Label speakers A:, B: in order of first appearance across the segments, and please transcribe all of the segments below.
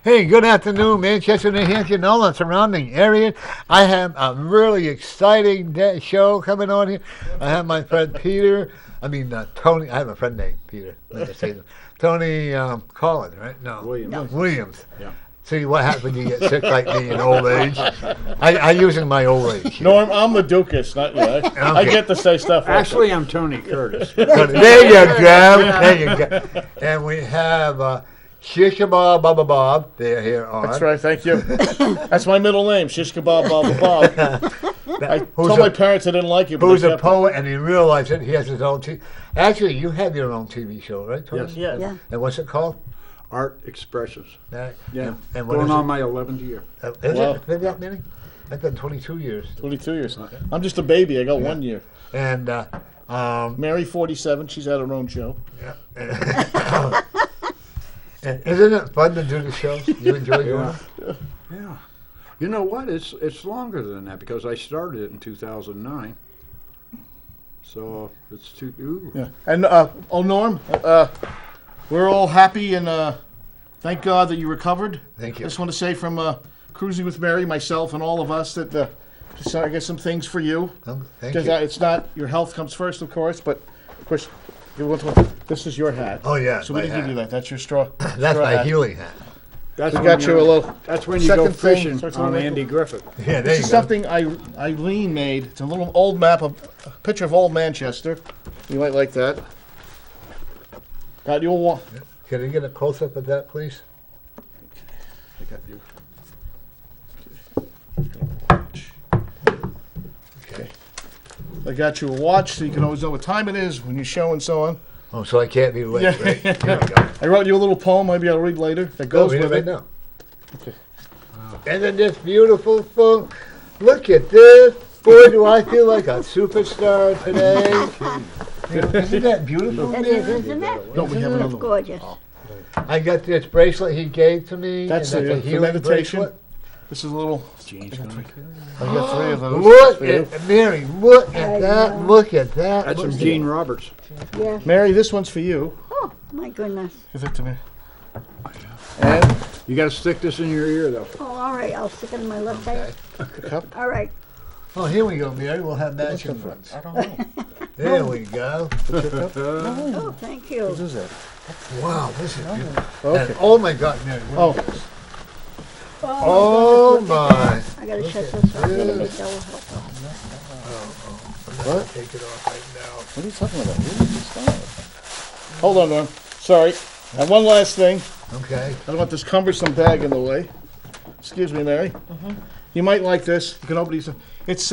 A: Hey, good afternoon, Manchester, New Hampshire, and all the surrounding area. I have a really exciting show coming on here. I have my friend Peter. Tony. I have a friend named Peter. Let me say that. Tony Collins, right? No. Williams.
B: Yeah.
A: See what happens when you get sick like me in old age. I use it in my old age.
C: No, I'm the Dukas, not you. I get to say stuff like
B: Actually, I'm Tony Curtis.
A: There you go. There you go. And we have Shish Kebab Baba Bob. They're here on.
C: That's right, thank you. That's my middle name, Shish Kebab Baba Bob. I told my parents I didn't like it.
A: Who's a poet, and he realized it. He has his own TV. Actually, you have your own TV show, right, Tony?
B: Yes.
C: Yeah.
A: And what's it called?
B: Art Expressions.
A: Yeah. And what
B: Going
A: is
B: on
A: it?
B: my 11th year.
A: Is
C: Wow.
A: it been that many? I've been 22 years.
C: 22 years. I'm just a baby. I got 1 year.
A: And
C: Mary, 47. She's had her own show.
A: and isn't it fun to do the show? You enjoy doing it?
B: Yeah. You know what? It's longer than that because I started it in 2009. So it's too. Ooh.
C: Yeah. And Norm, we're all happy and thank God that you recovered.
A: Thank you.
C: I just want to say from Cruising with Mary, myself, and all of us that just I got some things for you.
A: Thank you.
C: It's not your health comes first, of course, but of course, this is your hat.
A: Oh, yeah,
C: So we
A: my
C: didn't give
A: hat.
C: you that. That's your straw.
A: That's
C: straw
A: my
C: hat.
A: healing hat.
B: That's
C: We
B: when
C: got you
B: you're-
C: a little.
B: That's when you go
C: second thing,
B: fishing
C: starts
B: on
C: with a
B: Andy Griffith.
A: Yeah, there
C: This
A: you
C: is
A: go.
C: something Eileen made. It's a little old map of a picture of old Manchester. You might like that. Got you a wall.
A: Can I get a close up of that, please?
C: I got you. Okay. I got you a watch so you can always know what time it is when you show and so on.
A: Oh, so I can't be late,
C: Yeah.
A: right? Here we go.
C: I wrote you a little poem. Maybe I'll read later. That
A: Go
C: goes
A: read it
C: with
A: right
C: it.
A: now.
C: Okay.
A: Isn't this beautiful, folks? Look at this. Boy, do I feel like a superstar today. Isn't that beautiful?
D: It is, isn't it?
C: No, we have another one.
D: Gorgeous.
A: I got this bracelet he gave to me.
C: That's
A: and
C: the
A: a healing
C: meditation.
A: bracelet.
C: This is a little.
B: Jane's gonna
C: I got 3 of those.
A: Look
C: for you.
A: at Mary. Look at that. Look at that.
B: That's
A: Look
B: from
A: at
B: Gene
A: that.
B: Roberts.
D: Yes.
C: Mary, this one's for you.
D: Oh, my goodness.
C: Give it to me. And
B: You got to stick this in your ear, though.
D: Oh, all right. I'll stick it in my left eye.
C: the cup.
D: All right.
A: Oh, here we go, Mary. We'll have matching ones.
C: I don't know.
A: There we go.
D: Oh, thank you.
C: What is that?
A: Wow, this is beautiful.
C: Okay.
A: And, oh my God, Mary.
C: Oh.
A: What is this?
D: Oh,
A: Oh my.
D: I got to shut this off.
A: Yes.
D: That will help.
C: What?
A: Take it off right now.
C: What are you talking about? Where did you start? Hold on, Norm. Sorry. And one last thing.
A: Okay.
C: I don't want this cumbersome bag in the way. Excuse me, Mary. You might like this. You can open these. It's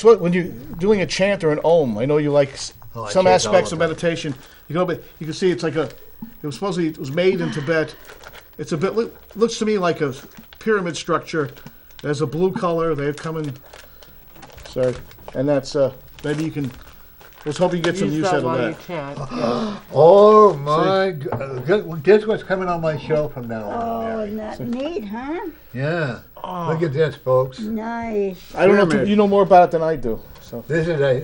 C: what when you're doing a chant or an om. I know you like
A: Oh, I
C: some
A: chant
C: aspects
A: all
C: of
A: of them.
C: meditation. You can open. You can see it's like a. It was supposedly it was made in Tibet. It's a bit looks to me like a pyramid structure. There's a blue color. They come in. Sorry, and that's maybe you can. I was hoping you get some use out of that.
A: Oh my God. Guess what's coming on my show from now on,
D: Oh,
A: Mary?
D: isn't that neat, huh?
A: Yeah. Look at this, folks.
D: Nice.
C: I don't know.
B: Pyramid.
C: You know more about it than I do. So
A: This is a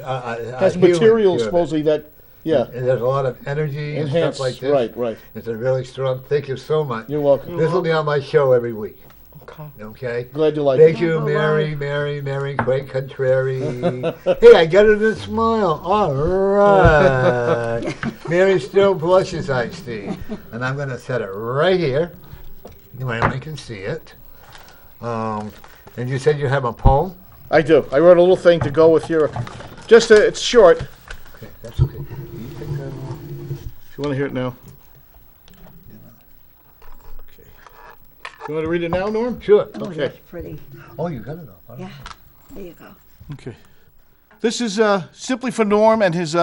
C: has
A: healing
C: material
A: pyramid.
C: supposedly that. Yeah.
A: And there's a lot of energy and
C: Enhanced.
A: stuff like this.
C: Right. Right.
A: It's a really strong. Thank you so much.
C: You're welcome.
A: This will be on my show every week.
C: Okay.
A: Okay.
C: Glad you like
A: Thank
C: it.
A: you,
D: Bye-bye.
A: Mary, quite contrary. Hey, I got it in a smile. All right. Mary still blushes, I see. And I'm going to set it right here. You only can see it. And you said you have a poem?
C: I do. I wrote a little thing to go with your. It's short.
A: Okay, that's okay. You take that one.
C: If you want to hear it now. Okay. You want to read it now, Norm?
A: Sure.
D: Oh,
C: Okay.
D: that's pretty.
A: Oh, you got it off. All right.
D: Yeah. There you go.
C: Okay. This is simply for Norm and his.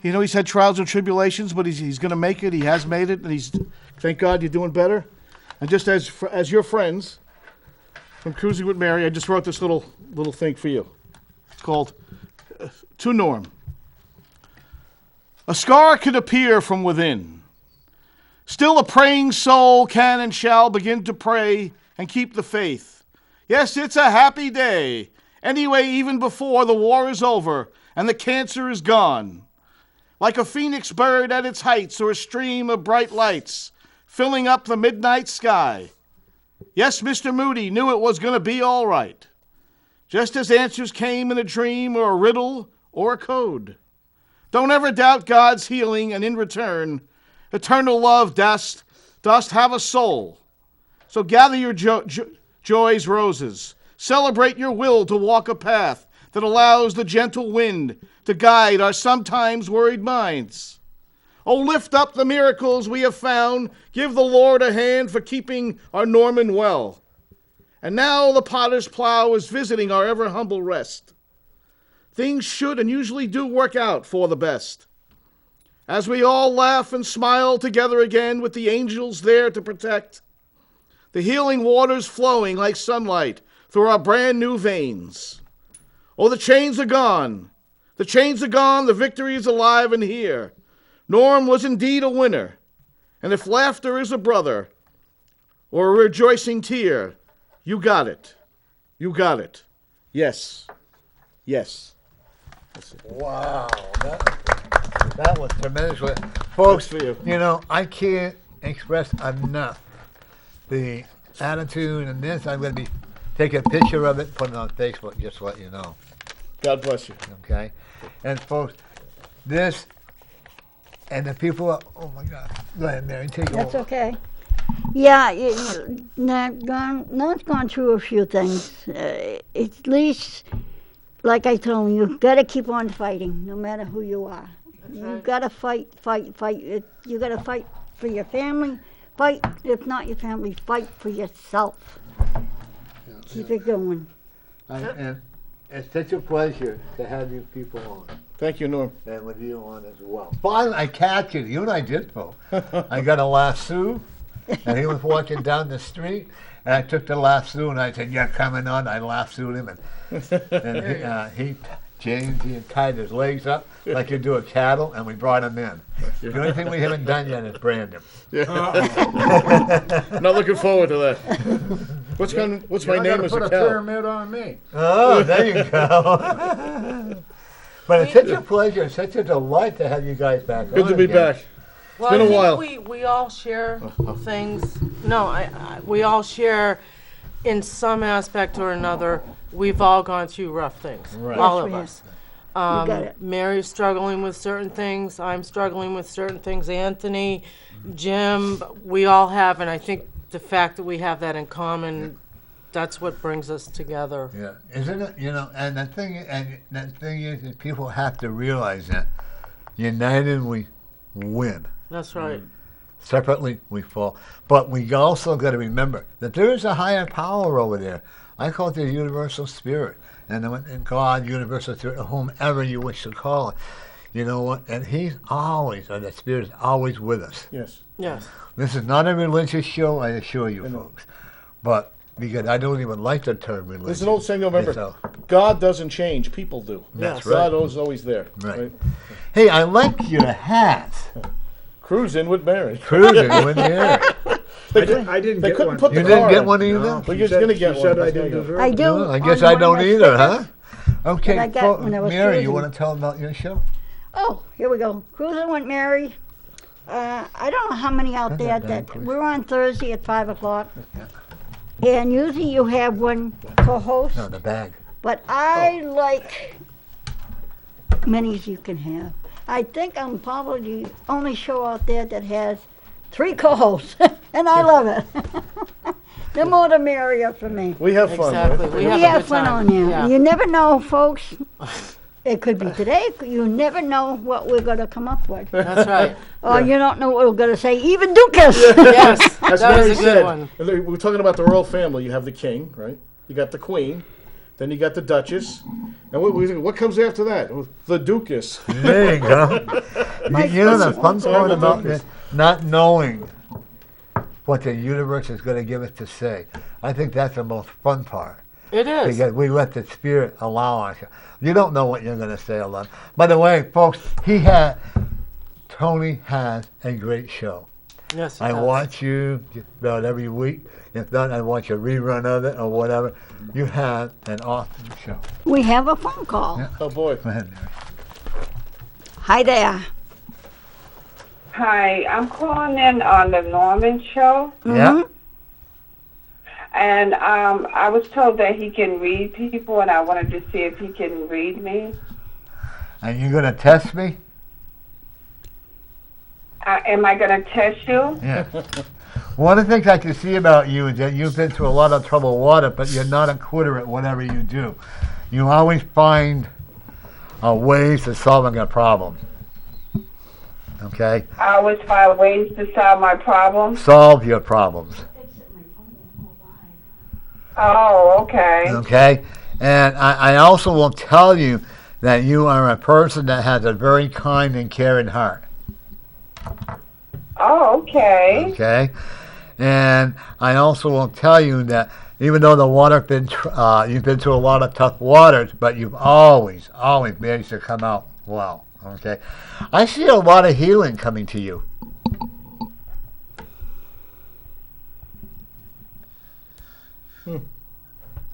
C: He's had trials and tribulations, but he's going to make it. He has made it, and he's. Thank God you're doing better. And just as your friends from Cruising with Mary, I just wrote this little thing for you. It's called To Norm. A scar can appear from within. Still a praying soul can and shall begin to pray and keep the faith. Yes, it's a happy day. Anyway, even before the war is over and the cancer is gone. Like a phoenix bird at its heights or a stream of bright lights, filling up the midnight sky. Yes, Mr. Moody knew it was going to be all right, just as answers came in a dream or a riddle or a code. Don't ever doubt God's healing, and in return, eternal love dost have a soul. So gather your joy's roses. Celebrate your will to walk a path that allows the gentle wind to guide our sometimes worried minds. Oh, lift up the miracles we have found. Give the Lord a hand for keeping our Norman well. And now the potter's plow is visiting our ever humble rest. Things should and usually do work out for the best. As we all laugh and smile together again with the angels there to protect, the healing waters flowing like sunlight through our brand new veins. Oh, the chains are gone. The chains are gone. The victory is alive and here. Norm was indeed a winner. And if laughter is a brother or a rejoicing tear, you got it. You got it. Yes. Yes.
A: Wow, that was tremendous. Folks,
C: for you.
A: You know, I can't express enough the attitude and this. I'm going to be taking a picture of it, putting it on Facebook, just to let you know.
C: God bless you.
A: Okay? And folks, this and the people are, oh my God. Go ahead, Mary, take
D: That's
A: over.
D: okay. Yeah, Nat's gone through a few things. At least, like I told him, you've got to keep on fighting, no matter who you are. You've got to fight. You got to fight for your family. Fight, if not your family, fight for yourself. Keep it going.
A: And it's such a pleasure to have you people on.
C: Thank you, Norm.
A: And with you on as well. Finally, I catch it. You and I did, folks. I got a lasso, and he was walking down the street, and I took the lasso, and I said, "You're coming on." I lassoed him, and he had tied his legs up like you do a cattle, and we brought him in. The only thing we haven't done yet is brand him.
C: Not looking forward to that. What's my name as
B: put
C: a
B: a
C: cow?
B: pyramid on me.
A: Oh, there you go. But it's such a pleasure, it's such a delight to have you guys back.
C: Good
A: on
C: to be
A: again.
C: back.
E: Well,
C: been a
E: I think
C: while.
E: we all share things. No, we all share in some aspect or another. We've all gone through rough things,
A: Right.
E: all
D: Yes,
E: of
D: we
E: us.
D: got it.
E: Mary's struggling with certain things. I'm struggling with certain things. Anthony, Jim, we all have, and I think the fact that we have that in common, that's what brings us together.
A: Yeah, isn't it? You know, and the thing is that people have to realize that united we win.
E: That's right.
A: Separately we fall. But we also got to remember that there is a higher power over there. I call it the universal spirit, and God, universal spirit, whomever you wish to call it. You know what? And He's always, or the Spirit is always with us.
C: Yes.
E: Yes.
A: This is not a religious show, I assure you, folks. But because I don't even like the term religion.
C: There's an old saying, remember,
A: So,
C: God doesn't change, people do.
A: That's
C: God
A: right.
C: is always there.
A: Right. Hey, I like your hat.
C: Crusin with Mary.
A: Cruising with Mary.
B: I didn't
C: They
B: get
C: couldn't
B: one.
C: put
A: You
C: the
A: didn't
C: car
A: get
C: in.
A: one either?
B: No,
C: We're
B: she
C: just
B: said-
C: gonna get
B: she
C: one.
B: said I
C: That's
B: didn't
C: gonna
B: deserve
D: I
B: it.
D: do.
A: No, I guess
D: on
A: I
D: one
A: don't
D: of my
A: either, huh?
D: stickers
A: Okay,
D: that I got when I was
A: Mary, you
D: cruising.
A: want to tell them about your show?
D: Oh, here we go. Cruising with Mary. I don't know how many out
A: Turn
D: there
A: that down,
D: that
A: please.
D: we're on Thursday at 5 o'clock. And usually you have one co-host,
A: No, the bag.
D: but I like many as you can have. I think I'm probably the only show out there that has 3 co-hosts, and I love it. The more the merrier for me.
C: We have fun.
E: Exactly.
C: Right?
E: We
D: We
E: have a
D: have
E: good
D: fun
E: time.
D: on there.
E: Yeah.
D: You never know, folks. It could be today. You never know what we're going to come up with.
E: That's right.
D: Or you don't know what we're going to say. Even Dukas.
E: Yes.
C: As
E: that
C: Mary
E: was a
C: said,
E: good one.
C: and we're talking about the royal family. You have the king, right? You got the queen. Then you got the duchess. And what comes after that? The duchess.
A: There you go. You know the fun part about this, not knowing what the universe is going to give us to say. I think that's the most fun part.
E: It is.
A: Because we let the Spirit allow us. You don't know what you're going to say a lot. By the way, folks, Tony has a great show.
E: Yes.
A: I
E: it does.
A: watch you just about every week. If not, I watch a rerun of it or whatever. You have an awesome show.
D: We have a phone call.
A: Yeah.
C: Oh boy.
A: Go ahead, Mary.
D: Hi there.
F: Hi, I'm calling in on the Norman show,
A: Yeah.
F: and I was told that he can read people, and I wanted to see if he can read me.
A: Are you going to test me?
F: Am I going to test you?
A: Yeah. One of the things I can see about you is that you've been through a lot of trouble water, but you're not a quitter at whatever you do. You always find ways of solving a problem. Okay?
F: I always find ways to solve my problems.
A: Solve your problems.
F: Oh, okay.
A: Okay? And I also will tell you that you are a person that has a very kind and caring heart.
F: Oh, okay.
A: Okay? And I also will tell you that even though the water you've been through a lot of tough waters, but you've always managed to come out well. Okay? I see a lot of healing coming to you.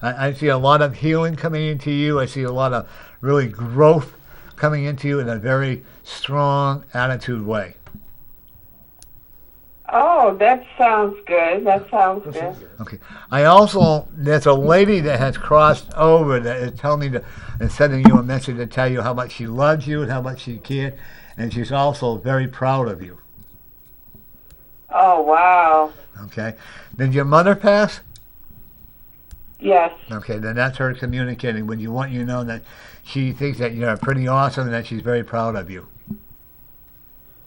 A: I see a lot of healing coming into you. I see a lot of really growth coming into you in a very strong attitude way.
F: Oh, that sounds good. That sounds good.
A: Okay. There's a lady that has crossed over that is telling me and sending you a message to tell you how much she loves you and how much she cares, and she's also very proud of you.
F: Oh, wow.
A: Okay. Did your mother pass?
F: Yes.
A: Okay, then that's her communicating with you, want you to know that she thinks that you're pretty awesome and that she's very proud of you.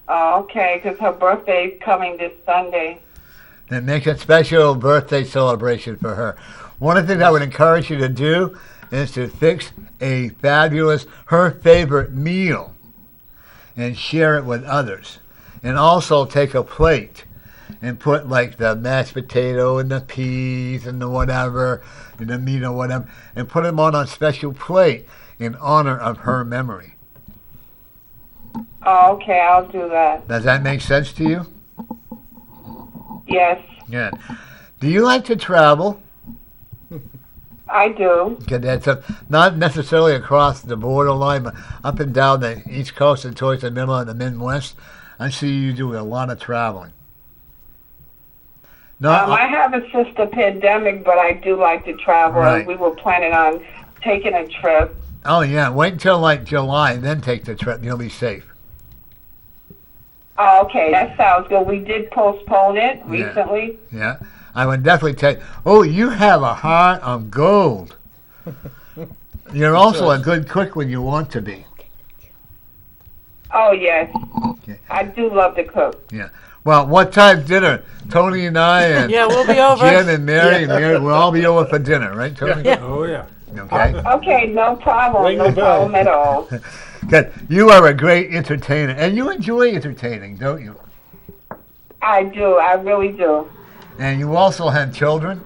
F: Oh, okay, because her birthday is coming this Sunday.
A: Then make a special birthday celebration for her. One of the things I would encourage you to do is to fix a fabulous, her favorite meal and share it with others. And also take a plate and put like the mashed potato and the peas and the whatever, and the meat or whatever, and put them on a special plate in honor of her memory.
F: Oh, okay, I'll do that.
A: Does that make sense to you?
F: Yes,
A: Good. Do you like to travel?
F: I do.
A: Okay, that's not necessarily across the borderline, but up and down the East Coast and towards the middle and the Midwest. I see you do a lot of traveling. No,
F: I have a sister pandemic, but I do like to travel.
A: Right.
F: And we were planning on taking a trip.
A: oh yeah, wait until like July and then take the trip. You'll be safe.
F: Oh, okay, that sounds good. We did postpone it recently.
A: Yeah, I would definitely take. Oh, you have a heart of gold. You're also a good cook when you want to be.
F: Oh, yes.
A: Okay.
F: I do love to cook.
A: Yeah. Well, what time dinner? Tony and I and
E: Yeah, we'll be over.
A: Jim and Mary, and Mary, we'll all be over for dinner, right, Tony?
E: Yeah.
B: Oh, yeah.
A: Okay.
F: Okay, no problem.
C: Ring
F: No
C: the bell.
F: problem at all.
A: Good. You are a great entertainer, and you enjoy entertaining, don't you?
F: I do. I really do.
A: And you also have children,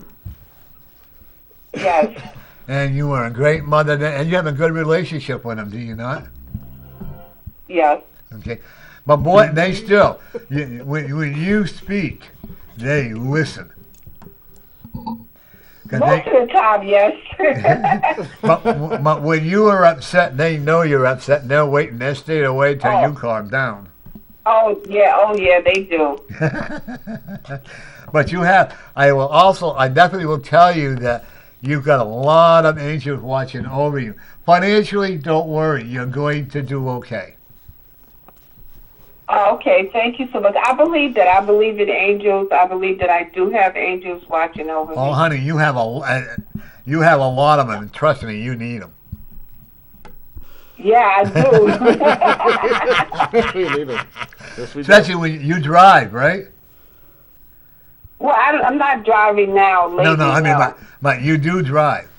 F: Yes.
A: and you are a great mother, and you have a good relationship with them, do you not?
F: Yes.
A: Okay. But boy, they still, when you speak, they listen. 'Cause
F: Most of the time, yes.
A: but when you are upset, they know you're upset, and they'll wait and they'll stay away till you calm down.
F: Oh, yeah, they do.
A: But you have, I definitely will tell you that you've got a lot of angels watching over you. Financially, don't worry, you're going to do okay.
F: Oh, okay, thank you so much. I believe that. I believe in angels. I believe that I do have angels watching over
A: Oh,
F: me.
A: honey, you have a lot of them, and trust me, you need them.
F: Yeah, I do.
C: We need it. Yes, we do.
A: Especially when you drive, right?
F: Well, I'm not driving now. Lately,
A: No, I mean, but you do drive.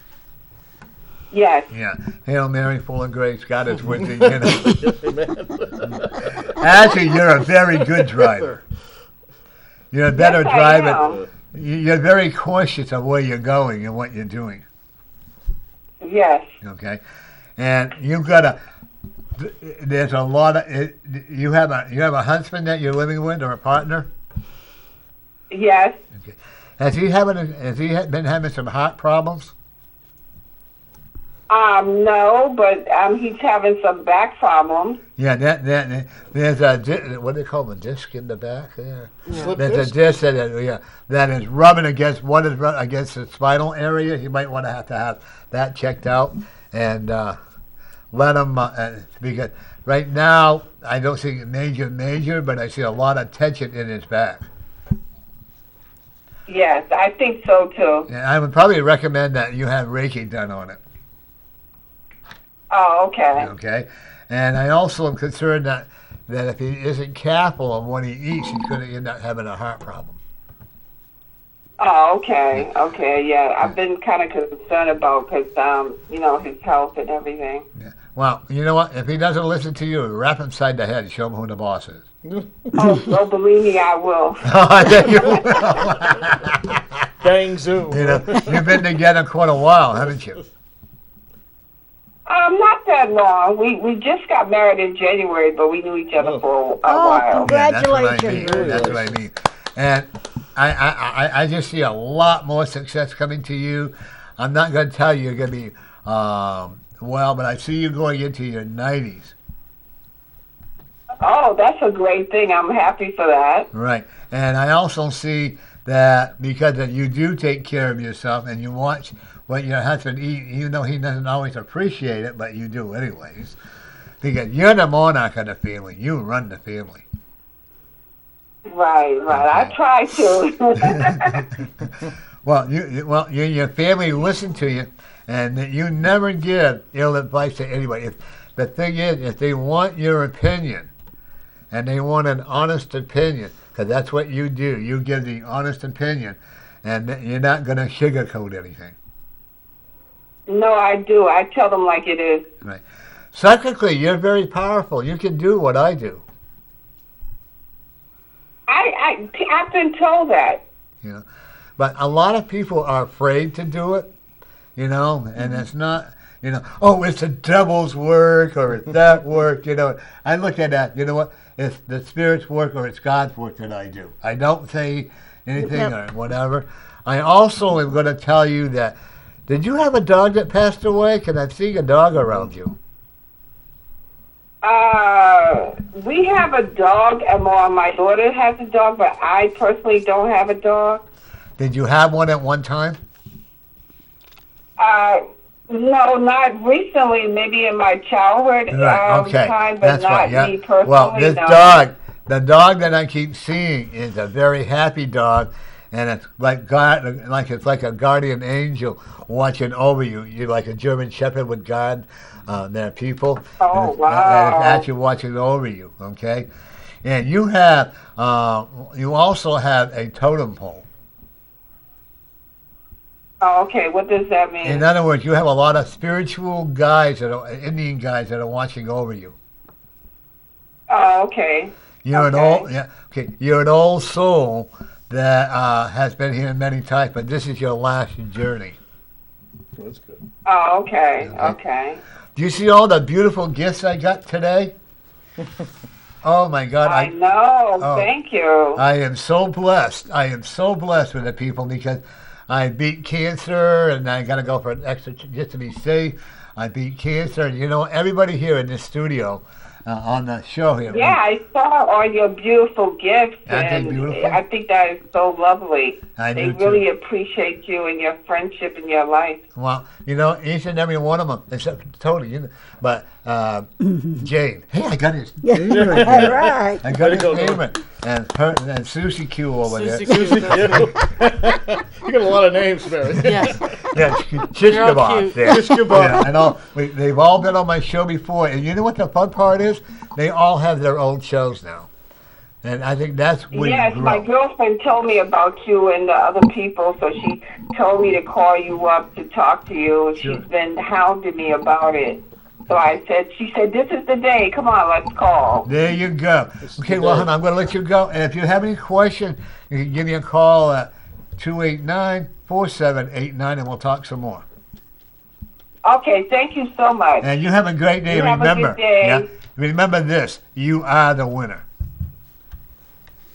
F: Yes.
A: Yeah. Hail Mary, full of grace, God is with thee. You know.
C: Yes, amen.
A: Actually, you're a very good driver. You're a better
F: Yes, I
A: driver.
F: am.
A: You're very cautious of where you're going and what you're doing.
F: Yes.
A: Okay, and you've got a. There's a lot of. You have a husband that you're living with or a partner.
F: Yes.
A: Okay. Has he been having some heart problems?
F: No, but he's having some back problems.
A: Yeah, there's a what do they call the disc in the back there?
C: Slip
A: There's
C: disc?
A: a disc that is rubbing against against the spinal area. You might want to have that checked out and let him because right now I don't see major, but I see a lot of tension in his back.
F: Yes, I think so too.
A: And I would probably recommend that you have Reiki done on it.
F: Oh, okay.
A: Okay, and I also am concerned that if he isn't careful of what he eats, he's going to end up having a heart problem.
F: Oh, okay. Okay, yeah. I've been kind of concerned about because, his health and everything.
A: Yeah. Well, you know what? If he doesn't listen to you, wrap him side the head and show him who the boss is.
F: Oh, believe me, I will.
A: I think you will.
C: Bang zoom.
A: You know, you've been together quite a while, haven't you?
F: Not that long. We just got married in January, but we knew each other for a while.
A: Yeah, that's what I
D: Congratulations.
A: mean. That's what I mean. And I just see a lot more success coming to you. I'm not going to tell you you're going to be but I see you going into your 90s.
F: Oh, that's a great thing. I'm happy for that.
A: Right. And I also see that because you do take care of yourself and you watch what your husband eat, even though he doesn't always appreciate it, but you do anyways. Because you're the monarch of the family. You run the family.
F: Right. I try to.
A: Well, your family listen to you, and that you never give ill advice to anybody. The thing is, if they want your opinion, and they want an honest opinion, because that's what you do. You give the honest opinion, and you're not going to sugarcoat anything.
F: No, I do. I tell them like it is.
A: Right. Psychically, you're very powerful. You can do what I do.
F: I've been told that.
A: You know, but a lot of people are afraid to do it. You know, and it's not. You know, oh, it's the devil's work or it's that work. You know, I look at that. You know what? It's the Spirit's work or it's God's work that I do. I don't say anything or whatever. I also am going to tell you that. Did you have a dog that passed away? Because I've seen a dog around you.
F: We have a dog, and my daughter has a dog, but I personally don't have a dog.
A: Did you have one at one time?
F: No, not recently. Maybe in my childhood time, but
A: that's
F: not
A: right. Yeah.
F: me personally.
A: Well, this
F: no.
A: dog, the dog that I keep seeing, is a very happy dog, and it's like it's like a guardian angel watching over you. You're like a German Shepherd with guard their people.
F: Oh,
A: and
F: wow!
A: And it's actually watching over you. Okay, and you have you also have a totem pole.
F: Oh, okay. What does that mean?
A: In other words, you have a lot of spiritual guys Indian guys that are watching over you.
F: Oh, okay.
A: You're an old soul that has been here many times, but this is your last journey.
C: That's good.
F: Oh, okay.
A: Do you see all the beautiful gifts I got today? Oh my God!
F: I know. Thank you.
A: I am so blessed. I am so blessed with the people because I beat cancer, and I got to go for an extra just to be safe. I beat cancer, and you know everybody here in this studio. On the show here.
F: Yeah, I saw all your beautiful gifts,
A: Aren't they
F: and
A: beautiful?
F: I think that is so lovely.
A: I
F: They
A: do
F: really
A: too.
F: appreciate you and your friendship and your life.
A: Well, you know, each and every one of them, except Tony, you know, but Jane. Hey, I got his name right
D: All
A: there.
D: right.
A: I got his name right. And Susie Q over there.
E: Susie Q.
C: You got a lot of names, Mary.
E: Yes.
A: Yeah,
E: They're all
A: Shishkabov
E: cute.
A: there.
C: Shishkabov.
A: Yeah, and all, they've all been on my show before. And you know what the fun part is? They all have their own shows now. And I think that's where
F: Yes,
A: you
F: my
A: grow.
F: girlfriend told me about you and the other people, so she told me to call you up to talk to you, and
A: Sure.
F: she's been hounding me about it. So she said, this is the day. Come on, let's call.
A: There you go. Okay, well, hon, I'm going to let you go. And if you have any questions, you can give me a call at 289-4789, and we'll talk some more.
F: Okay, thank you so much.
A: And you have a great day.
F: You have a
A: Remember,
F: good day.
A: yeah, remember this: you are the winner.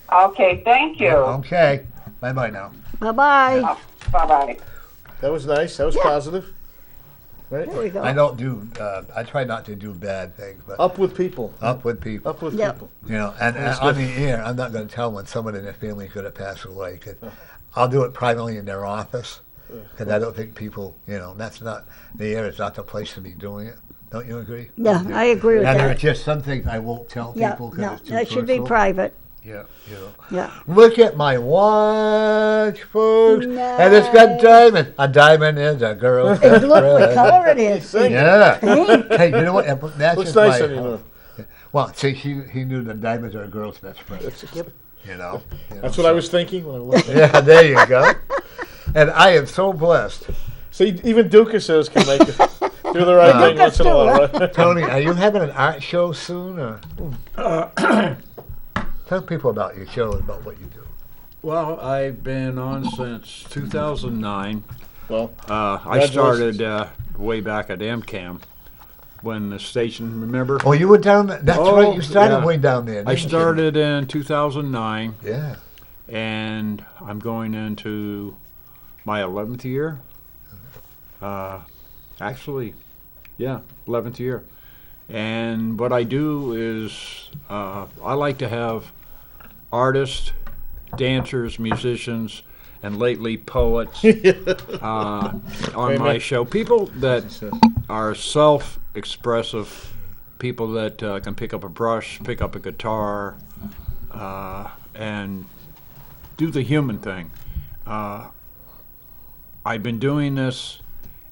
F: Okay, thank you.
A: Okay, bye bye now.
D: Bye-bye.
F: Bye-bye.
C: That was nice. That was positive. Right?
D: There we go.
A: I don't do. I try not to do bad things, but
C: Up with people.
A: up with people.
C: Up with
D: Yep.
C: people.
A: You know, and on the air, I'm not going to tell when someone in their family is going to pass away. 'Cause I'll do it privately in their office, because I don't think people, you know, that's not, the air is not the place to be doing it. Don't you agree?
D: Yeah, I agree with
A: And there are
D: that.
A: just some things I won't tell
D: Yeah,
A: people because
D: no,
A: it's too
D: that should be
A: personal.
D: private.
A: Yeah, you know.
D: Yeah.
A: Look at my watch, folks. And it's got
D: Nice.
A: diamond. A diamond is a girl's
D: Hey,
A: best
D: look what
A: friend.
D: color it is.
A: Yeah.
D: Pink.
A: Hey, you know what? That's
C: Looks
A: just
C: nice
A: my,
C: on you, Norm.
A: well, see, he knew that diamonds are a girl's best friend. You know.
C: That's what I was thinking when I looked at it.
A: Yeah, there you go. And I am so blessed.
C: See, even Ducases can make it. Do the right thing once in a while, right?
A: Tony, are you having an art show soon? Or? Tell people about your show and about what you do.
B: Well, I've been on since 2009.
C: Well,
B: I started way back at MCAM when the station, remember?
A: Oh, you were down there? That's right, you started
B: yeah.
A: way down there.
B: I
A: didn't you?
B: started in 2009,
A: Yeah.
B: and I'm going into my 11th year. Actually, yeah, 11th year. And what I do is I like to have artists, dancers, musicians, and lately poets on my show. People that are self-expressive, people that can pick up a brush, pick up a guitar, and do the human thing. I've been doing this,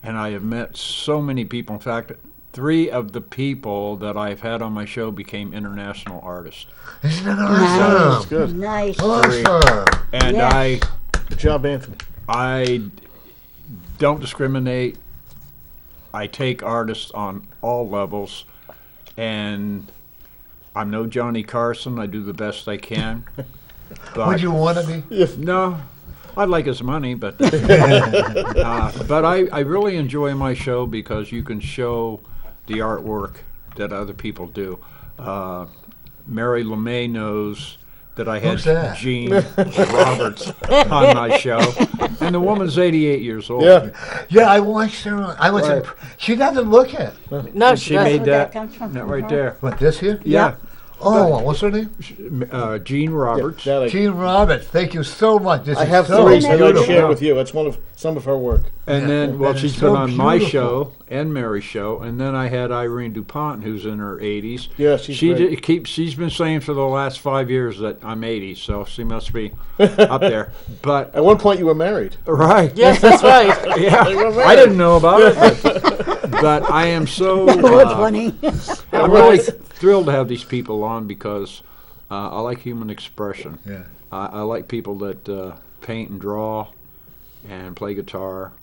B: and I have met so many people. In fact, 3 of the people that I've had on my show became international artists.
A: Isn't that
D: Nice.
A: awesome?
C: that's good.
D: Nice.
A: Awesome.
B: And
D: Yes.
C: Good job, Anthony.
B: I don't discriminate. I take artists on all levels, and I'm no Johnny Carson. I do the best I can. But
A: Would you want to be?
B: no, I'd like his money, but but I really enjoy my show because you can show the artwork that other people do. Mary Lemay knows that I had
A: Who's that?
B: Jean Roberts on my show, and the woman's 88 years old.
C: Yeah.
A: Yeah, I watched her. I was.
B: Right.
A: She doesn't look it.
E: No,
B: And
E: she
B: she
E: doesn't.
B: made
D: Where that
B: that,
D: comes from,
B: that
D: from
B: right
D: her?
B: there.
A: What, this here?
B: Yeah,
A: Oh, what's her name?
B: Jean Roberts.
C: That
A: Jean Roberts. Thank you so much. This
C: I
A: is
C: have
A: so
C: 3, so I'd like to
A: beautiful.
C: share with you. It's some of her work.
B: And then, well,
A: that
B: she's
A: is
B: been
A: so
B: on my
A: beautiful.
B: show and Mary's show, and then I had Irene DuPont, who's in her 80s.
C: Yeah, she's great.
B: She's been saying for the last 5 years that I'm 80, so she must be up there. But
C: At one point, you were married.
B: right,
E: Yes, that's right.
B: yeah, I didn't know about it, but I am so.
D: Oh, it's funny.
B: I'm really thrilled to have these people on because I like human expression.
A: Yeah.
B: I like people that paint and draw and play guitar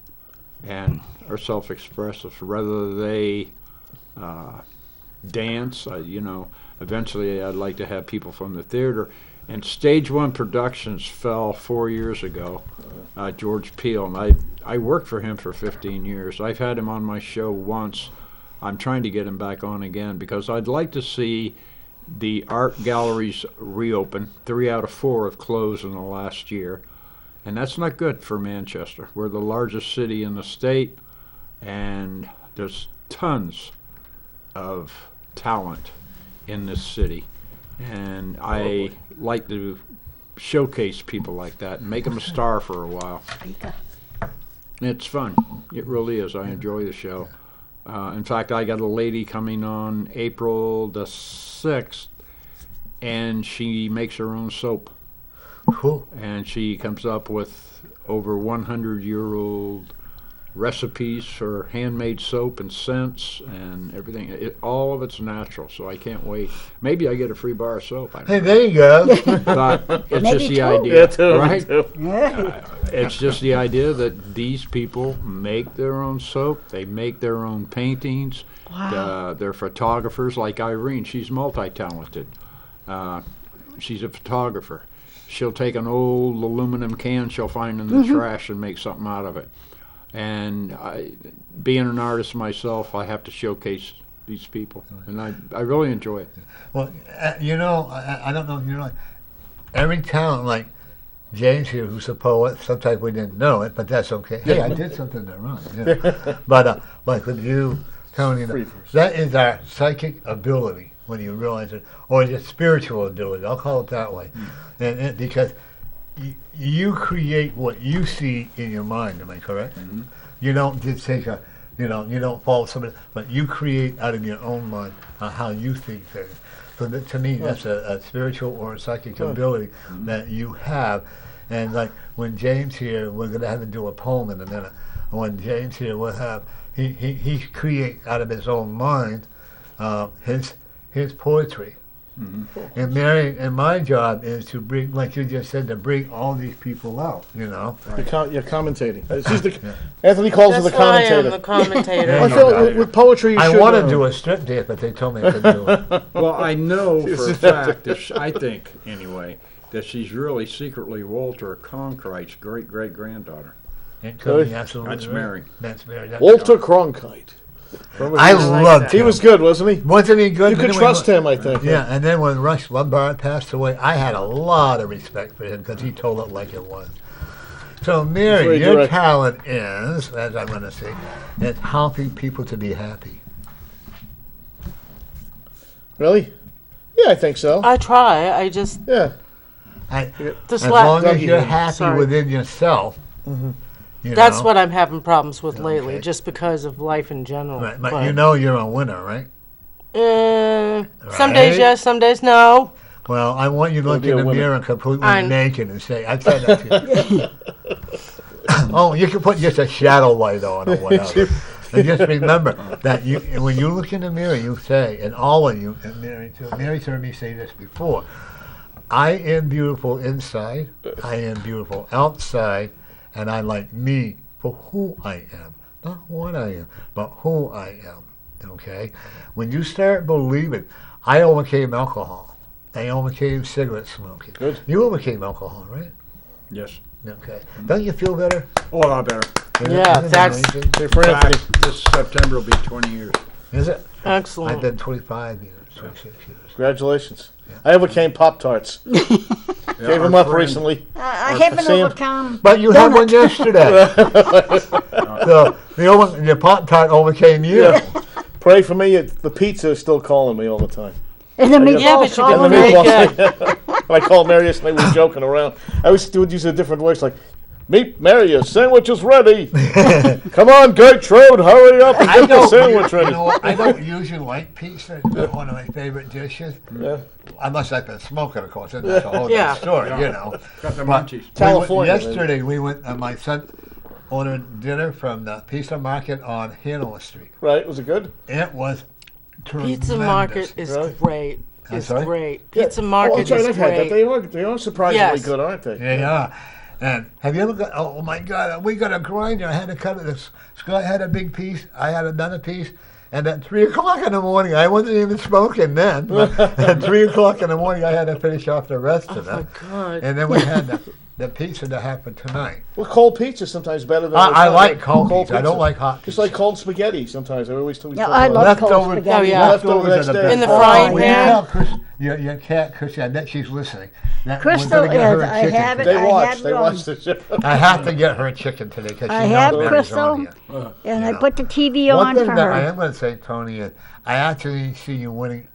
B: and are self-expressive. Whether they dance, eventually I'd like to have people from the theater. And Stage One Productions fell 4 years ago. George Peele, and I worked for him for 15 years. I've had him on my show once. I'm trying to get him back on again because I'd like to see the art galleries reopen. 3 out of 4 have closed in the last year. And that's not good for Manchester. We're the largest city in the state, and there's tons of talent in this city. And I like to showcase people like that and make them a star for a while. It's fun. It really is. I enjoy the show. In fact, I got a lady coming on April the 6th, and she makes her own soap.
A: Cool.
B: And she comes up with over 100-year-old recipes for handmade soap and scents and everything. All of it's natural, so I can't wait. Maybe I get a free bar of soap. I
A: Hey,
B: don't know.
A: there you go.
B: But it's
D: Maybe
B: just the
D: two.
B: idea,
C: Yeah, too.
B: right?
C: Too.
B: It's just the idea that these people make their own soap. They make their own paintings.
E: Wow.
B: They're photographers like Irene. She's multi-talented. She's a photographer. She'll take an old aluminum can she'll find in the trash and make something out of it. And being an artist myself, I have to showcase these people. And I really enjoy it.
A: Well, I don't know if you know, every town, like, James here, who's a poet. Sometimes we didn't know it, but that's okay. Hey, I did something that wrong. You know. But like with you, Tony, that is our psychic ability when you realize it, or your spiritual ability. I'll call it that way, and because you create what you see in your mind. Am I correct? Mm-hmm. You don't just take a, you don't follow somebody, but you create out of your own mind how you think things. So that, to me, that's a spiritual or a psychic ability that you have. And like when James here, we're going to have to do a poem in a minute. When James here will have, he create out of his own mind his poetry. Mm-hmm. And Mary, and my job is to bring, like you just said, to bring all these people out, you know.
C: Right. You're commentating. Anthony calls her the commentator.
E: I am the commentator.
C: I feel with poetry,
A: I want to do a strip dance, but they told me I couldn't do it.
B: Well, I know for a fact, that I think, anyway, that she's really secretly Walter Cronkite's great-great-granddaughter.
A: It could be absolutely
B: That's
A: right.
B: Mary.
A: That's Mary. That's
C: Walter Cronkite.
A: I loved him.
C: He was good, wasn't he?
A: Wasn't he good?
C: You could trust him, I think.
A: Yeah, and then when Rush Limbaugh passed away, I had a lot of respect for him because he told it like it was. So, Mary, your
C: direct
A: talent is, as I'm going to say, is helping people to be happy.
C: Really? Yeah, I think so.
E: I try. I just
C: Yeah.
E: this
A: As long as
C: Dougie,
A: you're happy
E: sorry.
A: within yourself.
C: Mm-hmm.
E: That's
A: know,
E: what I'm having problems with lately,
A: Okay.
E: just because of life in general.
A: Right, but you know you're a winner, right?
E: Some days yes, some days no.
A: Well, I want you to look
C: be
A: in
C: a
A: the
C: winner.
A: mirror completely
E: I'm-
A: naked and say, I said that to you. Oh, you can put just a shadow light on or whatever. And just remember that when you look in the mirror, you say, and all of you, and Mary too, Mary's heard me say this before, I am beautiful inside, I am beautiful outside, and I like me for who I am. Not what I am, but who I am. Okay? When you start believing, I overcame alcohol. I overcame cigarette smoking.
C: Good.
A: You overcame alcohol, right?
B: Yes.
A: Okay. Don't you feel better?
B: Oh, a lot better.
E: Yeah,
A: Isn't it
E: that's-
A: amazing?
C: Hey, for
B: In
C: Anthony.
B: fact, this September will be 20 years.
A: Is it?
E: Excellent.
A: I've been 25 years, 26 years.
C: Congratulations. I overcame Pop-Tarts. Gave them up recently.
D: I haven't
C: Sam-
D: overcome.
A: But you had one yesterday. So the Pop-Tart overcame you.
C: Pray for me. The pizza is still calling me all the time.
D: And the
E: Yeah,
D: meatballs
E: but you
D: all
E: can
C: And the
D: night.
E: make
C: meatballs. When I called Mary yesterday, we were joking around. I would use a different voice, like, "Meet Mary, your sandwich is ready. Come on, Gertrude, hurry up and get the sandwich ready."
A: You know what? I don't usually like pizza. It's not one of my favorite dishes.
C: Yeah.
A: Unless I've been smoking, of course. Then that's a whole
E: Yeah.
A: other story, you know.
B: Got the
A: But
B: munchies.
C: California,
A: yesterday, we went, my son ordered dinner from the pizza market on Hanover Street.
C: Right? Was it good?
A: It was tremendous.
E: Pizza Market is
C: Really?
E: great.
A: I'm
E: It's
A: sorry?
E: great. Pizza
C: Oh,
E: Market
C: that's right.
E: is
C: I've had that.
E: great.
C: They are surprisingly
E: Yes.
C: good, aren't they?
A: Yeah, yeah. And have you ever got, oh my God, we got a grinder. I had to cut it. Scott had a big piece. I had another piece. And at 3 o'clock in the morning, I wasn't even smoking then. But at 3 o'clock in the morning, I had to finish off the rest of
E: Oh my
A: it.
E: God.
A: And then we had the pizza that happened tonight.
C: Well, cold pizza sometimes better than.
A: I like cold pizza. I don't like hot
C: Just
A: pizza.
C: like cold spaghetti sometimes. I always tell you.
D: Yeah, I love cold
A: Leftover-
D: spaghetti.
E: Oh, yeah.
C: Leftovers
A: Leftovers are the
C: next
A: best.
C: day.
E: In the frying
A: When you
E: pan?
A: tell Chris, your cat, Chrissy, I bet she's listening. That, we're
D: Crystal
A: gonna get her
D: is.
A: a
D: I
A: chicken
D: have it.
A: today.
C: They
D: I
C: watch.
D: have
C: They
D: it
C: watch the show.
A: I have to get her a chicken today because she
D: I
A: knows
D: have
A: Mary's
D: Crystal,
A: on here.
D: and
A: You
D: I
A: know.
D: put the TV
A: One
D: on
A: thing
D: for
A: that I
D: her.
A: am going to say, Tony, is I actually see you winning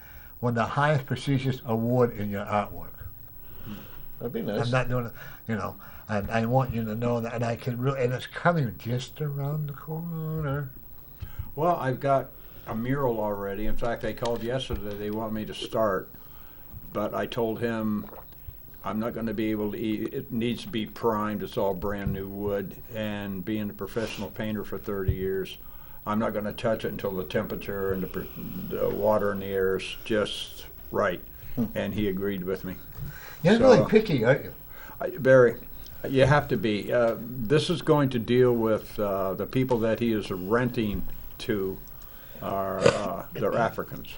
A: the highest prestigious award in your artwork.
C: That'd be
A: I'm
C: nice.
A: not doing it, you know. I want you to know that, and I can really, and it's coming just around the corner.
B: Well, I've got a mural already. In fact, they called yesterday. They want me to start. But I told him I'm not going to be able to eat. It needs to be primed. It's all brand new wood. And being a professional painter for 30 years, I'm not going to touch it until the temperature and the water in the air is just right. And he agreed with me.
A: You're
B: So,
A: really picky, aren't you?
B: Very. You have to be. This is going to deal with the people that he is renting to are they're Africans,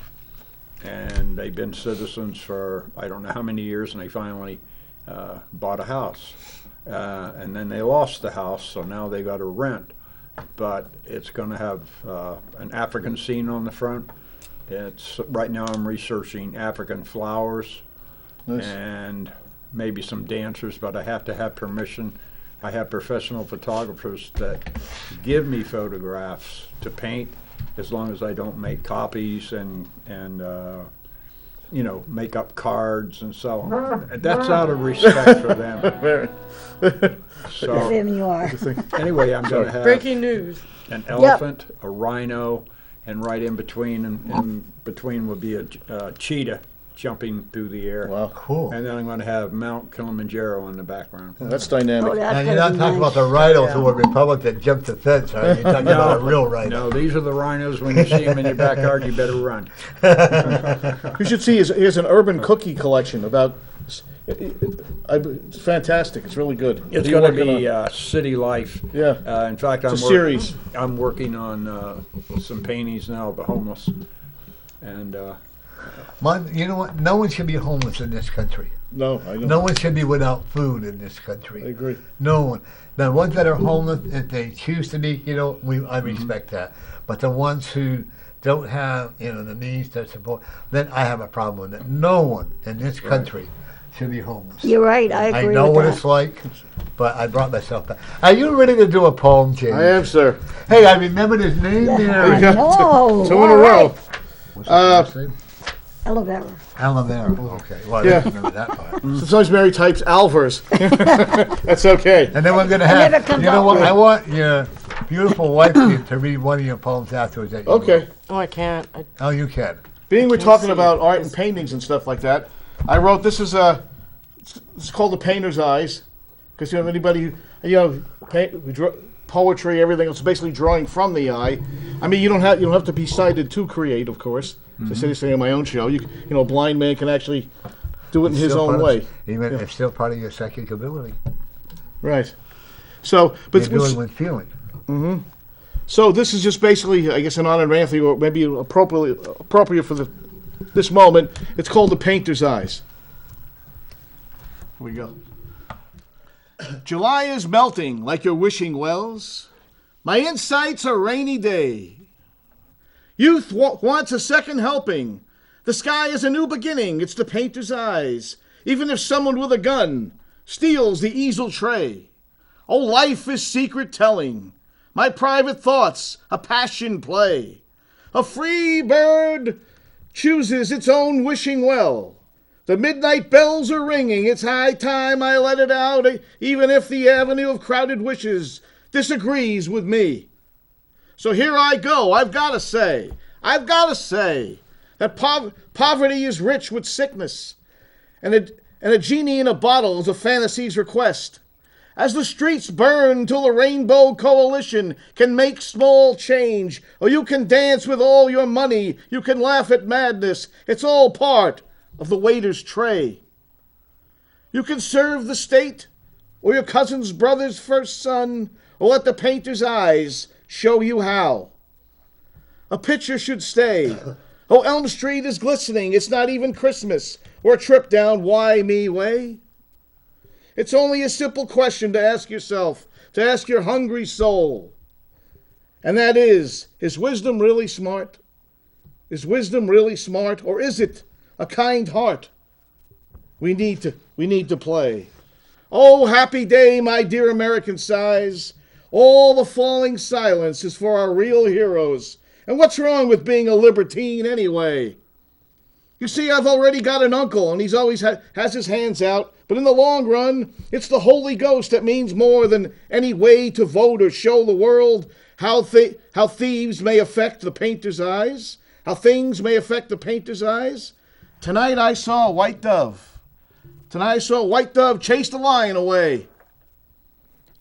B: and they've been citizens for I don't know how many years, and they finally bought a house, and then they lost the house, so now they got to rent. But it's going to have an African scene on the front. It's right now I'm researching African flowers
C: Nice.
B: and maybe some dancers, but I have to have permission. I have professional photographers that give me photographs to paint, as long as I don't make copies and make up cards and so on. That's out of respect for them. So
D: Whatever you are.
B: anyway, I'm going to have
E: Breaking news.
B: an elephant, a rhino, and right in between would be a cheetah jumping through the air.
C: Wow.
A: Cool.
B: And then I'm going to have Mount Kilimanjaro in the background.
C: That's dynamic.
D: Oh, that's
A: And you're
D: gonna
A: not
D: be
A: talking
D: nice.
A: about the rhinos who were Republican jumped the fence, right? You're talking about a real rhino.
B: No, these are the rhinos. When you see them in your backyard, you better run.
C: You should see here's an urban cookie collection about. It's fantastic. It's really good.
B: It's
C: What are
B: going
C: you
B: to
C: working on?
B: be City Life.
C: Yeah.
B: In fact,
C: It's a series.
B: I'm working on some paintings now of the homeless, and
A: You know what? No one should be homeless in this country.
C: No, I know.
A: No one should be without food in this country.
C: I agree.
A: No one. The ones that are homeless, if they choose to be, I respect that. But the ones who don't have, the means to support, then I have a problem with it. No one in this country should be homeless.
D: You're right. I agree
A: I know
D: with
A: what
D: that.
A: it's like, but I brought myself back. Are you ready to do a poem, James?
C: I am, sir.
A: Hey, I remembered his name there.
D: I know.
C: Two in a row.
A: What's his last name?
D: Olivera.
A: Alamera. Okay. Well, I
C: Yeah.
A: don't remember that part.
C: Sometimes Mary types Alvers. That's okay.
A: And then we're going to
D: never
A: have,
D: comes
A: you know
D: out
A: what,
D: with-
A: I want your beautiful wife to read one of your poems afterwards. That you
C: Okay.
A: wrote.
E: Oh, I can't.
A: Oh, you can.
C: Being we're
E: can't
C: talking
E: see
C: about
E: it.
C: art and paintings and stuff like that, I wrote this is it's called The Painter's Eyes, because anybody poetry, everything else, basically drawing from the eye. I mean, you don't have to be sighted to create, of course. As I say this thing on my own show, a blind man can actually do it in his
A: Still
C: own
A: part of-
C: way.
A: Even it's still part of your psychic ability.
C: Right. So, but
A: You're doing with feeling.
C: So this is just basically, I guess, an honor to Anthony, or maybe appropriate for this moment. It's called The Painter's Eyes. Here we go. July is melting like your wishing wells. My insight's a rainy day. Youth wants a second helping. The sky is a new beginning. It's the painter's eyes. Even if someone with a gun steals the easel tray. Oh, life is secret telling. My private thoughts, a passion play. A free bird chooses its own wishing well. The midnight bells are ringing. It's high time I let it out, even if the avenue of crowded wishes disagrees with me. So here I go. I've got to say that poverty is rich with sickness, and a genie in a bottle is a fantasy's request. As the streets burn till the Rainbow Coalition can make small change, or you can dance with all your money, you can laugh at madness, it's all part of the waiter's tray. You can serve the state, or your cousin's brother's first son, or let the painter's eyes show you how. A picture should stay. Oh, Elm Street is glistening, it's not even Christmas, or a trip down Why Me Way. It's only a simple question to ask yourself, to ask your hungry soul. And that is wisdom really smart? Is wisdom really smart, or is it a kind heart we need to play? Oh, happy day, my dear American sighs. All the falling silence is for our real heroes. And what's wrong with being a libertine anyway? You see, I've already got an uncle, and he's always has his hands out. But in the long run, it's the Holy Ghost that means more than any way to vote or show the world how thieves may affect the painter's eyes, how things may affect the painter's eyes. Tonight I saw a white dove. Tonight I saw a white dove chase the lion away.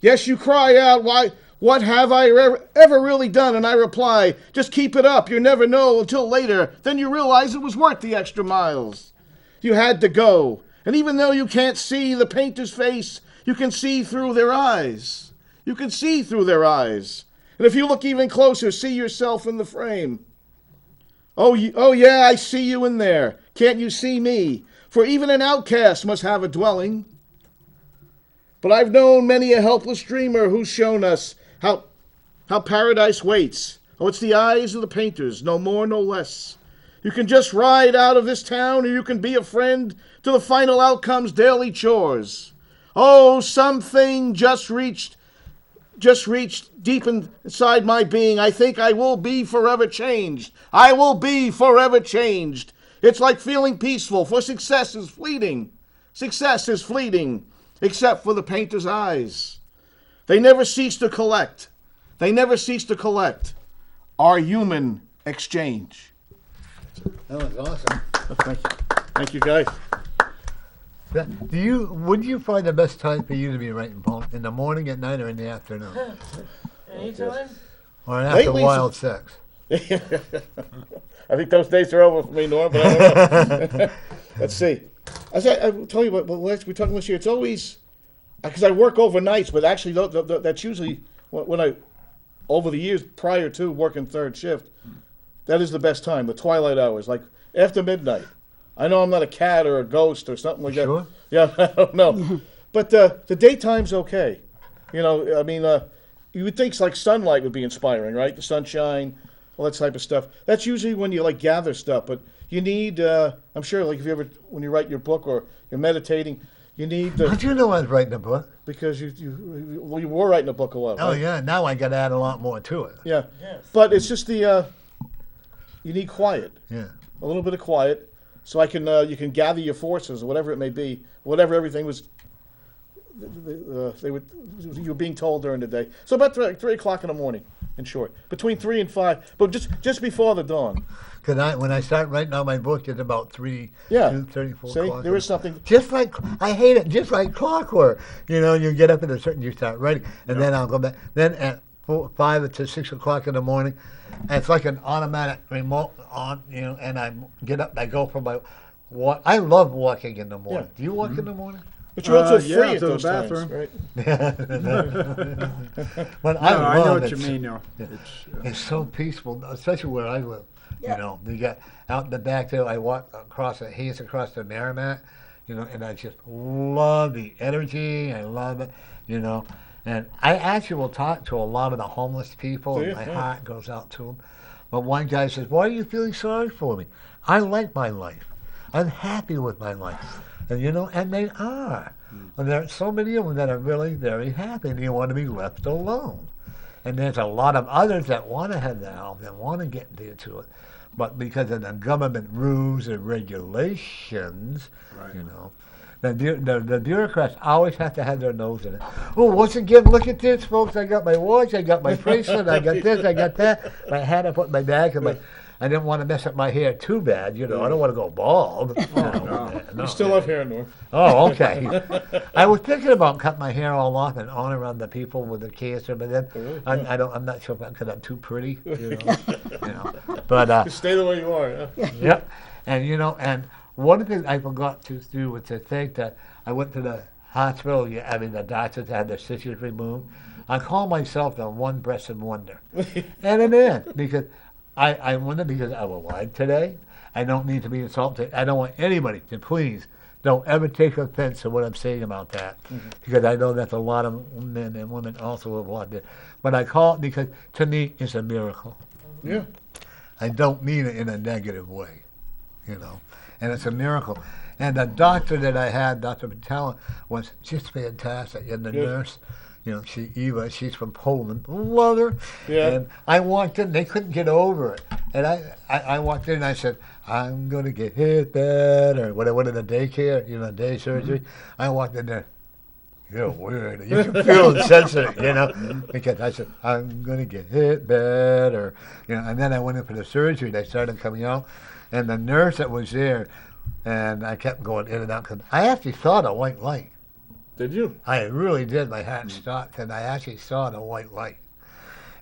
C: Yes, you cry out, why? What have I ever really done? And I reply, just keep it up. You never know until later. Then you realize it was worth the extra miles. You had to go. And even though you can't see the painter's face, you can see through their eyes. You can see through their eyes. And if you look even closer, see yourself in the frame. Oh yeah, I see you in there. Can't you see me? For even an outcast must have a dwelling. But I've known many a helpless dreamer who's shown us how paradise waits. Oh, it's the eyes of the painters, no more, no less. You can just ride out of this town, or you can be a friend to the final outcome's daily chores. Oh, something just reached deep inside my being. I think I will be forever changed. I will be forever changed. It's like feeling peaceful, for success is fleeting. Success is fleeting, except for the painter's eyes. They never cease to collect. They never cease to collect our human exchange.
A: That was awesome.
C: Thank you. Thank you, guys.
A: Would you find the best time for you to be writing poems? In the morning, at night, or in the afternoon?
E: Anytime?
A: Or after
C: Lately,
A: wild sex?
C: I think those days are over for me, Norm, but I don't know. Let's see. I'll tell you what, we're talking this year. It's always, because I work overnights, but actually that's usually when I, over the years prior to working third shift, that is the best time, the twilight hours, like after midnight. I know I'm not a cat or a ghost or something like
A: Sure.
C: that. Yeah, I don't know. But the daytime's okay. You know, I mean, you would think like sunlight would be inspiring, right? The sunshine, all that type of stuff. That's usually when you like gather stuff. But you need, I'm sure, like if you ever, when you write your book or you're meditating, you need.
A: How'd you know I was writing a book?
C: Because you were writing a book a lot.
A: Oh,
C: right?
A: yeah. Now I got to add a lot more to it.
C: Yeah.
E: Yes.
C: But it's just you need quiet.
A: Yeah.
C: A little bit of quiet. So you can gather your forces, or whatever it may be, whatever everything was. You were being told during the day. So about 3 o'clock in the morning, in short, between 3 and 5, but just before the dawn.
A: Because when I start writing on my book, it's about 3,
C: Yeah.
A: 2:34
C: See,
A: o'clock.
C: there is something.
A: Just like, I hate it, just like clockwork. You know, you get up at a certain, you start writing, and then I'll go back. Then at 5 to 6 o'clock in the morning, and it's like an automatic remote on, you know, and I get up and I go for my walk. I love walking in the morning.
C: Yeah.
A: Do you walk in the morning?
C: But you're also
B: Yeah,
C: free at
B: to the
C: those times,
B: bathroom.
C: right?
A: But
B: No, I know what
A: it.
B: you mean, though.
A: It's so peaceful, especially where I live.
D: Yeah.
A: You know, you got out in the back there. I walk across the Merrimack, you know, and I just love the energy. I love it, you know. And I actually will talk to a lot of the homeless people,
C: Do
A: and
C: you?
A: my
C: Yeah.
A: heart goes out to them. But one guy says, "Why are you feeling sorry for me? I like my life. I'm happy with my life." And you know, and they are. And there are so many of them that are really very happy, and they want to be left alone. And there's a lot of others that want to have that help, that want to get into it. But because of the government rules and regulations, you know, the bureaucrats always have to have their nose in it. Oh, once again, look at this, folks. I got my watch, I got my bracelet, I got this, I got that. My hat, I put in my bag, and I didn't want to mess up my hair too bad, you know. I don't want to go bald. No.
C: You still have hair, Norm.
A: Oh, okay. I was thinking about cutting my hair all off and on around the people with the cancer, but then I'm not sure because I'm too pretty, you know. But
C: Just stay the way you are. Yeah.
A: yep. And you know, and one thing I forgot to do was to think that I went to the hospital. I mean, the doctors had their stitches removed. I call myself the one-breasted wonder, and it is because I wonder because I was alive today. I don't need to be insulted. I don't want anybody to please don't ever take offense to what I'm saying about that, because I know that's a lot of men and women also have wanted it. But I call it because to me it's a miracle.
C: Yeah.
A: I don't mean it in a negative way, you know. And it's a miracle. And the doctor that I had, Dr. Patel, was just fantastic. And the nurse, you know, she's from Poland. Love her.
C: Yeah.
A: And I walked in, they couldn't get over it. And I walked in and I said, I'm going to get hit bad, or whatever, in the daycare, you know, day surgery. I walked in there. You're weird. You can feel it, sensitive, you know, because I said, I'm going to get hit bad, or, you know, and then I went in for the surgery. They started coming out, and the nurse that was there, and I kept going in and out, because I actually saw the white light.
C: Did you?
A: I really did. My heart stopped, and I actually saw the white light.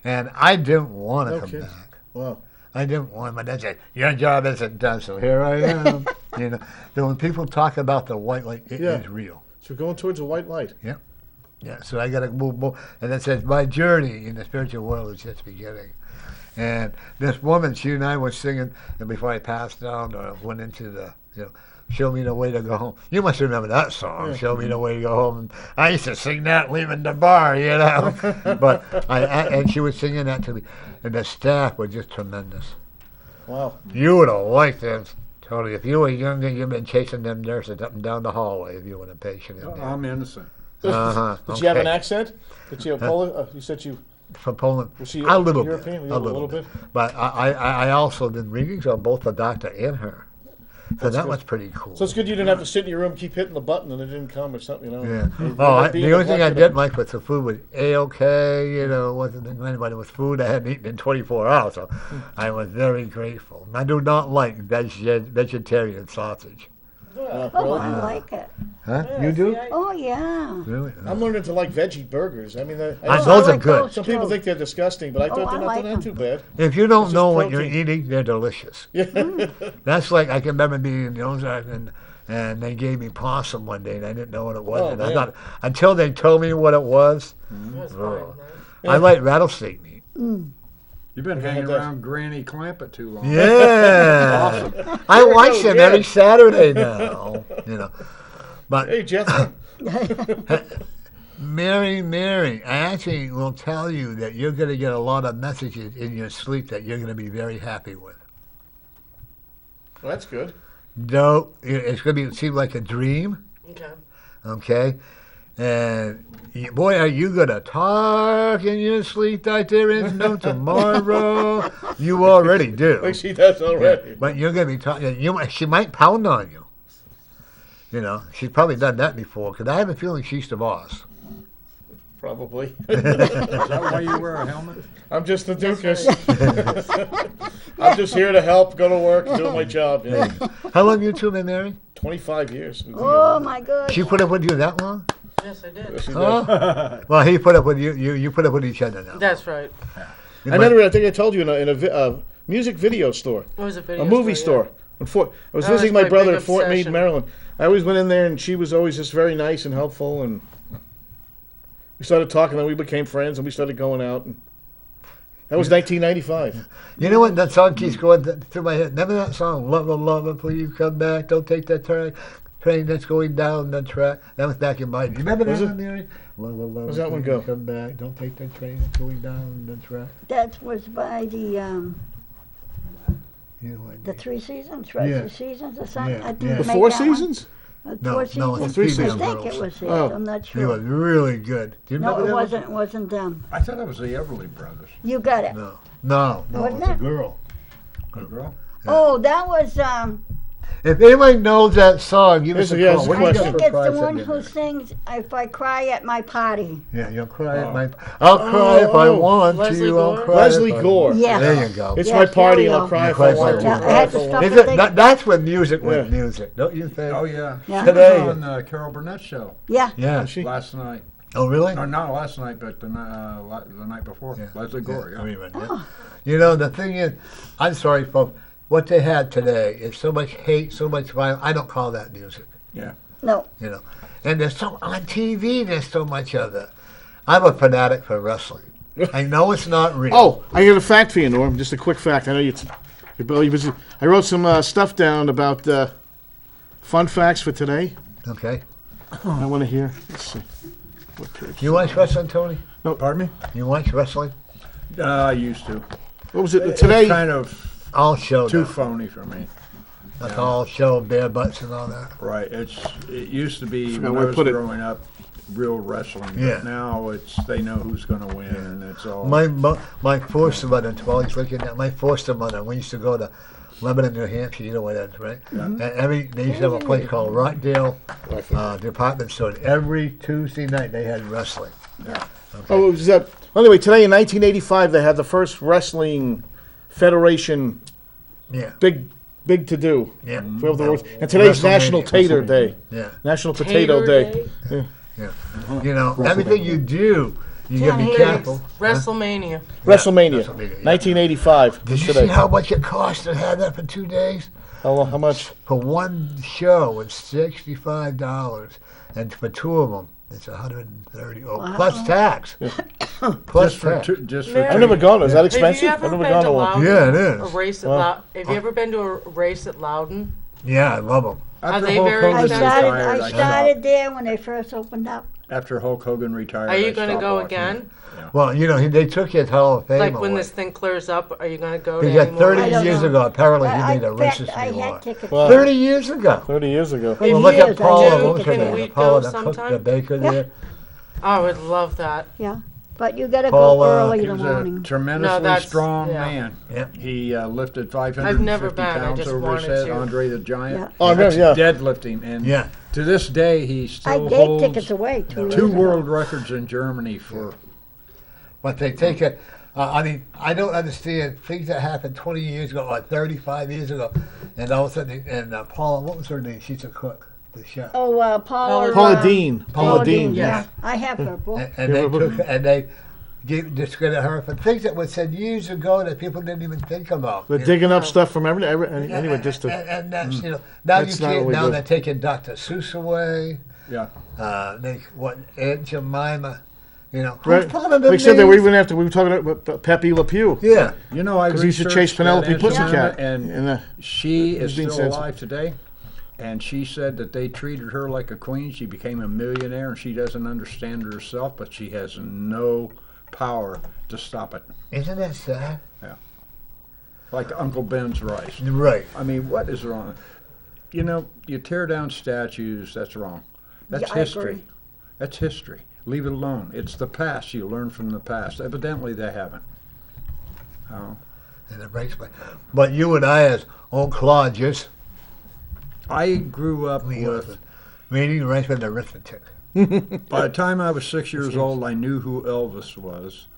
A: And I didn't want to come back.
C: Wow.
A: I didn't want my dad said, your job isn't done, so here I am. You know, so when people talk about the white light, it is real.
C: So we're going towards a white light.
A: Yeah. Yeah, so I got to move more. And it says, my journey in the spiritual world is just beginning. And this woman, she and I were singing, and before I passed down or went into the, you know, Show Me the Way to Go Home. You must remember that song, Show Me the Way to Go Home. And I used to sing that leaving the bar, you know. But and she was singing that to me. And the staff were just tremendous.
C: Wow.
A: You would have liked them, Tony. If you were younger, you've been chasing them nurses up and down the hallway if you were a patient.
B: I'm innocent.
A: Uh-huh.
C: Did she have an accent? Did she have Polish? You said she
A: From Poland.
C: was she
A: A little
C: European?
A: bit.
C: A little bit.
A: But I also did readings on both the doctor and her. So that
C: good.
A: was pretty cool.
C: So it's good you didn't have to sit in your room, keep hitting the button, and it didn't come or something, you know.
A: Yeah.
C: You
A: Oh,
C: might be
A: the only thing I
C: neglected.
A: didn't like was the food was A-okay, you know, wasn't anybody with food I hadn't eaten in 24 hours. So I was very grateful. I do not like vegetarian sausage.
C: Yeah,
D: Oh,
C: really?
D: I like it.
A: Huh?
C: Yeah,
A: You do?
C: see,
D: Oh, yeah.
A: Really?
C: I'm learning to like veggie burgers. I mean,
A: Those
D: I
A: are
D: like
A: good.
D: those
C: some people
D: too.
C: think they're disgusting, but I thought
D: I
C: they're not
D: like
C: that too bad.
A: If you don't
C: It's
A: know
C: just
A: what you're
C: protein.
A: eating, they're delicious.
C: Yeah.
A: That's like, I can remember being in the Ozarks and they gave me possum one day and I didn't know what it was.
C: Oh,
A: and I
C: man.
A: thought, until they told me what it was,
E: That's fine,
A: oh.
E: right?
A: I like rattlesnake meat.
B: You've been
C: Never
B: hanging
C: had that.
B: around Granny Clampett too long.
A: Yeah. I watch them every Saturday now, you know. But
C: Hey, Jethro.
A: Mary, I actually will tell you that you're going to get a lot of messages in your sleep that you're going to be very happy with.
C: Well, that's good.
A: No, it's going to seem like a dream,
E: Okay.
A: okay? And boy, are you going to talk in your sleep that there is no tomorrow? You already do.
C: Like she does already.
A: But you're going to be talking. She might pound on you. You know, she's probably done that before, because I have a feeling she's the boss.
C: Probably.
B: Is that why you wear a helmet?
C: I'm just the Dukas. I'm just here to help, go to work, do my job. Yeah.
A: How long you two been married?
C: 25 years.
D: Oh, my God.
A: She put up with you that long?
E: Yes, I did.
C: She does.
A: Oh. Well, he put up with you. You put up with each other now.
E: That's right.
C: I met her, I think I told you, in a music video store,
E: It was a video
C: a movie
E: store.
C: I was
E: That was
C: visiting my
E: my
C: brother
E: big
C: at Fort Meade,
E: obsession.
C: Maryland. I always went in there, and she was always just very nice and helpful, and we started talking, and we became friends, and we started going out. And that was 1995.
A: You know what? That song keeps going through my head. Remember that song, Lover, Please Come Back, Don't Take That Train that's going down the track. That was back in my. You remember that
C: Was it?
A: one, Mary? Lover,
C: How's that one
A: please
C: go?
A: Come back, don't take that train that's going down the track.
D: That was by the
A: You know what I
D: the
A: mean?
D: Three Seasons, right?
A: Yeah.
D: Three Seasons or something?
A: Yeah,
D: I didn't
A: yeah.
C: The
D: make
C: Four
D: that one.
C: Seasons?
A: No,
D: Four
A: no,
D: Seasons?
A: it's
C: Three
A: female
C: Seasons.
D: I think
A: girls.
D: it was it.
C: Oh.
D: I'm not
A: He was
D: sure.
A: really good. Do you
D: No,
A: remember
D: it
A: that one?
D: wasn't them.
B: I thought it was the Everly Brothers.
D: You got it.
A: No,
D: Wasn't
A: it's a
D: it?
A: girl.
B: A girl?
D: Oh, that was,
A: If anybody knows that song, give us a
C: Yes,
A: call.
C: yes,
A: What do
D: I
A: you got
C: question.
D: think
A: for
D: it's
A: prize
D: the
A: at
D: one
A: the
D: who
A: end?
D: sings If I Cry at My Party.
A: Yeah, you'll cry
B: Oh.
A: at my. I'll cry if I want
E: Leslie
A: to. I'll
E: Gore?
A: cry.
C: Leslie
A: if I
C: Gore.
A: want.
D: Yes.
A: There you go.
C: It's
D: Yes,
C: my
D: there
C: party,
D: we
C: and I'll
D: go.
C: cry if
A: Cry
C: I
A: if I
C: want to.
A: want.
D: I had to stop
A: Is
D: and
A: it,
D: think.
A: that's when music went
C: Yeah.
A: music, don't you think?
B: Oh, yeah.
D: Yeah.
B: She was
A: Today.
B: on Carol Burnett's show
D: Yeah.
A: Yeah.
C: She-
B: last night.
A: Oh, really?
B: No, not last night, but the night before.
A: Yeah.
B: Leslie Gore, yeah.
A: I mean, yeah. You know, the thing is, I'm sorry, folks. What they had today is so much hate, so much violence. I don't call that music.
B: Yeah.
D: No.
A: You know, and there's so on TV. There's so much of it. I'm a fanatic for wrestling. I know it's not real.
C: Oh, I got a fact for you, Norm. Just a quick fact. I know you're busy. I wrote some stuff down about fun facts for today.
A: Okay.
C: I want to hear. Let's see. What page?
A: You watch wrestling, Tony?
C: No,
B: Pardon me?
A: You watch wrestling?
B: I used to.
C: what was it
B: It's
C: today?
B: kind of
A: All show.
B: too
A: now.
B: phony for me.
A: That's all show, bare butts and all that.
B: Right. It used to be
C: Forgot
B: when
C: where
B: I
C: I
B: was
C: put it.
B: growing up, real wrestling.
A: Yeah.
B: But now they know who's going to win, and it's all.
A: My foster mother, while he's looking at my foster mother, we used to go to Lebanon, New Hampshire. You know where that is, right? And they used to have a place called Rockdale Department Store. And every Tuesday night they had wrestling.
C: Oh, was that? Anyway, today in 1985, they had the first wrestling federation.
A: Yeah,
C: Big to do.
A: yeah,
C: For the world. And today's
A: WrestleMania.
C: National Tater Day.
A: yeah.
C: National Potato Day.
A: You know, everything you do, you gotta be
D: Can't hear you.
A: careful.
E: WrestleMania.
C: WrestleMania.
A: WrestleMania, yeah.
C: 1985.
A: Did you
C: today.
A: see how much it cost to have that for 2 days?
C: How much?
A: For one show, it's $65, and for two of them, it's $130. Oh, plus tax. Plus
B: just for
A: tax.
B: just for
E: Mary-
C: I've never gone. Is that
E: Have
C: expensive?
E: you
C: I've
E: ever
C: never
E: been
C: gone
E: to
C: to one.
E: Loudon?
A: Yeah, it is.
E: A race at
C: Well,
E: Have you ever been to a race at Loudon?
A: Yeah, I love them.
B: After
E: they
B: Hulk
E: very
B: Hogan
E: expensive?
B: retired,
D: I
B: I
D: started there when they first opened up.
B: After Hulk Hogan retired,
E: Are you
B: I
E: going to
B: stopped
E: go
B: watching
E: again?
B: it.
A: Well, you know, they took his Hall of Fame
E: Like when
A: away.
E: this thing clears up, are you going to go to
A: Because
E: any more?
A: 30
D: I don't
A: years
D: know.
A: ago, apparently he made a
D: in fact,
A: racist
D: I
A: law.
D: had tickets.
C: Well,
A: 30 years ago.
C: 30 years ago.
A: Well, look at
D: years, I
A: Paula,
D: did.
A: what was her
E: Can
A: name?
E: we
A: Paula,
E: go
A: the cook, the
E: sometime?
A: baker
D: Yeah.
A: there.
E: I would love that.
D: Yeah, but you got to
A: Paula,
D: go early
B: He
D: in the
B: was
D: morning.
B: a tremendously
E: that's-
B: strong
E: yeah.
B: man.
A: Yeah.
B: He lifted 550
E: I've never been, I
B: pounds
E: just
B: over his
E: wanted
B: head.
E: to.
B: Andre the Giant.
D: Yeah.
C: Oh,
B: That's
C: yeah.
B: deadlifting, and
A: Yeah.
B: to this day he
D: I
B: still
D: gave
B: holds
D: tickets away 2 years
B: two
D: ago.
B: world records in Germany for.
A: But they take it. I mean, I don't understand things that happened 20 years ago or 35 years ago, and all of a sudden, and Paula, what was her name? She's a cook, the chef.
D: Oh, Paula.
C: Paula Dean.
A: Paula Dean,
D: Yeah,
E: yes.
D: I have her book.
A: And they took and they gave discredit her for things that were said years ago that people didn't even think about.
C: They're
A: you know?
C: digging up stuff from anyway, just to.
A: And that's you know now
C: That's
A: you
C: not
A: can't
C: what we
A: now
C: do.
A: they're taking Dr. Seuss away.
B: Yeah.
A: Aunt Jemima, you know.
C: Right.
A: Who's part of the
C: Like I said, they were
A: names?
C: even after we were talking about Pepe Le Pew.
A: Yeah.
B: You know, I
C: 'Cause he used to
B: researched
C: chase Penelope
B: that
C: Pussycat,
B: and
C: and,
B: she is
C: being
B: still
C: sensitive.
B: alive today. And she said that they treated her like a queen. She became a millionaire, and she doesn't understand it herself, but she has no power to stop it.
A: Isn't that sad?
B: Like Uncle Ben's rice.
A: Right.
B: I mean, what is wrong? You know, you tear down statues, that's wrong. That's
D: Yeah, I
B: history.
D: agree.
B: That's history. Leave it alone. It's the past. You learn from the past. Evidently, they haven't. Oh.
A: And it breaks my. But you and I, as old Claudius,
B: I grew up
A: we
B: with,
A: reading rice with arithmetic.
B: by the time I was 6 years old, I knew who Elvis was.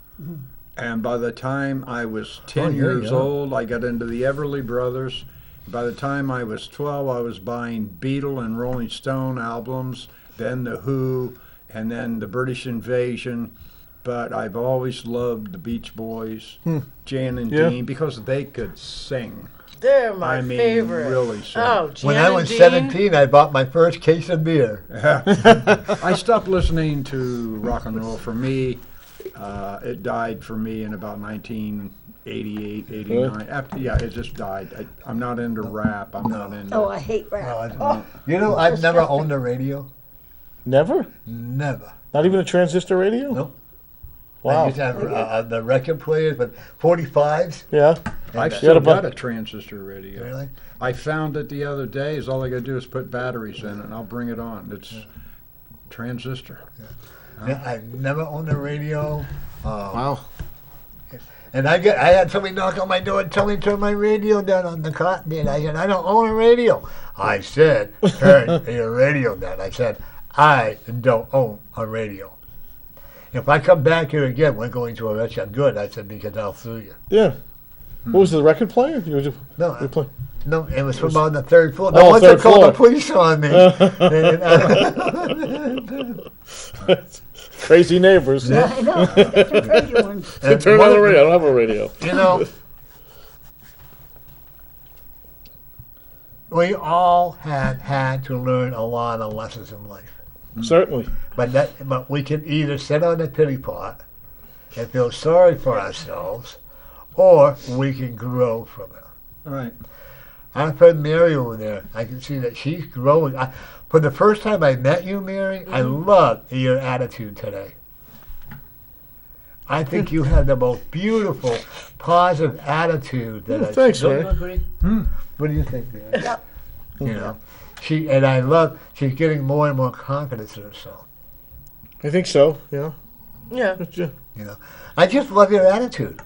B: And by the time I was 10
A: yeah,
B: years
A: yeah.
B: old, I got into the Everly Brothers. By the time I was 12, I was buying Beatle and Rolling Stone albums, then The Who, and then the British Invasion. But I've always loved the Beach Boys, Jan and
C: Yeah.
B: Dean, because they could sing.
E: They're my
B: I mean,
E: favorite.
B: really so.
E: Oh, Jan
A: When I
E: and
A: was
E: Dean.
A: 17, I bought my first case of beer.
B: I stopped listening to rock and roll. For me, it died for me in about 1988, 89. After, yeah, it just died. I'm not into rap. I'm not into.
D: Oh, I hate rap.
A: No, I don't know. You know, I've never owned a radio.
C: Never?
A: Never.
C: Not even a transistor radio?
A: Nope. I
C: Wow.
A: used to have the record players, but 45s.
C: Yeah.
B: I've
A: You
B: still
C: had a
B: got
C: bu-
B: a transistor radio.
A: Really?
B: I found it the other day. Is all I got to do is put batteries in it, and I'll bring it on. It's transistor.
A: Yeah, I've never owned a radio.
C: Wow.
A: And I had somebody knock on my door and tell me to turn my radio down on the continent. I said, I don't own a radio. I said, turn your radio down. I said, I don't own a radio. If I come back here again, we're going to arrest you. Good. I said, because I'll sue you.
C: Yeah. What was the record player? You were just,
A: No,
C: you play?
A: no, it was from on the third floor.
C: Oh,
A: No wonder they
C: third
A: called the
C: floor.
A: police on me.
C: Crazy neighbors.
D: I know. That's a crazy one.
A: And
C: Turn
A: one
C: on the
A: of-
C: radio. I don't have a radio.
A: You know, we all had to learn a lot of lessons in life.
C: Certainly.
A: But we can either sit on the pity pot and feel sorry for ourselves, or we can grow from it.
B: All right.
A: Our friend Mary over there, I can see that she's growing. For the first time I met you, Mary, I love your attitude today. I think you have the most beautiful, positive attitude that I've
C: Thanks,
A: seen.
C: Mary.
A: Don't you agree? What do you think, Mary?
D: Yep.
A: You know, I love. She's getting more and more confidence in herself.
C: I think so. Yeah.
E: Yeah.
C: Yeah.
A: You know, I just love your attitude.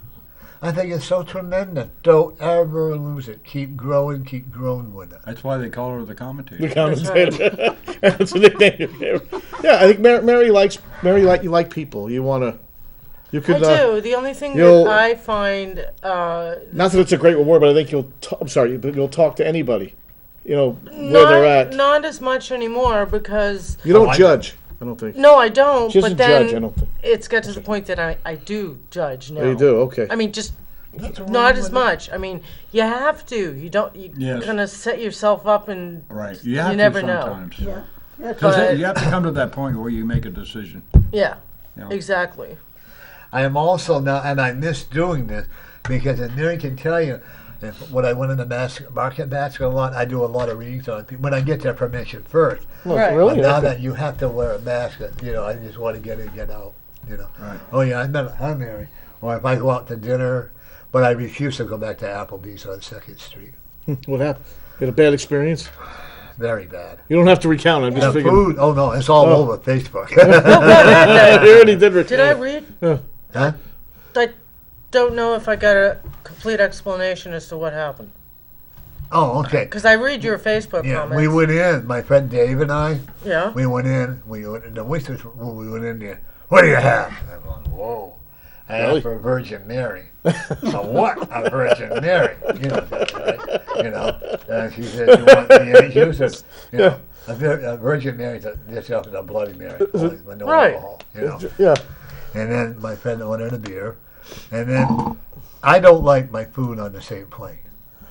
A: I think it's so tremendous. Don't ever lose it. Keep growing with it.
B: That's why they call her the
C: The
B: commentator.
C: commentator. That's a nickname you gave her. Yeah, I think Mary you like people. You want to. You
E: I
C: could.
E: do. The only thing
C: you'll-
E: that I find,
C: Not that it's a great reward, but I think I'm sorry, but you'll talk to anybody. You know where they're at.
E: not as much anymore because
C: You don't
A: I-
C: judge. I don't think.
E: no, I don't.
C: She
E: But
C: doesn't judge. I
E: then
C: don't think.
E: it's got to the point that I do judge now.
C: Oh, you do. Okay.
E: I mean, just
A: Nothing wrong
E: not
A: with
E: as
A: it.
E: much. I mean, you have to. You don't. You
B: Yes.
E: kind of set yourself up and
B: Right. You have
E: never
B: to
E: know.
B: sometimes.
D: Yeah. That's
B: Because
E: But-
B: you have to come to that point where you make a decision.
E: yeah,
B: Yeah.
E: exactly.
A: I am also now, and I miss doing this because, and Mary can tell you, And when I went in the market basket a lot, I do a lot of readings on people when I get their permission first.
C: Well,
E: Right.
C: really?
A: But now
C: Okay.
A: that you have to wear a mask, I just want to get in, get out.
B: Right.
A: Oh yeah, I met hi Mary. Or if I go out to dinner, but I refuse to go back to Applebee's on 2nd Street.
C: What happened? You had a bad experience?
A: Very bad.
C: You don't have to recount. I'm just
A: The
C: figuring.
A: food, oh no, it's all
C: Oh.
A: over Facebook.
C: You already did recount.
E: Did I read?
A: Huh?
E: I don't know if I got a complete explanation as to what happened.
A: Oh, okay.
E: Because I read your Facebook
A: Yeah,
E: comments.
A: we went in, my friend Dave and I,
E: Yeah.
A: we went in the waitress, when we went in there, what do you have? I'm going, whoa. I
C: Really?
A: asked for a Virgin Mary. A what? A Virgin Mary. Right? And she said, you want the age juice? A Virgin Mary is just up in a Bloody Mary. With no
E: Right.
A: alcohol,
C: Yeah.
A: And then my friend ordered a beer. And then I don't like my food on the same plate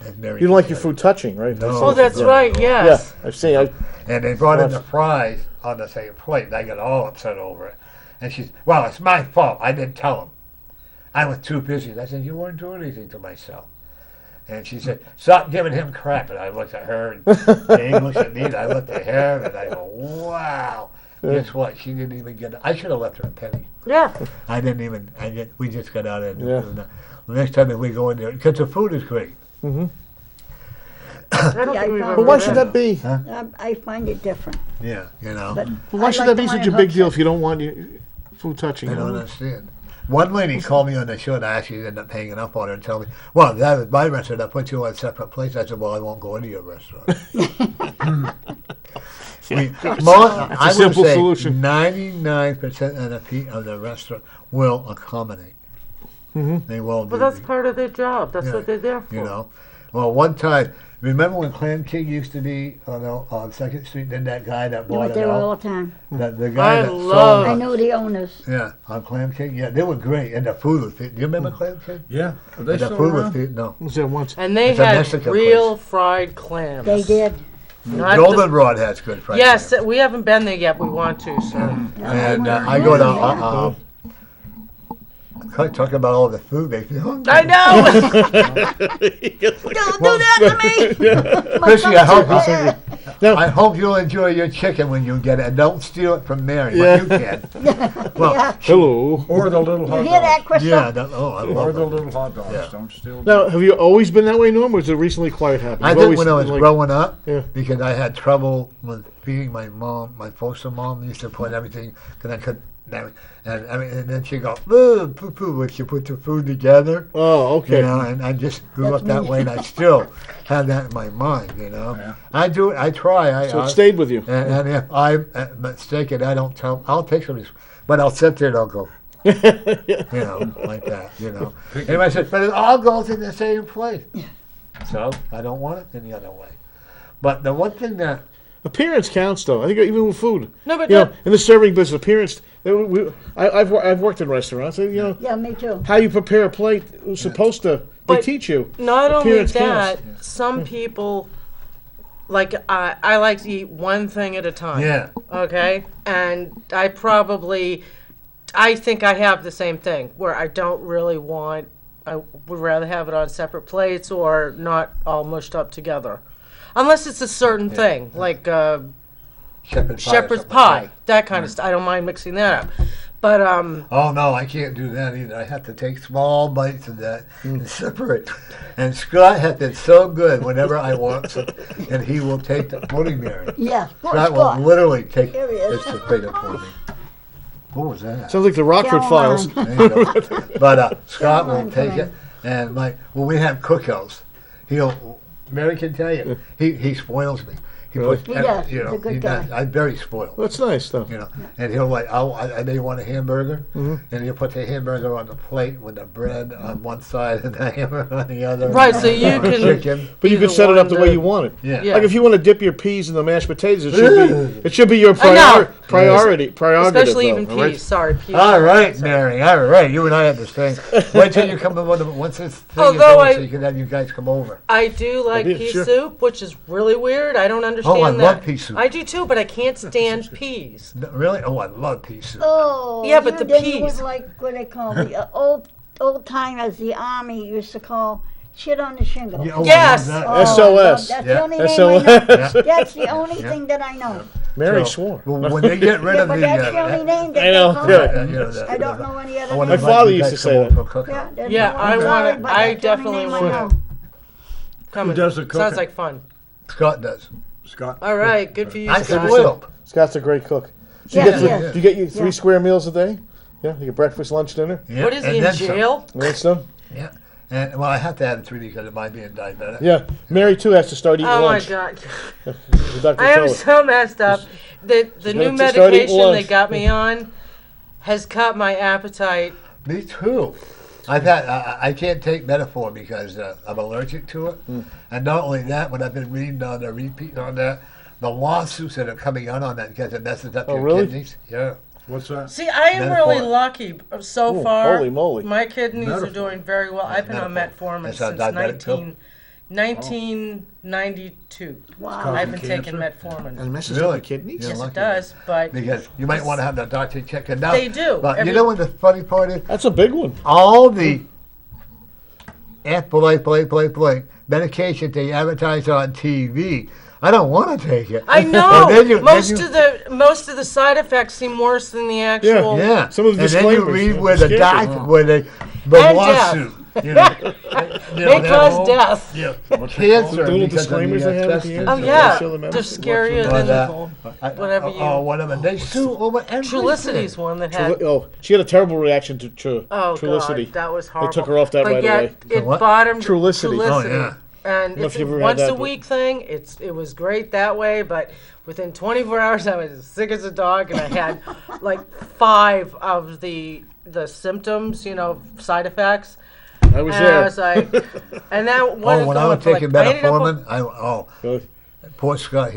A: as Mary.
C: You don't like your
A: said.
C: food touching, right?
A: No.
E: Oh, that's
A: Yeah.
E: right.
C: Yeah,
E: Yes.
C: I've seen.
A: And they brought in the fries on the same plate. And I got all upset over it. And she's, well, it's my fault. I didn't tell him. I was too busy. I said, you weren't doing anything to myself. And she said, stop giving him crap. And I looked at her, and Dave looked at me, and I looked at him, and I go, wow. Guess what? She didn't even get it. I should have left her a penny.
E: Yeah.
A: We just got out of it.
C: Yeah.
A: The next time that we go in there, because the food is great.
E: I don't
D: Yeah,
E: think we've
D: I
E: ever
C: But why
E: done
C: should that be?
D: I find it different.
A: Yeah,
D: But
C: Why
D: I
C: should
D: like
C: that be
D: the
C: such
D: one
C: a
D: in
C: big
D: Hudson.
C: deal if you don't want your food touching?
A: I don't understand. One lady called me on the show and I actually ended up hanging up on her and telling me, well, that was my restaurant. I put you on separate plates. I said, well, I won't go into your restaurant. I would
C: simple
A: say
C: solution.
A: 99% of the restaurant will accommodate. They will
E: But
A: do
E: that's
A: the-
E: part of their job. That's
A: Yeah.
E: what they're there for.
A: Well, one time, remember when Clam King used to be on 2nd Street? Then that guy that
D: I
A: bought
D: went
A: it
D: there all
A: out?
D: the time.
A: The guy
E: I
A: that
E: love-
A: sold
D: I
A: it.
D: know the owners.
A: Yeah, on Clam King. Yeah, they were great. And the food was, do you remember Clam King?
B: Yeah. Are they
A: The
B: still
A: food
B: around?
A: was, no.
C: Was there once?
E: And they
A: It's a
E: had
A: Mexican
E: real fried clams.
D: They did.
E: Not
A: Goldenrod has good fried
E: Yes,
A: clams.
E: we haven't been there yet. We want to, so.
A: And I go to, talk about all the food makes me hungry.
E: I know!
D: Don't do that to me!
A: Chrissy,
C: Now,
A: I hope you'll enjoy your chicken when you get it. And don't steal it from Mary,
C: Yeah.
A: but you can. Well,
D: Yeah.
C: hello.
B: Or the little
D: You
B: hot
D: hear that,
B: dogs.
D: Crystal?
A: yeah, I
B: Or
A: love
B: the
A: it.
B: little hot dogs.
A: Yeah.
B: Don't steal.
C: Now, have you always been that way, Norm, or is it recently quite happened?
A: I
C: You've
A: think
C: always
A: when I was
C: been like-
A: growing up,
C: Yeah.
A: because I had trouble with feeding my mom, my foster mom used to put everything, because I couldn't, and then she go, poo poo, when she put the food together.
C: Oh, okay.
A: And I just grew up that way, and I still have that in my mind,
B: Yeah.
A: I do, I try.
C: So it stayed with you.
A: And if I'm mistaken, I don't tell, I'll take some of this, but I'll sit there and I'll go, like that, Anyway, I said, but it all goes in the same place. So I don't want it any other way. But the one thing that,
C: Appearance counts, though. I think even with food.
E: No, but
C: In the serving business, appearance. I've worked in restaurants.
D: Yeah, me too.
C: How you prepare a plate was supposed to. They
E: But
C: teach you.
E: not only
C: Appearance
E: that,
C: counts.
E: some people, like, I like to eat one thing at a time.
A: yeah,
E: Okay? And I think I have the same thing, where I don't really want, I would rather have it on separate plates or not all mushed up together. Unless it's a certain thing, like
A: shepherd's pie. or
E: shepherd's
A: something like
E: pie, that kind of stuff. I don't mind mixing that up. But,
A: that. Oh no, I can't do that either. I have to take small bites of that and separate. And Scott has been so good whenever I want some, and he will take the pudding Mary.
D: Yeah, poor
A: Scott will
D: Scott.
A: literally take
D: Here he is.
A: this to plate it for me. What was that?
C: Sounds like the Rockford
D: Caroline.
C: Files.
A: There you go. But Scott will
D: Caroline,
A: take
D: come
A: it, and when we have cookouts, Mary can tell you, he spoils me. He
C: Really?
A: puts,
D: He does.
A: you know,
D: He's a good
A: he
D: guy.
A: does. I'm very spoiled.
C: That's nice, though.
A: You know, and he'll I may want a hamburger, and he'll put the hamburger on the plate with the bread on one side and the hamburger on the other.
E: Right, so you
A: and the
E: can-
A: chicken.
C: But you
E: Either
C: can set it up the
E: one
C: way
E: to-
C: you want it.
A: Yeah.
E: Yeah.
C: Like if you want to dip your peas in the mashed potatoes, it should be your
E: I know.
C: prerogative.
E: especially
C: though,
E: even
C: all right?
E: peas. Sorry, peas.
A: All right, Mary. All right, you and I have this thing. Wait till you come over. Once this thing
E: Although
A: is
E: I-
A: over, so you can have you guys come over.
E: I do like
C: did,
E: pea
C: sure.
E: soup, which is really weird. I don't understand
A: Oh, I
E: that.
A: love pea soup.
E: I do too, but I can't stand peas.
A: No, really? Oh, I love pea soup.
D: Oh,
E: Yeah, but
D: you
E: the
D: didn't
E: peas.
D: look like what they call the old timers, the army used to call shit on the shingle.
A: Yeah, oh, I
E: Yes.
A: love that.
D: Oh,
C: SOS.
D: That's
A: Yeah.
D: the only name
C: SOS.
D: I know.
A: Yeah.
D: That's the only thing that I know.
C: Mary
A: So,
C: swore.
A: well, when they get rid
D: Yeah,
A: of
D: but
A: the,
D: that's the only name that
C: I know,
D: they call
C: yeah.
D: it.
A: you know, the-
D: I don't know any
A: I
D: other
A: wanna
C: My
D: name.
A: invite
C: father
A: you
C: used
A: guys
C: to
A: to
C: say
A: come
C: that.
A: over for cookout.
D: Yeah, there's
E: Yeah,
D: no-
E: I
D: I'm
E: wanna-
D: sorry, but
E: I
D: that's the only
E: definitely
D: name I
E: wanna-
D: know.
E: Coming.
B: does the
E: Sounds
B: cooking?
E: like fun.
A: Scott does.
B: Scott.
E: All right, good for you,
A: I
E: Scott.
A: said oil.
C: Scott's a great cook.
D: Yeah,
C: Do
D: yeah.
C: you get your 3
D: Yeah.
C: square meals a day? Yeah, you get breakfast, lunch, dinner.
A: Yeah,
E: What is
A: and
E: he in
A: then some.
E: jail?
C: And then some.
A: Yeah. And well, I have to have it 3D because of my being diabetic.
C: Yeah, Mary too has to start eating
E: Oh my
C: lunch.
E: God.
C: The doctor
E: I am
C: told her.
E: so messed up. The
C: She's
E: new
C: gotta start eating
E: medication
C: lunch.
E: they got me on has cut my appetite.
A: Me too. I can't take metaphor because I'm allergic to it. And not only that, when I've been reading on the repeat on that, the lawsuits that are coming out on that because it messes up
C: Oh,
A: your
C: really?
A: kidneys. Yeah.
B: What's that?
E: See, I am
A: Metaphor.
E: really lucky so
C: Ooh,
E: far.
C: holy moly.
E: My kidneys are
B: Metaphor.
E: doing very well. I've been on
A: Metaphor.
E: metformin
A: That's a
E: since
A: diabetic pill?
E: 1992.
D: Wow.
E: I've been
B: Causing
E: taking
B: cancer?
E: metformin.
C: And it messes
A: Really?
C: up your kidneys?
A: Yeah.
E: Yes,
A: lucky
E: it does, but
A: Because you might want to have the doctor check it out.
E: They do.
A: But
E: Every-
A: you know what the funny part is?
C: That's a big one.
A: All the blank medication they advertise on TV. I don't want to take it.
E: I know
A: And then you-
E: most
A: then you-
E: most of the side effects seem worse than the actual.
A: Yeah.
C: Some of the
A: and then you
C: disclaimers,
A: read
C: yeah,
A: where the
C: scary.
A: doctor, where they, the
E: And
A: lawsuit. You know, you
E: May
A: that
E: cause
A: whole-
E: death.
A: Yeah.
B: What's it
A: Cancer.
C: The little
A: because of
C: disclaimers they have at the end?
E: Oh
C: They
E: yeah,
C: show the
E: they're
C: medicine.
E: scarier
A: Or
E: than
A: that,
E: whatever you-
A: whatever. They sue over everything.
E: Trulicity's one that had.
C: Oh, she had a terrible reaction to
E: Oh
C: Trulicity.
E: God, that was horrible.
C: took her off that
E: but
C: right
E: yet
C: away.
E: It
A: what?
E: bottomed
C: Trulicity.
A: Oh, yeah.
E: And
C: know
E: it's
C: if
E: a
C: you've ever had
E: once
C: that,
E: a
C: but-
E: week thing. It was great that way, but within 24 hours I was as sick as a dog, and I had like 5 of the symptoms, side effects.
C: I was
E: And
C: there.
E: I was like, and that one.
A: Oh, when I was taking
E: I ended up
A: metformin,
C: Good.
A: poor Scott,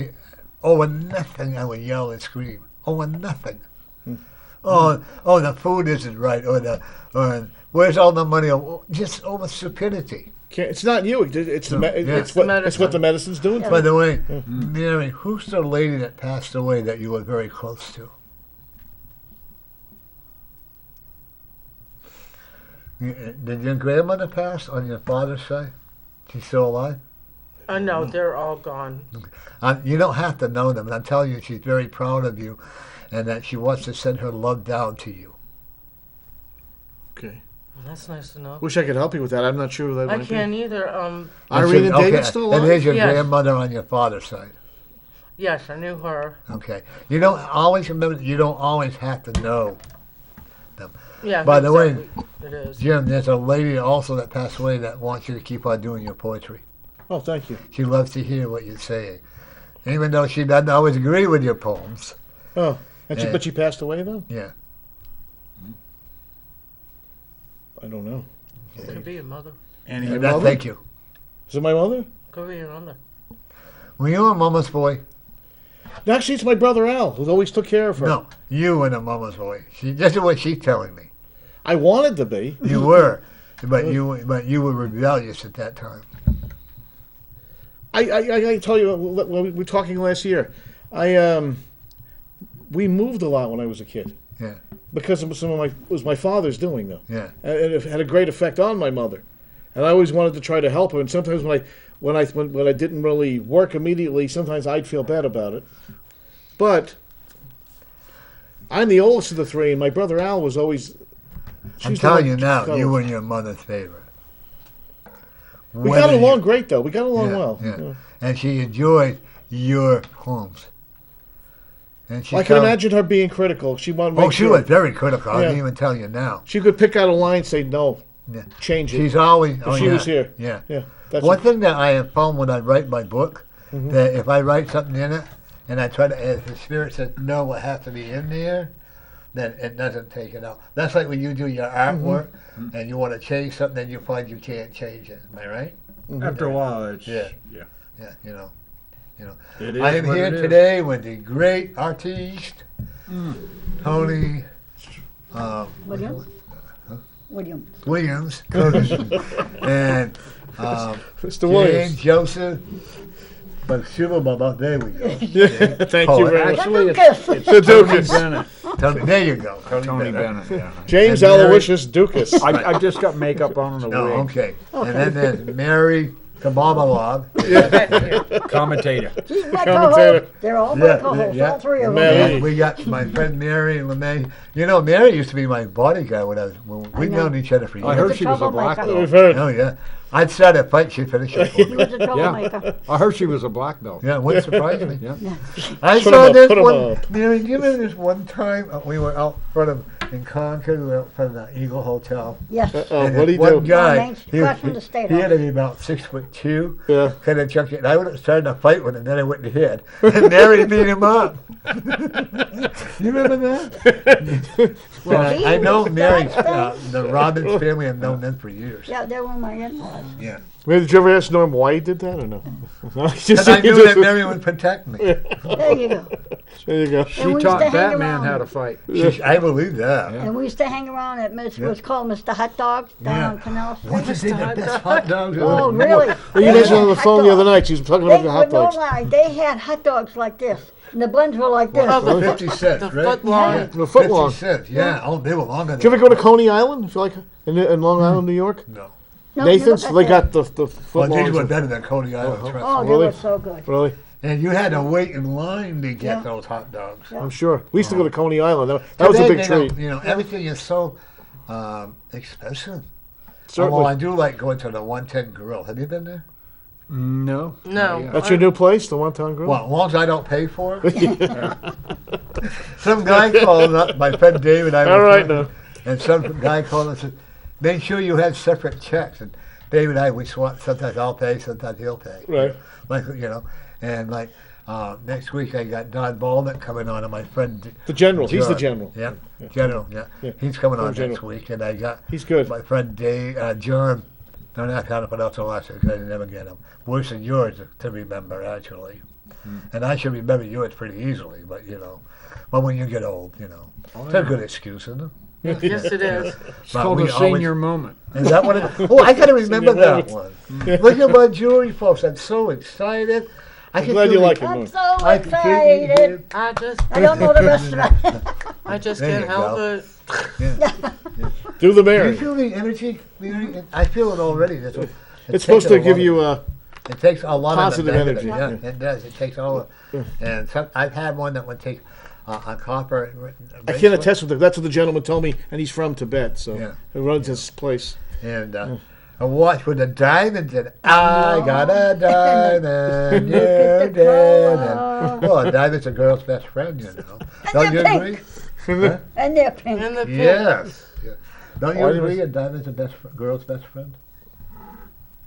A: over nothing I would yell and scream. Over nothing. Oh, the food isn't right, or where's all the money? Just over stupidity.
C: It's not you. It's the
A: No,
C: it's,
A: yeah.
C: it's what it's what the medicine's doing.
A: By the way, Mary, who's the lady that passed away that you were very close to? Did your grandmother pass on your father's side? She's still alive?
E: no, they're all gone.
A: You don't have to know them. I'm telling you, she's very proud of you, and that she wants to send her love down to you.
C: Okay.
E: That's nice to know.
C: Wish I could help you with that. I'm not sure who that
E: I
C: might
E: can't either.
C: Irene and
A: Okay,
C: David still
A: and
C: alive?
A: there's your
E: Yes.
A: grandmother on your father's side.
E: Yes, I knew her.
A: Okay. You don't always remember. You don't always have to know them.
E: Yeah.
A: By the way,
E: exactly. It is.
A: Jim, there's a lady also that passed away that wants you to keep on doing your poetry.
C: Oh, thank you.
A: She loves to hear what you're saying, even though she doesn't always agree with your poems.
C: Oh, and
A: Yeah.
C: but she passed away though.
A: Yeah.
C: I don't know.
E: Could be your mother.
B: Annie,
C: Your
A: That,
C: mother?
A: thank you.
C: Is it my mother?
E: Could be your mother.
A: Were you a mama's boy?
C: Actually, it's my brother Al who always took care of her.
A: No, you were a mama's boy. That's what she's telling me.
C: I wanted to be.
A: You were, but you were rebellious at that time.
C: I tell you, when we were talking last year, we moved a lot when I was a kid.
A: Yeah.
C: Because of was my father's doing though.
A: Yeah.
C: And it had a great effect on my mother, and I always wanted to try to help her. And sometimes when I didn't really work immediately, sometimes I'd feel bad about it. But I'm the oldest of the 3, and my brother Al was always.
A: I'm telling you now, you were your mother's favorite.
C: We got along great though. We got along
A: Yeah,
C: well.
A: yeah.
C: Yeah.
A: And she enjoyed your poems. And she
C: I can
A: found-
C: imagine her being critical. She wanted. to
A: Oh,
C: make
A: she
C: sure.
A: was very critical. I
C: Yeah.
A: can even tell you now.
C: She could pick out a line, and say no,
A: Yeah.
C: change it.
A: She's always.
C: If
A: Oh,
C: she
A: yeah.
C: was here.
A: Yeah.
C: Yeah, that's
A: One thing that I have found when I write my book,
C: Mm-hmm.
A: that if I write something in it, and I try to, if the spirit says no, it has to be in there, then it doesn't take it out. That's like when you do your artwork,
C: Mm-hmm.
A: and you want to change something, then you find you can't change it. Am I right?
B: after a while, it's
A: Yeah.
B: yeah.
A: Yeah. You know.
B: It is
A: I am
B: what
A: here
B: it is.
A: today with the great artiste, Tony
D: Williams? Williams.
A: Williams, Curtis, and
C: Mr.
A: Jane
C: Williams.
A: Joseph. But Shubba Bubba, there we go.
C: Thank you
A: Poet.
C: very much.
B: Actually,
D: Lucas.
B: it's Tony
C: Lucas.
B: Bennett.
A: Tony, there you go.
B: Tony Bennett. Yeah.
C: James
A: And Mary-
C: Aloysius Dukas.
B: I just got makeup on and a
A: Oh,
B: wig.
A: okay. And then there's Mary Kababalog.
B: Commentator.
D: She's my
C: Commentator.
D: co-host. They're all my
A: Yeah,
D: co-hosts,
A: yeah.
D: all three of them.
C: Mary.
A: And we got my friend Mary Lemay. You know, Mary used to be my bodyguard when we've
D: know.
A: known each other for
B: I
A: years.
B: heard she was a
D: troublemaker.
B: black belt.
C: We've heard.
A: Oh, yeah. I'd start a fight, she'd finish it for
D: He
A: me.
D: was a troublemaker.
B: I heard she was a black belt.
A: Yeah, it wouldn't surprise me.
B: Yeah.
A: I
C: Put 'em
A: saw
C: up,
A: this
C: put 'em
A: one.
C: up.
A: Mary, do you remember this one time we were out front of, in Concord, we were out front of the Eagle Hotel.
D: Yes.
C: Oh,
A: And
C: what do you
A: one
C: do?
A: guy,
D: Main- across from the State
A: he had to
D: House.
A: be about 6'2".
C: Yeah.
A: Kind of chunky. And I would have started a fight with him, then I went to hit. And Mary beat him up. You remember that? Well, I know Mary, the Robbins family, I've known them for years.
D: Yeah, they were my in-laws.
A: Yeah.
C: Wait, did you ever ask Norm why he did that or no? No, he
A: Because
C: just-
A: I
C: he
A: knew
C: just-
A: that Mary would protect me.
D: There you go.
C: There you go.
D: And
B: She
D: we used
B: taught
D: to hang
B: Batman
D: around.
B: how to fight.
A: I believe that.
D: And we used to hang around at what's called Mr. Hot Dogs down
A: Yeah.
D: on Canal
A: What'd you
D: Street.
A: say, the best hot dogs?
D: Oh, really?
C: Well, you
D: They
C: mentioned
D: had
C: on the
D: hot
C: phone the other
D: dogs.
C: night, she was talking
D: They
C: about the hot
D: were no
C: dogs.
D: lie. They had hot dogs like this, and the buns were like this.
E: Oh, the
A: 50 cents,
E: the
A: right?
E: foot long.
D: Yeah.
C: The foot long.
A: 50 cents, yeah. Oh, they were longer.
C: Did you ever go to Coney Island? If you like, in Long Island, New York?
A: No.
D: No,
C: Nathan's?
D: you
C: They
D: look
C: got
D: at
C: the
A: Well,
C: foot
A: these were
C: longs.
A: better than Coney Island
D: that.
A: Trust.
D: Oh, they
C: Really?
D: were so good.
C: Really?
A: And you had to wait in line to get
D: Yeah.
A: those hot dogs.
D: Yeah.
C: I'm sure. We used to go to Coney Island. That was a
A: Today,
C: big
A: they don't-
C: treat.
A: You know, everything is so
C: Certainly.
A: expensive. Although I do like going to the 110 Grill. Have you been there?
B: No.
E: No.
B: Yeah.
C: That's your new place, the Wonton Grill?
A: Well, as long as I don't pay for it. Some guy called up, my friend Dave and I
C: All
A: were
C: right
A: talking,
C: now.
A: and some guy called and said, make sure you had separate checks. And Dave and I, we swap. Sometimes I'll pay, sometimes he'll pay.
C: Right.
A: Like, you know, and like next week I got Don Baldwin coming on, and my friend
C: The general. He's the
A: John.
C: general.
A: Yeah, General. Yeah.
C: Yeah.
A: He's coming on
C: General.
A: next week, and I got
C: He's good.
A: my friend Dave, John. Don't know how to pronounce the last name because I never get him. Worse than yours to remember, actually. And I should remember yours pretty easily, but you know, but when you get old, you know, it's a good excuse, isn't it?
E: Yes, it is.
B: It's
A: But
B: called
A: we
B: a
A: always-
B: senior moment.
A: Is that what it is? Oh, I got to remember
C: Senior
A: that one. Look at my jewelry, folks. I'm so excited.
C: I'm glad you like it,
D: I'm
C: Norm.
D: so
A: I
D: excited.
E: I
D: I don't know the rest of it.
E: I just
A: There
E: can't
A: you
E: help
A: go.
E: it.
C: Do the
A: Do you
C: Mary.
A: feel the energy? Mary? I feel it already.
C: It's supposed to give you a...
A: It takes a lot
C: Positive
A: of the negative,
C: energy.
A: Yeah, it does. It takes all of. And I've had one that would take a copper.
C: I can't attest with it. That's what the gentleman told me, and he's from Tibet, so
A: Yeah.
C: he runs his place.
A: And a watch with a diamond in it. I got a diamond, you did. And, well, a diamond's a girl's best friend, you know. Don't you
D: they're
A: agree?
D: pink. And they're pink.
E: And the
A: Yes. Yeah. Don't you
C: Why
A: agree
C: was-
A: a diamond's a girl's best friend?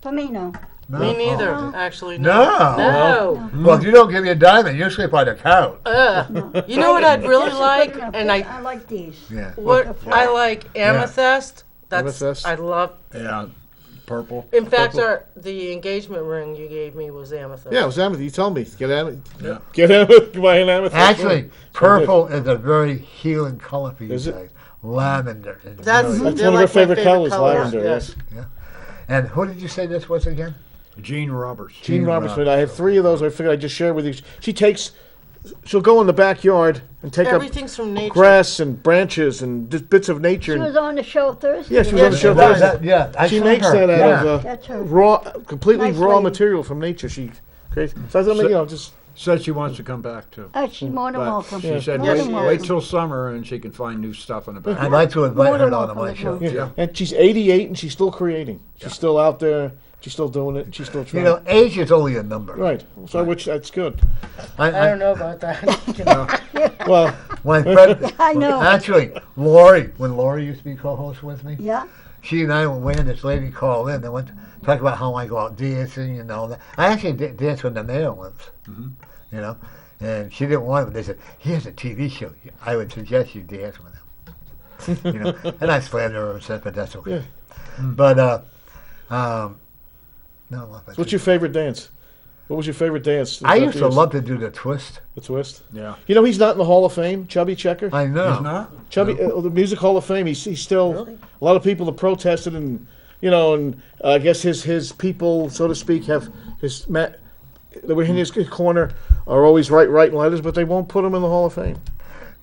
D: For me, no.
A: No?
E: Me neither,
A: Oh.
E: actually.
A: No.
E: No.
A: Well, if you don't give me a diamond, you sleep on the couch.
E: You know what I'd really
D: Just
E: like?
D: put it up.
E: And
D: I like these.
A: Yeah.
E: what I like amethyst. That's
C: Amethyst?
E: I love.
B: Yeah. Purple.
E: In fact, the engagement ring you gave me was amethyst.
C: Yeah, it was amethyst. You told me. Get amethyst.
B: Yeah.
C: Get amethyst. Buy an amethyst.
A: Actually, purple is a very healing color for you
C: Is it?
A: guys. Lavender is
E: That's,
A: really-
C: That's
E: they're
C: one of her
E: like my
C: favorite colors, lavender,
E: Yes.
A: And who did you say this was again?
B: Gene Roberts.
C: Gene
A: Gene
C: Robertson.
A: Robertson.
C: I have 3 of those. I figured I'd just share with you. She'll go in the backyard and take up
E: Everything's from nature.
C: grass and branches and just bits of nature.
D: She
C: and-
D: was on the show Thursday.
C: Yeah, she was on the show
E: Yes,
C: Thursday.
A: Yeah, I
C: She
A: saw
C: makes
A: her.
C: that out
A: Yeah.
C: of
D: That's her.
C: raw, completely
D: Nice
C: raw
D: lady.
C: material from nature. She creates. So I thought, you know, just
B: Said she wants to come back too.
D: Oh, she's more than
B: But
D: welcome.
B: she said
D: More
E: Yes,
D: than
E: she
B: wait
E: is.
D: welcome.
B: till summer and she can find new stuff in the back.
A: I'd like to invite
D: More
A: her
D: than
A: on my
D: welcome,
A: show.
D: yeah.
B: Yeah.
C: and she's 88 and she's still creating. She's still out there. She's still doing it. She's still
A: You
C: trying.
A: know, age is only a number.
C: Right. So which that's good.
E: I don't know about that.
C: Well,
A: My friend,
D: I know.
A: actually, Lori, when Lori used to be co-host with me,
D: Yeah.
A: she and I went and this lady called in. They went to talk about how I go out dancing and all that. I actually danced with the mayor once, you know, and she didn't want it. But they said, "Here's a TV show. I would suggest you dance with him." You know, and I slammed her and said, "But that's okay."
C: Yeah.
A: But no.
C: what's your favorite dance? What was your favorite dance?
A: I used to love to do the twist.
C: the twist.
B: Yeah.
C: You know, he's not in the Hall of Fame. Chubby Checker.
A: I know.
B: He's not?
C: Chubby, the Music Hall of Fame. He's still a lot of people that protested and you know, and I guess his people, so to speak, have his that were in his corner are always writing letters, but they won't put him in the Hall of Fame.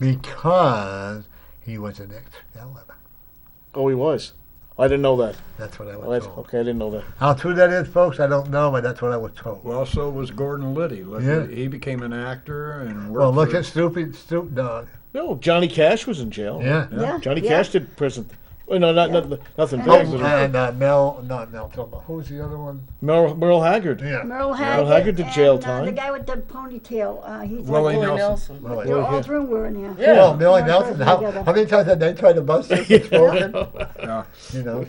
A: because he was an ex-felon.
C: Oh, he was. I didn't know that.
A: That's what I was
C: Right.
A: told.
C: Okay, I didn't know that.
A: How true that is, folks, I don't know, but that's what I was told.
B: Well, so was Gordon Liddy. Look,
A: Yeah.
B: he became an actor and worked
A: Well, look
B: for,
A: at Snoop Dogg.
C: No, Johnny Cash was in jail.
A: Yeah.
D: Yeah.
C: Johnny
D: yeah.
C: Cash did prison. Well, no, nothing
D: And
C: big.
D: then-
C: but
A: Not Mel Tilma. Who's the other one?
C: Merle Haggard.
A: Yeah.
D: Merle
C: Haggard did jail
D: and,
C: time.
D: The guy with the ponytail. He's
B: Willie
D: like,
E: Willie
B: Nelson.
E: Nelson.
A: Really?
D: they're
C: Yeah.
D: all three were in there.
E: Yeah.
A: Oh, Millie
D: One
A: Nelson.
D: person
A: How
D: together.
A: many times did they try to bust him for smoking?
B: Yeah.
A: You know.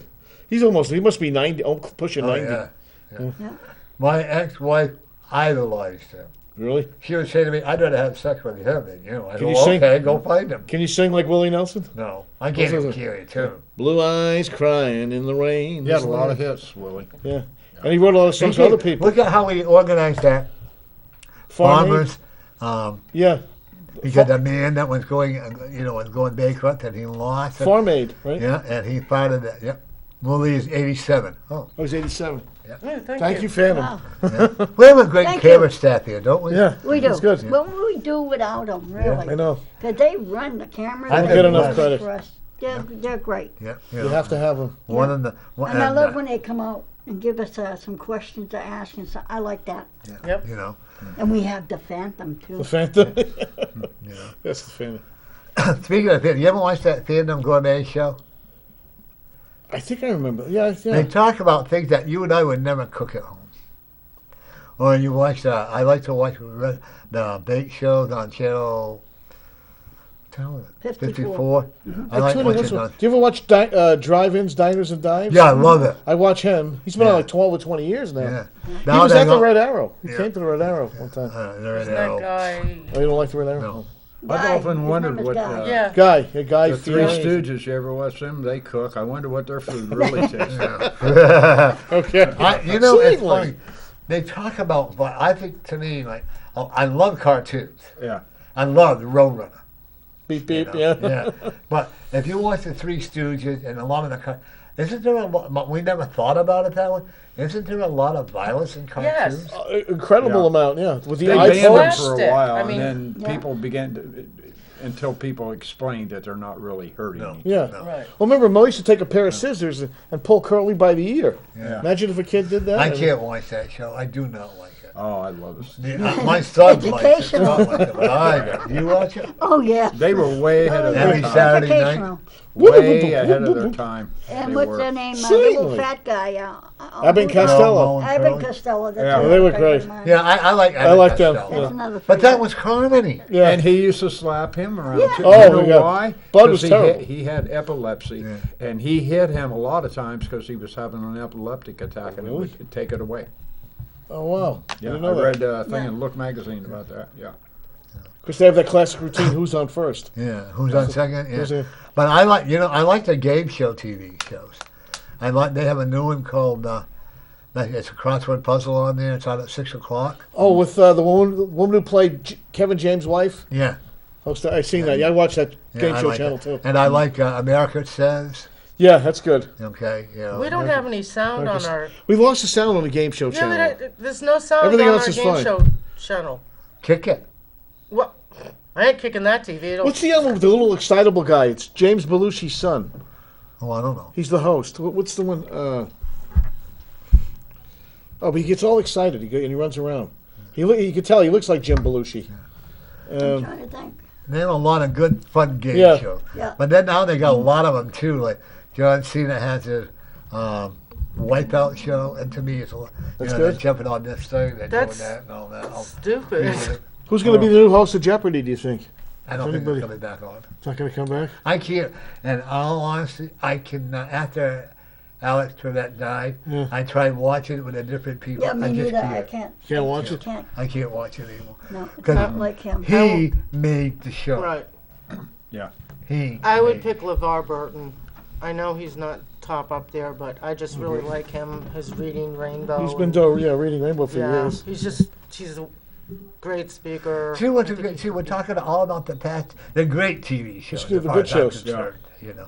C: He must be 90, pushing
A: Oh,
C: 90.
A: yeah.
D: Yeah.
A: My ex-wife idolized him.
C: Really?
A: She would say to me, "I'd rather have sex with him than you." I
C: Can
A: go,
C: you sing?
A: "Okay, go find him."
C: Can you sing like Willie Nelson?
A: No, I can't even carry a tune.
C: Blue eyes crying in the rain.
B: He had a lot of hits, Willie.
C: Yeah. And he wrote a lot of songs for other people.
A: Look at how we organized that.
C: Farm Aid.
A: Farmers.
C: Yeah.
A: Because the man that was going, was going bankrupt and he lost. it.
C: Farm Aid, right?
A: Yeah, and he founded that. Yep. Willie is 87. Oh,
C: I was 87.
E: Yeah,
C: Thank you, Phantom.
D: Wow.
A: we have a great
D: Thank
A: camera
D: you.
A: staff here, don't we?
C: Yeah.
D: We do.
C: It's good.
D: What would we do without them, really?
C: I know.
D: Because they run the cameras.
A: I
D: they
A: get
D: do
A: enough
D: everything
C: credit.
D: For us. They're great.
A: Yeah.
C: You have to have them.
A: One of the.
D: And I love when they come out and give us some questions to ask, and so I like that.
E: Yep.
A: You know.
D: And we have the Phantom too.
C: The Phantom.
A: You know.
C: That's the Phantom.
A: Speaking of Phantom, you ever watch that Phantom Gourmet show?
C: I think I remember. Yeah.
A: They talk about things that you and I would never cook at home. Or you watch, I like to watch the bake shows on channel 54. I like
C: Tuna,
A: watching
C: do
A: those.
C: you ever watch drive-ins, diners, and dives?
A: Yeah, I love it.
C: I watch him. He's been on
A: Yeah.
C: like 12 or 20 years now.
A: Yeah.
C: He was
A: they
C: at the
A: go-
C: Red Arrow. He
A: Yeah.
C: came to the Red Arrow one time.
A: they're in
E: Isn't
A: there.
E: that guy?
C: Oh, you don't like the Red Arrow?
A: No.
B: I've
D: Guy.
B: often
D: His
B: wondered
D: name is
B: what
D: Guy.
E: Yeah.
C: A guy.
B: the Three
C: Pierre.
B: Stooges. You ever watch them? They cook. I wonder what their food really tastes like.
C: Okay.
A: It's
C: Seriously.
A: funny. They talk about, but I think to me, I love cartoons.
B: Yeah.
A: I love the Roadrunner.
C: Beep beep.
A: You know?
C: Yeah.
A: But if you watch the Three Stooges and a lot of the, isn't there a lot? We never thought about it that way. Isn't there a lot of violence in cartoons?
E: Yes.
C: Incredible
B: Yeah.
C: amount. Yeah. With the
B: They
C: eye
B: banned them
C: poke.
B: for a
E: Slapstick.
B: while,
E: I mean-
B: and then
D: Yeah.
B: people began to, until people explained that they're not really hurting.
A: No.
B: you.
C: Yeah.
A: No.
E: Right.
C: Well, remember, Mo used to take a pair of scissors and pull Curly by the ear.
A: Yeah.
C: Imagine if a kid did that.
A: I can't watch that show. I do not like it.
B: Oh, I love it.
A: My son likes it.
D: Educational.
A: Not like it, but I don't. You watch it?
D: Oh yeah.
B: They were way ahead of their
A: Every
B: time.
A: Saturday night.
D: Educational.
B: Way ahead of their time.
D: And
B: They
D: what's
B: were.
D: their name? The
C: Seriously.
D: little fat guy.
C: Abbott and Costello.
D: Abbott Costello. That's
B: Yeah.
D: what
C: They were
D: I
C: great.
D: remember.
A: Yeah, I like.
C: I like them.
A: Costello.
C: Yeah.
D: That's another.
A: But that
D: favorite.
A: was comedy.
C: Yeah.
B: And he used to slap him around
D: Yeah.
B: too.
C: Oh,
B: you know
C: yeah.
B: why?
C: Bud was
B: 'Cause
C: terrible.
B: he had epilepsy,
A: Yeah.
B: and he hit him a lot of times because he was having an epileptic attack, and
C: Really?
B: it would take it away.
C: Oh wow.
B: Yeah,
C: I
B: I
C: didn't know that.
B: read a thing
D: Yeah.
B: in Look magazine about that. Yeah.
C: Because they have that classic routine. Who's on first?
A: Yeah, who's on second?
C: Who's
A: Yeah,
C: a-
A: but I like the game show TV shows. They have a new one called it's a crossword puzzle on there. It's on at 6:00.
C: Oh, with the woman who played Kevin James' wife.
A: Yeah,
C: I seen that. Yeah, I watched that
A: yeah,
C: game
A: I
C: show
A: like
C: channel
A: that.
C: too.
A: And I like America It Says.
C: Yeah, that's good.
A: Okay,
E: We don't have any sound on our.
C: We lost the sound on the game show
E: Yeah,
C: channel.
E: there's no sound
C: Everything
E: on
C: else
E: our
C: is
E: game
C: fine.
E: show channel.
A: Kick It.
E: What? I ain't kicking that TV. It'll,
C: What's the other one with the little excitable guy? It's James Belushi's son.
A: Oh, I don't know.
C: He's the host. What's the one? Oh, but he gets all excited. And he runs around. You can tell he looks like Jim Belushi.
D: I'm trying to think.
A: They have a lot of good, fun game
C: Yeah.
A: shows.
D: Yeah.
A: But then now they got a lot of them too. Like John Cena has his Wipeout show, and to me, it's a lot.
C: That's
A: They're
C: good.
A: jumping on this thing, they're
E: That's
A: doing that, and all that.
E: stupid.
C: Who's going to be the new host of Jeopardy, do you think?
A: I don't think
C: Anybody-
A: it's coming back on.
C: It's not going to come back?
A: I can't. And all honesty, I cannot. After Alex Trebek died,
C: Yeah.
A: I tried watching it with a different people.
D: Yeah, me
A: I just
D: neither. I
A: can't.
D: can't.
C: Can't watch it?
D: Can't.
A: I can't watch it anymore.
D: No, it's
A: 'Cause
D: not like him.
A: He made the show.
E: Right.
B: Yeah.
A: He.
E: I would
A: made
E: pick LeVar Burton. I know he's not top up there, but I just really like him. His Reading Rainbow.
C: He's been
E: and-
C: reading Rainbow for
E: Yeah,
C: years.
E: he's a great speaker.
A: See, we're talking all about the past, the great TV shows.
C: Let's do the
A: as far
C: good
A: as I'm
C: shows.
A: concerned, You know.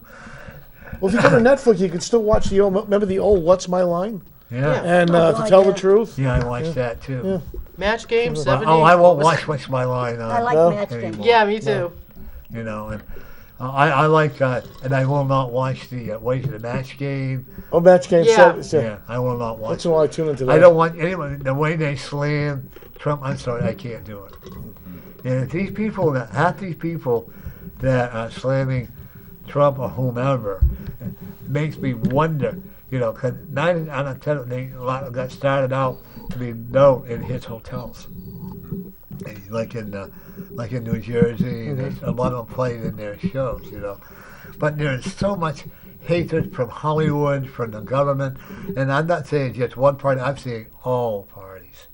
C: Well, if you go to Netflix, you can still watch the old. Remember the old What's My Line?
A: Yeah.
C: And
D: Oh,
C: To
D: God,
C: Tell the
D: yeah.
C: Truth.
A: Yeah, I watched that too.
C: Yeah.
E: Match Game
A: Well,
E: 70.
A: oh, I won't
E: what was
A: watch What's My Line.
D: I like
C: No.
D: Match Game.
A: anymore.
E: it? Yeah, me too.
A: you know. And I like, and I will not watch the match game.
C: Oh, match game.
E: Yeah.
A: Yeah, I will not watch.
C: Once in a while, I tune into that.
A: I don't want anyone, the way they slam Trump, I'm sorry, I can't do it. And these people, half these people that are slamming Trump or whomever, it makes me wonder, you know, because 9 out of 10 a lot of got started out to be known in his hotels. Like in New Jersey, a lot of them played in their shows, you know. But there's so much hatred from Hollywood, from the government, and I'm not saying just one party, I'm saying all parties.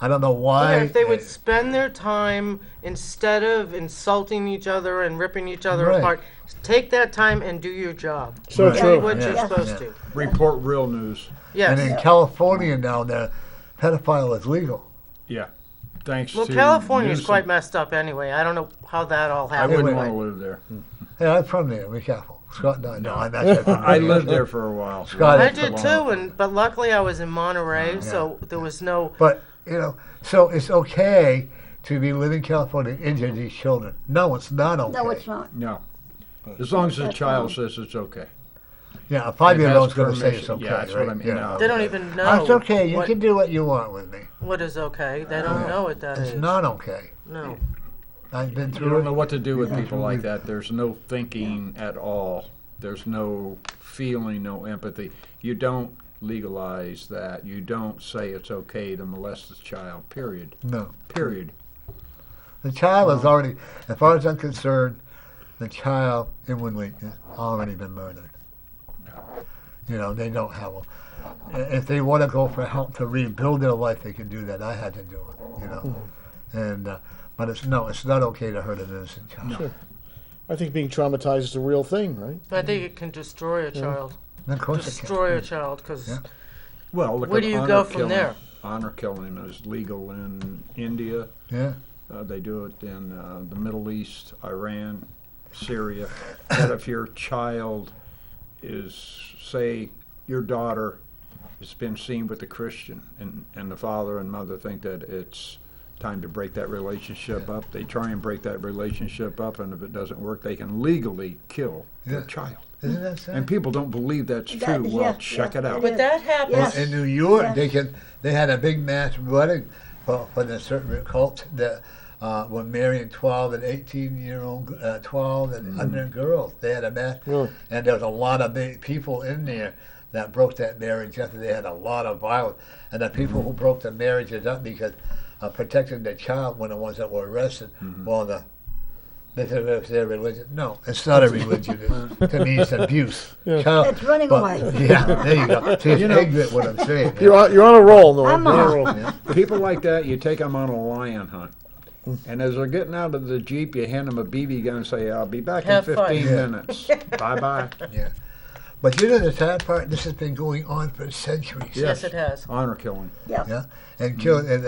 A: I don't know why.
E: Yeah, if they would spend their time, instead of insulting each other and ripping each other
A: Right.
E: apart, take that time and do your job.
C: So
A: Right.
C: true.
E: Do what you're
A: Yeah.
E: supposed
A: Yeah.
E: to.
B: Report real news.
E: Yes.
A: And in California now, the pedophile is legal.
B: Yeah. Thanks
E: Well,
B: to
E: California's
B: Newsom.
E: quite messed up anyway. I don't know how that all
B: I
E: happened.
B: wouldn't
A: Anyway.
B: want to live there.
A: Yeah, I'm from there. Be careful. Scott, no, I'm actually from
B: I
A: there.
B: lived there for a while.
A: Scott,
E: I
A: it's
E: did too, but luckily I was in Monterey, so there was no.
A: But, you know, so it's okay to be living in California and injure these children. No, it's not okay.
D: No, it's not.
B: No. As long as the
D: That's
B: child
D: wrong.
B: says it's okay.
A: Yeah, a 5-year-old's
B: It
A: going
B: has
A: to say it's
B: permission.
A: okay.
B: Yeah, that's what
A: right?
B: I mean.
A: Yeah.
B: No.
E: They don't even know.
A: It's okay. You
E: what,
A: can do what you want with me.
E: what is okay. They don't know what that is.
A: It's not okay.
E: No.
A: I've been
B: You
A: through
B: don't
A: it.
B: know what to do with people like that. There's no thinking at all. There's no feeling, no empathy. You don't legalize that. You don't say it's okay to molest the child, period.
A: No.
B: Period.
A: The child is already, as far as I'm concerned, the child inwardly has already been murdered. You know, they don't have a, if they want to go for help to rebuild their life, they can do that. I had to do it, you know. And, but it's not okay to hurt an innocent child.
C: Sure. I think being traumatized is a real thing, right?
E: I think it can destroy a child.
A: And of course it can.
E: Destroy a child, because
A: Yeah.
B: Well, look
E: Where
B: at
E: do you
B: honor
E: go from
B: killing.
E: there?
B: Honor killing is legal in India.
A: Yeah.
B: They do it in the Middle East, Iran, Syria. That if your child is, say, your daughter has been seen with a Christian, and the father and mother think that it's time to break that relationship up, they try and break that relationship up, and if it doesn't work, they can legally kill their
A: Yeah.
B: child.
A: Isn't that sad?
B: And people don't believe that's
D: That-
B: true. Well,
D: yeah,
B: check
D: yeah.
B: it out.
E: but that happens.
D: Yes.
A: In New York,
D: Yeah.
A: they had a big mass wedding for the certain cult that were marrying 12 and 18-year-old, 12 and under girls. They had a mass,
C: Really?
A: and there was a lot of big people in there that broke that marriage after they had a lot of violence. And the people who broke the marriages up because protecting the child were the ones that were arrested. Well, they said it was their religion. No, it's not a religion. To me, it's abuse. Child,
D: It's running away.
A: Yeah, there you go. See, it's ignorant what I'm saying.
C: You're on a roll, Norm.
D: I'm
C: You're
D: on.
C: on a roll.
B: People like that, you take them on a lion hunt. And as they're getting out of the Jeep, you hand them a BB gun and say, I'll be back
E: Have
B: in
E: fun.
B: 15
A: Yeah.
B: minutes. Bye-bye.
A: Yeah. But you know the sad part? This has been going on for centuries.
E: Yes, it has.
B: Honor killing.
A: Yeah. And kill and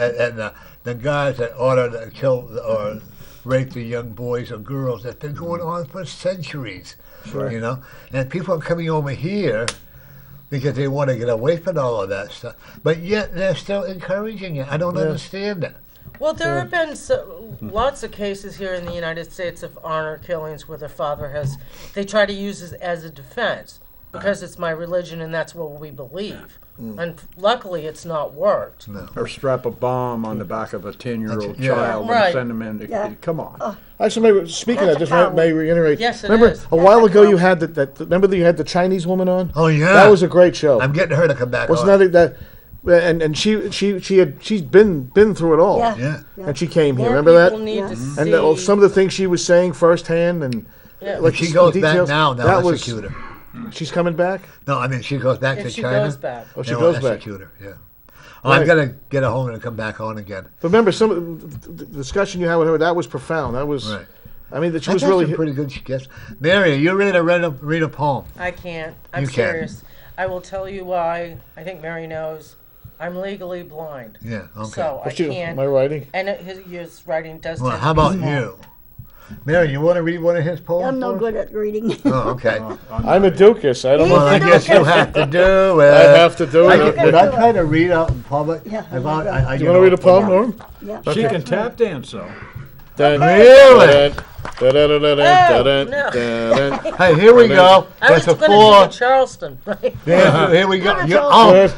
A: the guys that order to kill or rape the young boys or girls, that's been going on for centuries.
C: Sure.
A: You know? And people are coming over here because they want to get away from all of that stuff. But yet they're still encouraging it. I don't understand that.
E: Well, there have been lots of cases here in the United States of honor killings where the father has, they try to use it as a defense because it's my religion and that's what we believe. And luckily it's not worked.
A: No.
B: Or strap a bomb on the back of a 10-year-old
A: Yeah.
B: child
E: Right.
B: and send them in.
D: Yeah.
B: Come on.
C: Actually, maybe, speaking of
D: That's
C: that,
D: a
C: just may reiterate.
E: Yes, it
C: remember
E: is.
C: a while ago you had remember that you had the Chinese woman on?
A: Oh, yeah.
C: That was a great show.
A: I'm getting her to come back
C: Wasn't
A: on.
C: that and she's been through it all.
D: Yeah.
A: Yeah.
C: And she came here.
E: More
C: Remember
E: people
C: that?
E: need
D: Yeah.
E: to see.
C: And some of the things she was saying firsthand, and
E: Yeah.
C: like
A: If she
C: the
A: goes back
C: details,
A: now, they'll
C: that was
A: execute her.
C: she's coming back.
A: No, I mean, she goes back
E: if
A: to
E: she
A: China.
E: goes back.
C: Oh, she
A: they'll
C: goes back.
A: execute her, yeah. Oh, I'm
C: Right.
A: going to get a hold of her and come back on again.
C: But remember, some of the discussion you had with her, that was profound. That was,
A: Right.
C: I mean, that she
A: I
C: was
A: got
C: really
A: some pretty good guess. Mary, are you ready to read a poem?
E: I can't. I'm
A: You can.
E: serious. I will tell you why. I think Mary knows. I'm legally blind.
A: Yeah, okay.
E: So I
C: What's your-
E: can't.
C: my writing.
E: And his writing does
A: Well,
E: tend
A: how
E: to be
A: about
E: small.
A: you? Mary, you want to read one of his poems?
D: I'm no
A: for us?
D: good at reading.
A: Oh, okay.
C: I'm a Dukas. I don't
A: Well,
C: know.
A: I guess you have to do it.
C: I have to do
A: I
C: it.
A: Did I try to read out in public?
D: Yeah.
A: About,
C: Do you want to read a poem, Norm?
D: Yeah.
B: She
A: Okay.
B: can tap dance, though.
A: Really?
C: Really?
A: Hey, here we go.
E: I was
A: There's a
E: going to
A: four.
E: do Charleston. Right?
A: Here we go.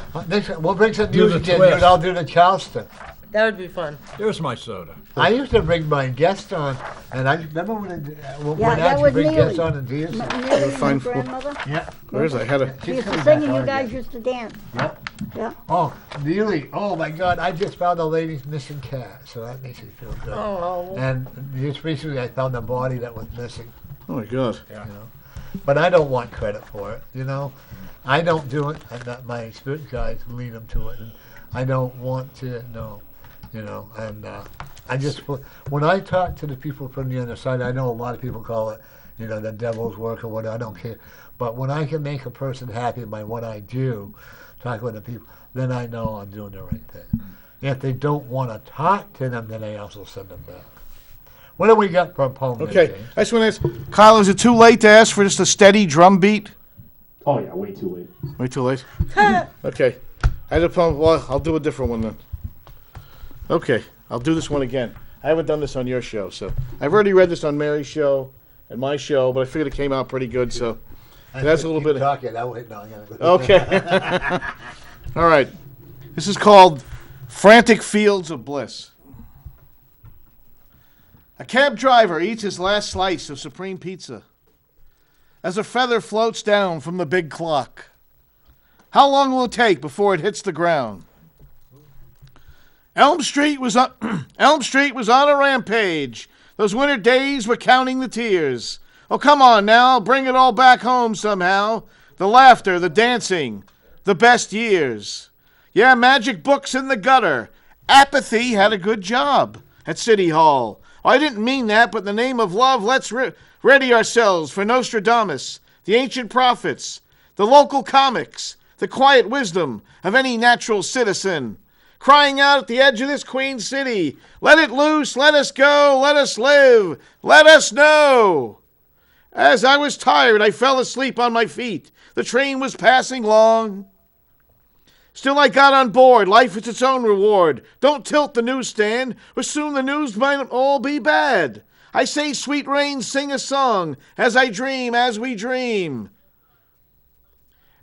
A: We'll bring some
B: Do the
A: music in.
B: twist.
A: I'll do the Charleston.
E: That would be fun.
B: There's my soda.
A: I used to bring my guests on, and I remember when
D: Yeah,
A: I
D: that
A: actually
D: was
A: bring
D: Neely.
A: guests on and dance.
D: Neely, my
C: fine.
D: grandmother.
A: Yeah.
C: Where's I had a.
D: She used to
A: coming
D: sing
A: back
D: and you
A: on
D: guys
A: again.
D: used to dance.
A: Yep.
D: Yeah.
A: Oh, Neely. Oh my God! I just found a lady's missing cat, so that makes me feel good.
E: Oh.
A: And just recently, I found a body that was missing.
C: Oh my God.
A: You know, but I don't want credit for it. You know, I don't do it. And that my spirit guides lead them to it, and I don't want to know. You know, and I just when I talk to the people from the other side, I know a lot of people call it, you know, the devil's work or whatever. I don't care, but when I can make a person happy by what I do, talk with the people, then I know I'm doing the right thing. If they don't want to talk to them, then I also send them back. What do we got for a poem?
C: Okay,
A: James?
C: I just want to ask, Kyle, is it too late to ask for just a steady drum beat?
G: Oh yeah, way too late.
C: Way too late? Okay. I had a poem. Well, I'll do a different one then. Okay, I'll do this one again. I haven't done this on your show, so I've already read this on Mary's show and my show, but I figured it came out pretty good, so that's a little
A: Keep
C: bit.
A: talking. I wait. No, I'm gonna go.
C: Okay. All right. This is called Frantic Fields of Bliss. A cab driver eats his last slice of supreme pizza as a feather floats down from the big clock. How long will it take before it hits the ground? Elm Street was on a rampage. Those winter days were counting the tears. Oh, come on now, bring it all back home somehow. The laughter, the dancing, the best years. Yeah, magic books in the gutter. Apathy had a good job at City Hall. I didn't mean that, but in the name of love, let's ready ourselves for Nostradamus, the ancient prophets, the local comics, the quiet wisdom of any natural citizen. Crying out at the edge of this Queen City, let it loose, let us go, let us live, let us know. As I was tired, I fell asleep on my feet. The train was passing long. Still I got on board. Life is its own reward. Don't tilt the newsstand, or soon the news might all be bad. I say, sweet rain, sing a song, as I dream, as we dream.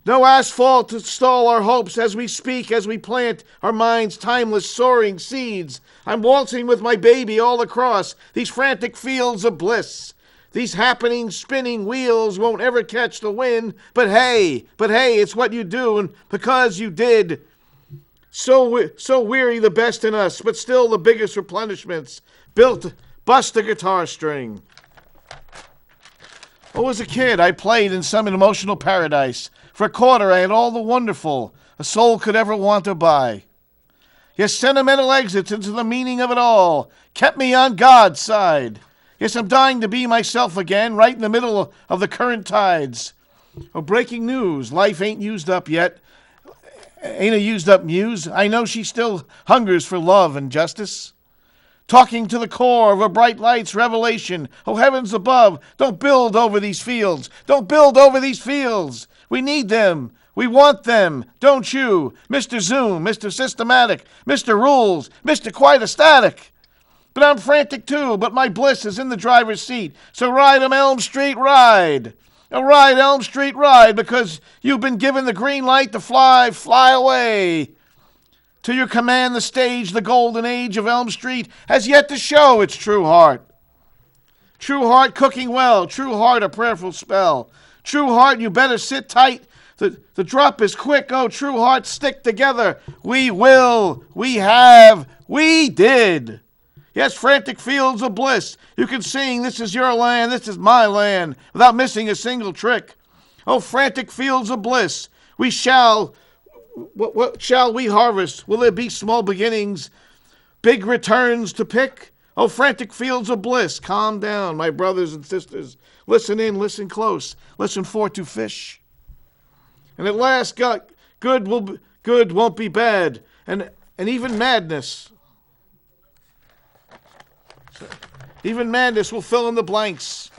C: No asphalt to stall our hopes as we speak, as we plant our minds' timeless soaring seeds. I'm waltzing with my baby all across these frantic fields of bliss. These happening, spinning wheels won't ever catch the wind, but hey, it's what you do, and because you did. So weary the best in us, but still the biggest replenishments. Bust the guitar string. Oh, as a kid, I played in some emotional paradise. For a quarter, I had all the wonderful a soul could ever want to buy. Yes, sentimental exits into the meaning of it all kept me on God's side. Yes, I'm dying to be myself again, right in the middle of the current tides. Oh, breaking news, life ain't used up yet. Ain't a used up muse. I know she still hungers for love and justice. Talking to the core of a bright light's revelation. Oh, heavens above, don't build over these fields. Don't build over these fields. We need them. We want them. Don't you? Mr. Zoom, Mr. Systematic, Mr. Rules, Mr. Quite Ecstatic. But I'm frantic too, but my bliss is in the driver's seat. So ride 'em Elm Street, ride. Ride Elm Street, ride, because you've been given the green light to fly away. To your command, the stage, the golden age of Elm Street has yet to show its true heart. True heart cooking well, true heart a prayerful spell. True heart, you better sit tight. The drop is quick. Oh, true heart, stick together. We will, we have, we did. Yes, frantic fields of bliss. You can sing, this is your land, this is my land, without missing a single trick. Oh, frantic fields of bliss. We shall, what shall we harvest? Will there be small beginnings, big returns to pick? Oh, frantic fields of bliss. Calm down, my brothers and sisters. Listen in, listen close. Listen for to fish. And at last, good won't be bad, and even madness. Even madness will fill in the blanks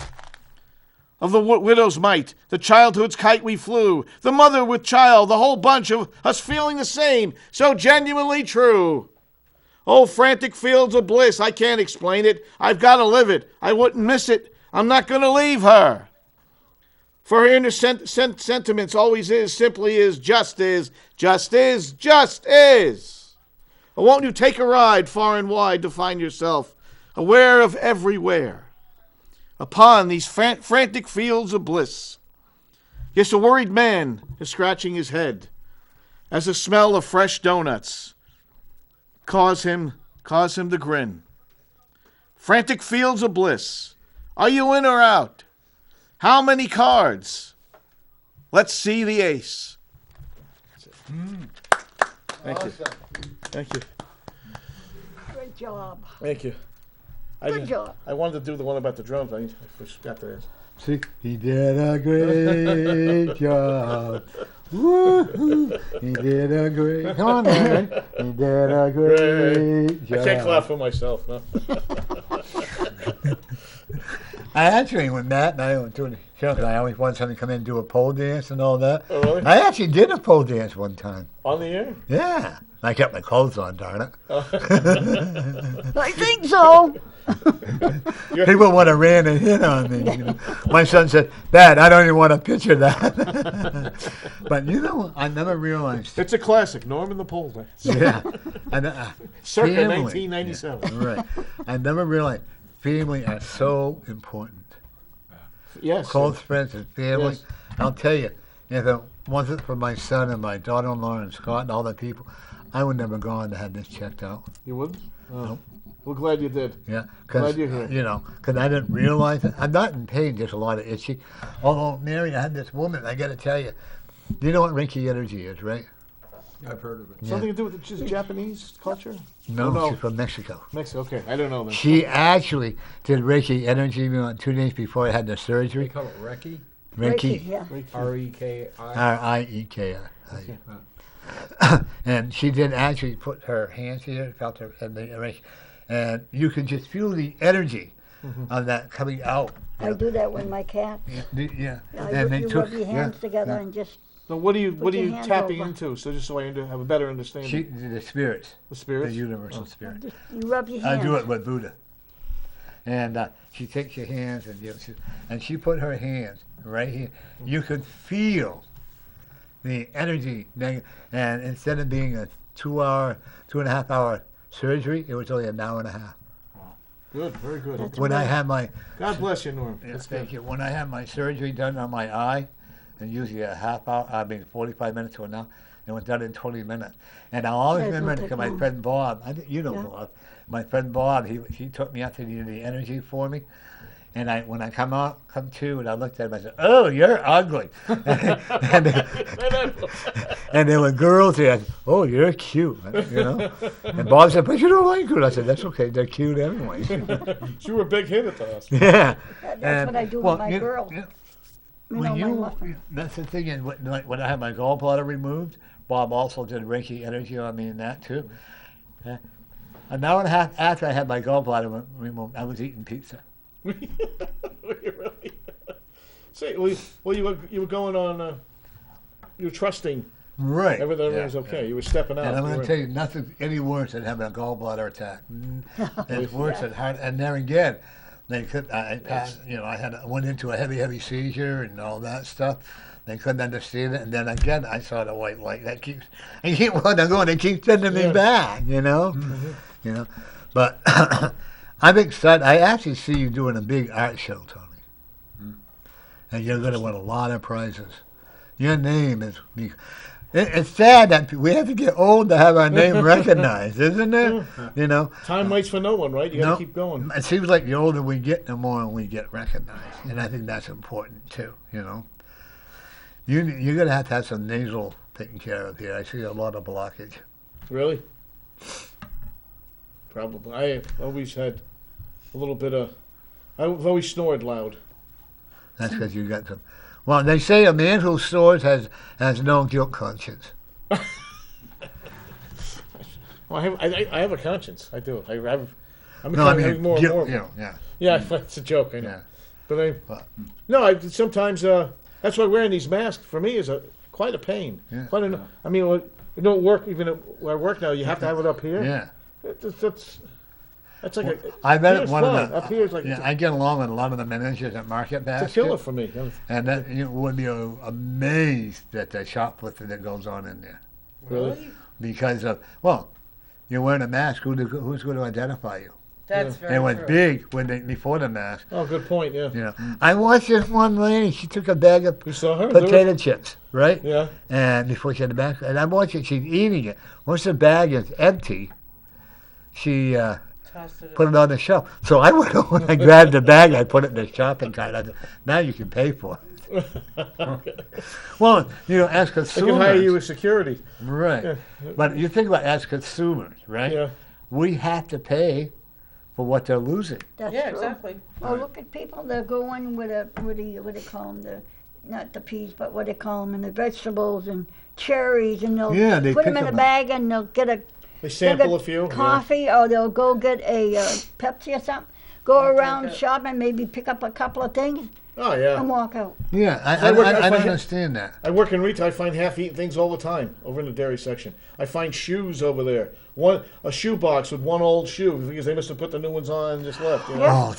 C: of the widow's mite, the childhood's kite we flew, the mother with child, the whole bunch of us feeling the same, so genuinely true. Oh, frantic fields of bliss, I can't explain it. I've got to live it. I wouldn't miss it. I'm not going to leave her. For her inner sentiments always is, simply is, just is, just is, just is. Or won't you take a ride far and wide to find yourself aware of everywhere upon these frantic fields of bliss? Yes, a worried man is scratching his head as the smell of fresh donuts cause him to grin. Frantic fields of bliss. Are you in or out? How many cards? Let's see the ace. Thank you. Thank you.
D: Good job.
C: Thank you.
D: Good job.
C: I wanted to do the one about the drums. I forgot to ask.
A: See, he did a great job. Woo-hoo. He did a great. Come on, man. He did a great job.
C: I can't clap for myself, no.
A: I actually, when Matt and I went to the show, 'cause I always wanted somebody to come in and do a pole dance and all that.
C: Oh, really?
A: I actually did a pole dance one time.
C: On the air?
A: Yeah. I kept my clothes on, darn it.
D: I think so.
A: People would have ran and hit on me. You know. My son said, Dad, I don't even want to picture that. But you know, I never realized.
C: It's a classic, Norm and the Pole Dance.
A: Yeah. And,
C: Circa
A: family.
C: 1997.
A: Yeah, right. I never realized family are so important.
C: Yes.
A: Close friends and family.
C: Yes.
A: I'll tell you, if it wasn't for my son and my daughter-in-law and Scott and all the people, I would never go on to have this checked out.
C: You wouldn't? Oh.
A: Nope.
C: We're glad you did.
A: Yeah,
C: Glad
A: because
C: you're here.
A: you know, because I didn't realize it. I'm not in pain, just a lot of itchy. Although Mary, I had this woman. I got to tell you, you know what Reiki energy is, right?
B: I've heard of it.
A: Yeah.
C: Something to do with just Japanese culture?
A: No,
C: Oh, no.
A: she's from Mexico.
C: Mexico, okay. I don't know then.
A: She actually did Reiki energy 2 days before I had the
B: They
A: surgery.
B: call it Reiki.
A: Reiki,
D: Yeah.
B: R-E-K-I.
A: R-I-E-K-I. And she did actually put her hands here, felt her, and the Reiki, and you could just feel the energy of that coming out. you
D: I
A: know.
D: do that with my cat.
A: Yeah,
D: You rub your hands together and just
C: So what are you
D: Put your hands
C: tapping
D: over.
C: into? So just so I have a better understanding.
A: She, the spirits,
C: the
A: the
C: spirits?
A: universal spirit.
D: you rub your
A: I
D: hands.
A: do it with Buddha. And she takes your hands and she put her hands right here. You could feel the energy. And instead of being a 2.5 hour surgery, it was only an hour and a half.
C: Good, very good.
D: That's
A: When I had my
C: God bless you, Norm.
A: yeah,
C: That's
A: thank
C: good.
A: you. When I had my surgery done on my eye, and usually a half hour, 45 minutes to an hour, it was done in 20 minutes. And I always
D: Doesn't
A: remember
D: take
A: because my
D: long.
A: friend Bob, you know
D: Yeah.
A: Bob, my friend Bob, he took me out to the energy for me. And when I come to, and I looked at him, I said, "Oh, you're ugly." and there were girls there. I said, "Oh, you're cute," you know. And Bob said, "But you don't like it." I said, "That's okay. They're cute anyways."
C: You were a big hit at the hospital.
A: Yeah.
D: That's what I do with my girl.
A: Yeah.
D: You
A: When
D: know, my muffin.
A: that's the thing. And when I had my gallbladder removed, Bob also did Reiki energy on me and that too. An hour and a half after I had my gallbladder removed, I was eating pizza.
C: Were you really? Say, well, you were going on. You were trusting
A: Right.
C: everything
A: Yeah,
C: was okay.
A: yeah.
C: You were stepping out.
A: And I'm
C: You
A: going
C: were-
A: to tell you, nothing any worse than having a gallbladder attack. It's worse than heart. And there again, they could. I went into a heavy seizure and all that stuff. They couldn't understand it, and then again, I saw the white light. That keeps. I keep wanting to go, and they keep sending me
C: Yeah.
A: back. You know. But I'm excited. I actually see you doing a big art show, Tony, and you're going to win a lot of prizes. Your name is. It's sad that we have to get old to have our name recognized, isn't it? You know.
C: Time waits for no one, right? You got
A: No.
C: to keep going.
A: It seems like the older we get, the more we get recognized, and I think that's important too. You know. You're going to have some nasal taken care of here. I see a lot of blockage.
C: Really? Probably. I always had a little bit of. I've always snored loud.
A: That's because you got some. Well, they say a man who snores has no guilt conscience.
C: Well, I have a conscience. I do. I'm
A: No, I
C: becoming
A: mean
C: more and
A: guilt.
C: more.
A: You know, yeah.
C: Yeah, that's a joke. I know.
A: Yeah.
C: But sometimes that's why wearing these masks for me is quite a pain.
A: Yeah.
C: I mean, it don't work even where I work now. You have to have it up here.
A: Yeah.
C: That's like a.
A: I bet
C: Pierre's
A: one of
C: fun.
A: the.
C: Up here's like
A: Yeah, I get along with a lot of the managers at Market
C: it's a
A: Basket.
C: killer for me.
A: And that you would be amazed at the shoplifting that goes on in there.
C: Really?
A: Because of, you're wearing a mask, who's going to identify you?
E: That's very
A: And it was
E: true.
A: big before the mask.
C: Oh, good point. Yeah.
A: You know, I watched this one lady, she took a bag of
C: You saw her? do it?
A: potato chips, right?
C: Yeah.
A: And before she had the bag, and I'm watching, she's eating it. Once the bag is empty, she
E: Tossed it
A: put it on the shelf. So I went over and I grabbed the bag, I put it in the shopping cart. I said, now you can pay for it. Well, as
C: They
A: consumers.
C: can hire you as security.
A: Right.
C: Yeah.
A: But you think about as consumers, right?
C: Yeah.
A: We have to pay for what they're losing.
D: That's
E: Yeah,
D: true.
E: exactly.
D: Well, look at people that go in with what do they call them, not the peas, but what they call them, and the vegetables and cherries, and they'll
A: Yeah, they
D: put them
A: pick
D: in a
A: 'em up.
D: bag and they'll get a
C: They sample
D: they'll
C: a
D: get
C: few.
D: coffee, or they'll go get a Pepsi or something, go
E: I'll take
D: around
E: it.
D: shopping, maybe pick up a couple of things
C: Yeah. Oh
D: and
C: yeah.
D: walk out.
A: Yeah, I
C: I work- I
A: don't
C: find-
A: understand that.
C: I work in retail. I find half-eaten things all the time over in the dairy section. I find shoes over there. A shoe box with one old shoe because they must have put the new ones on and just left. You know?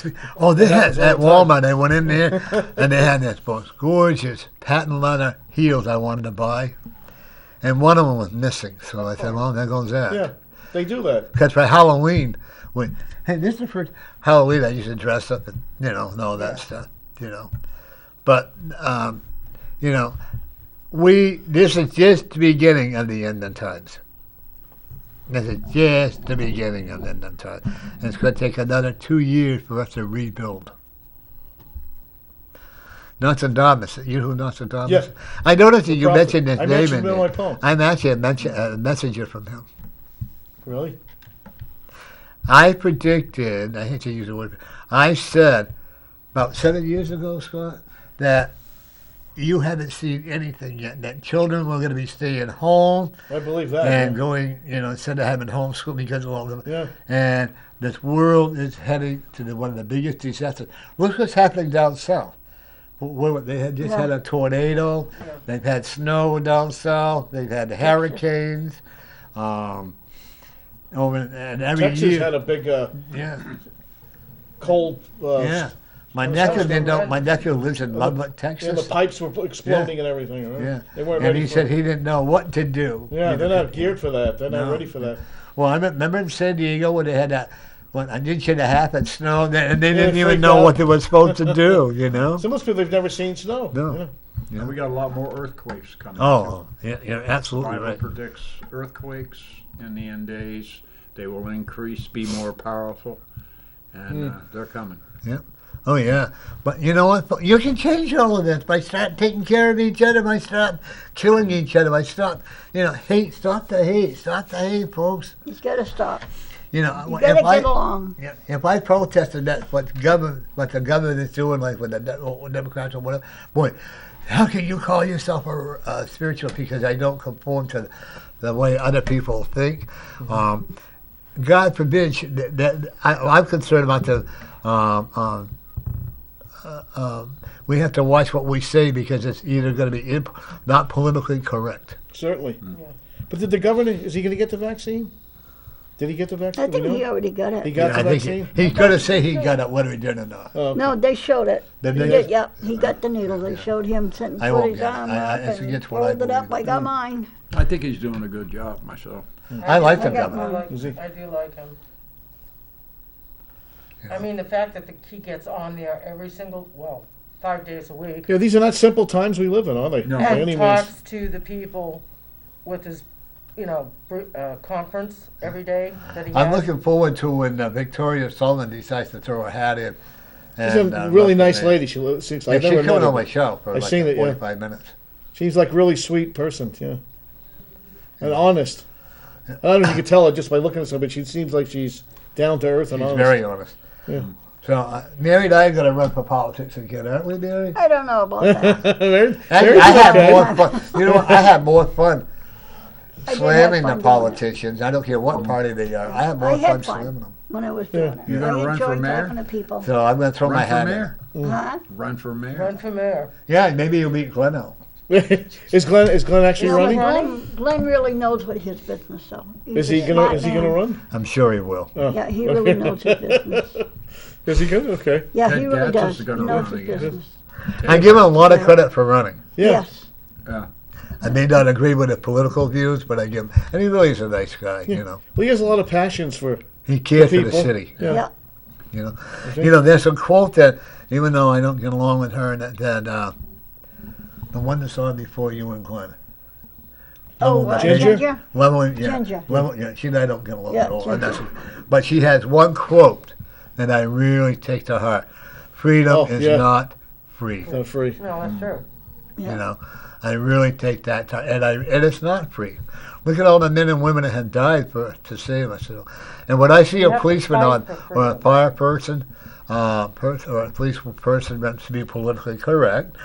A: They had
C: happens all
A: at
C: the time.
A: Walmart. I went in there and they had this most gorgeous patent leather heels I wanted to buy, and one of them was missing. So I said, "Well, there goes that."
C: Yeah, they do that.
A: Because for Halloween, this is the first Halloween I used to dress up and all that stuff. But this is just the beginning of the end of times. This is just the beginning of the end of times. And it's going to take another 2 years for us to rebuild. Nostradamus, you know who Nostradamus
C: Yes.
A: is? I noticed that you
C: prophet.
A: mentioned his
C: I
A: name
C: mentioned
A: in
C: him in
A: there.
C: my poem.
A: I'm actually a messenger from him.
C: Really?
A: I predicted, I hate to use the word, I said about 7 years ago, Scott, that you haven't seen anything yet, that children were going to be staying home
C: I believe that.
A: and
C: yeah.
A: going, instead of having homeschool because of all of them.
C: Yeah.
A: And this world is heading to one of the biggest disasters. Look what's happening down south. They had just had a tornado.
E: Yeah.
A: They've had snow down south. They've had hurricanes. And every
C: Texas
A: year,
C: had a big
A: yeah.
C: cold.
A: Yeah. My
E: I'm
A: nephew
E: sorry,
A: didn't know.
E: Brad.
A: My nephew lives in Lubbock,
C: Yeah,
A: Texas.
C: the pipes were exploding and everything. Right?
A: Yeah.
C: They weren't
A: And
C: ready
A: he
C: for
A: said
C: it.
A: he didn't know what to do.
C: Yeah, they're not geared for that. They're not
A: No.
C: ready for that.
A: Well, I remember in San Diego when they had that, an inch and a half of snow, and they didn't even
C: freaked
A: know
C: out.
A: what they were supposed to do.
C: So most people have never seen snow.
A: No.
C: Yeah.
B: And we got a lot more earthquakes coming.
A: Oh, yeah, you're absolutely
B: Bible
A: right.
B: predicts earthquakes in the end days. They will increase, be more powerful, and they're coming.
A: Oh, yeah. But you know what? You can change all of this by start taking care of each other, by stop killing each other, by stop, hate. Stop the hate. Stop the hate, folks.
D: He's got to stop.
A: You
D: You got to get along.
A: Yeah, if I protested that, what the government is doing, like with the Democrats or whatever, boy, how can you call yourself a spiritual because I don't conform to the way other people think? God forbid that I'm concerned about the. We have to watch what we say because it's either going to be not politically correct.
C: Certainly. Yeah. But did the governor, is he going to get the vaccine? Did he get the vaccine?
D: I think
C: Do we
D: he
C: know?
D: already got it.
C: He got the
A: I think
C: vaccine?
A: he's going to say he got it, whether he did or not.
C: Oh, okay.
D: No, they showed it.
A: Did
D: He
A: they?
D: did, yep, he got the needle. They showed him sitting,
A: I
D: put
A: won't
D: his
A: get it.
D: arm
A: I
D: up
A: it's
D: and
A: against what I
D: pulled it up.
A: believe.
D: I got mine.
B: I think he's doing a good job myself.
A: I like the
D: I got
A: governor.
D: mine.
C: Is he?
E: I do like him.
A: Yeah.
E: I mean, the fact that he gets on there every 5 days a week.
C: Yeah, these are not simple times we live in, are they?
B: No.
C: By any
E: And
C: means.
E: talks to the people with his, conference every day that he has.
A: I'm looking forward to when Victoria Sullivan decides to throw her hat in.
C: She's
A: And,
C: a really
A: look,
C: nice
A: man.
C: lady. She's
A: Yeah,
C: I've
A: she's
C: never met
A: coming
C: her.
A: on my show for
C: I've
A: like
C: seen it, yeah.
A: 45 minutes.
C: She's like really sweet person, yeah. And honest. I don't know if you could tell her just by looking at her, but she seems like she's down to earth and
A: She's
C: honest.
A: very honest.
C: Yeah.
A: So, Mary and I are going to run for politics again, aren't we, Mary?
D: I don't know about that.
C: Mary-
A: I
C: Mary's
A: have
C: okay.
A: more fun. You know what? I have more fun
D: I did have
A: slamming
D: fun
A: the
D: doing it.
A: politicians. I don't care what party they are. I have more
D: I had
A: fun
D: fun.
A: slamming them.
D: When I was doing it.
B: You're gonna
D: I
B: run for
D: enjoyed
B: mayor?
D: talking to people.
A: So I'm going to throw my
B: Run for
A: hat
B: mayor.
A: in.
D: Huh?
B: Run for mayor.
E: Run for mayor.
A: Yeah, maybe you'll meet Gleno.
C: Is Glenn actually
D: No,
C: running?
D: Glenn really knows what his business, so.
C: Is he gonna run?
A: I'm sure he will.
C: Oh.
D: Yeah, he really knows his business.
C: Is he good? Okay.
D: Yeah,
B: Ted
D: he really
B: Gatz
D: does.
B: is
D: He
B: gonna
D: knows
B: run
D: his
B: again.
D: business.
A: I give him a lot of credit for running.
C: Yeah.
D: Yes.
B: Yeah.
A: I may not agree with his political views, but I give him, and he really is a nice guy,
C: Yeah.
A: you know.
C: Well, he has a lot of passions for.
A: He cares for the
C: people.
A: city,
C: Yeah.
A: you know.
C: Okay.
A: You know, there's a quote that, even though I don't get along with her, that the one that's on before you and Glenn.
D: Oh,
C: Ginger?
A: Level, yeah.
D: Ginger.
A: Level, yeah, she and I don't get along
D: Yeah,
A: at all. And
D: Ginger.
A: but she has one quote that I really take to heart. Freedom
C: Oh,
A: is
C: yeah.
A: not free.
C: Not free.
E: No, that's true.
D: Yeah.
A: You know, I really take that time, and it's not free. Look at all the men and women that have died to save us. You know. And when I see
E: You
A: a
E: have to
A: policeman
E: fight for
A: or a
E: freedom.
A: fire person, or a police person meant to be politically correct,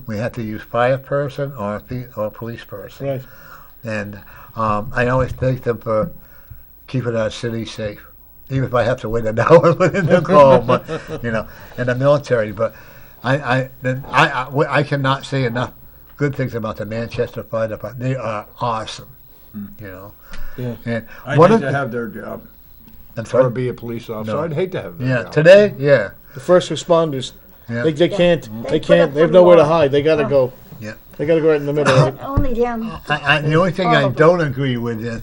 A: we have to use fire person or a police person.
C: Right.
A: And I always thank them for keeping our city safe, even if I have to wait an hour in the call, but you know, in the military. But I cannot say enough good things about the Manchester Fire Department. They are awesome, you know.
C: Yeah.
A: And
B: I'd
A: one
B: hate
A: of
B: to have their job
A: I'm
B: or
A: sorry.
B: be a police officer.
A: No.
B: I'd hate to have their
A: Yeah,
B: job.
A: today, yeah,
C: The first responders.
A: yeah.
C: They can't.
D: They
C: They
D: put
C: can't.
D: up
C: They have
D: for
C: nowhere to
D: law.
C: hide. They gotta go.
A: Yeah.
C: They gotta go right in the middle of it.
D: Only them.
A: The only thing
D: All
A: I
D: of
A: don't agree with is,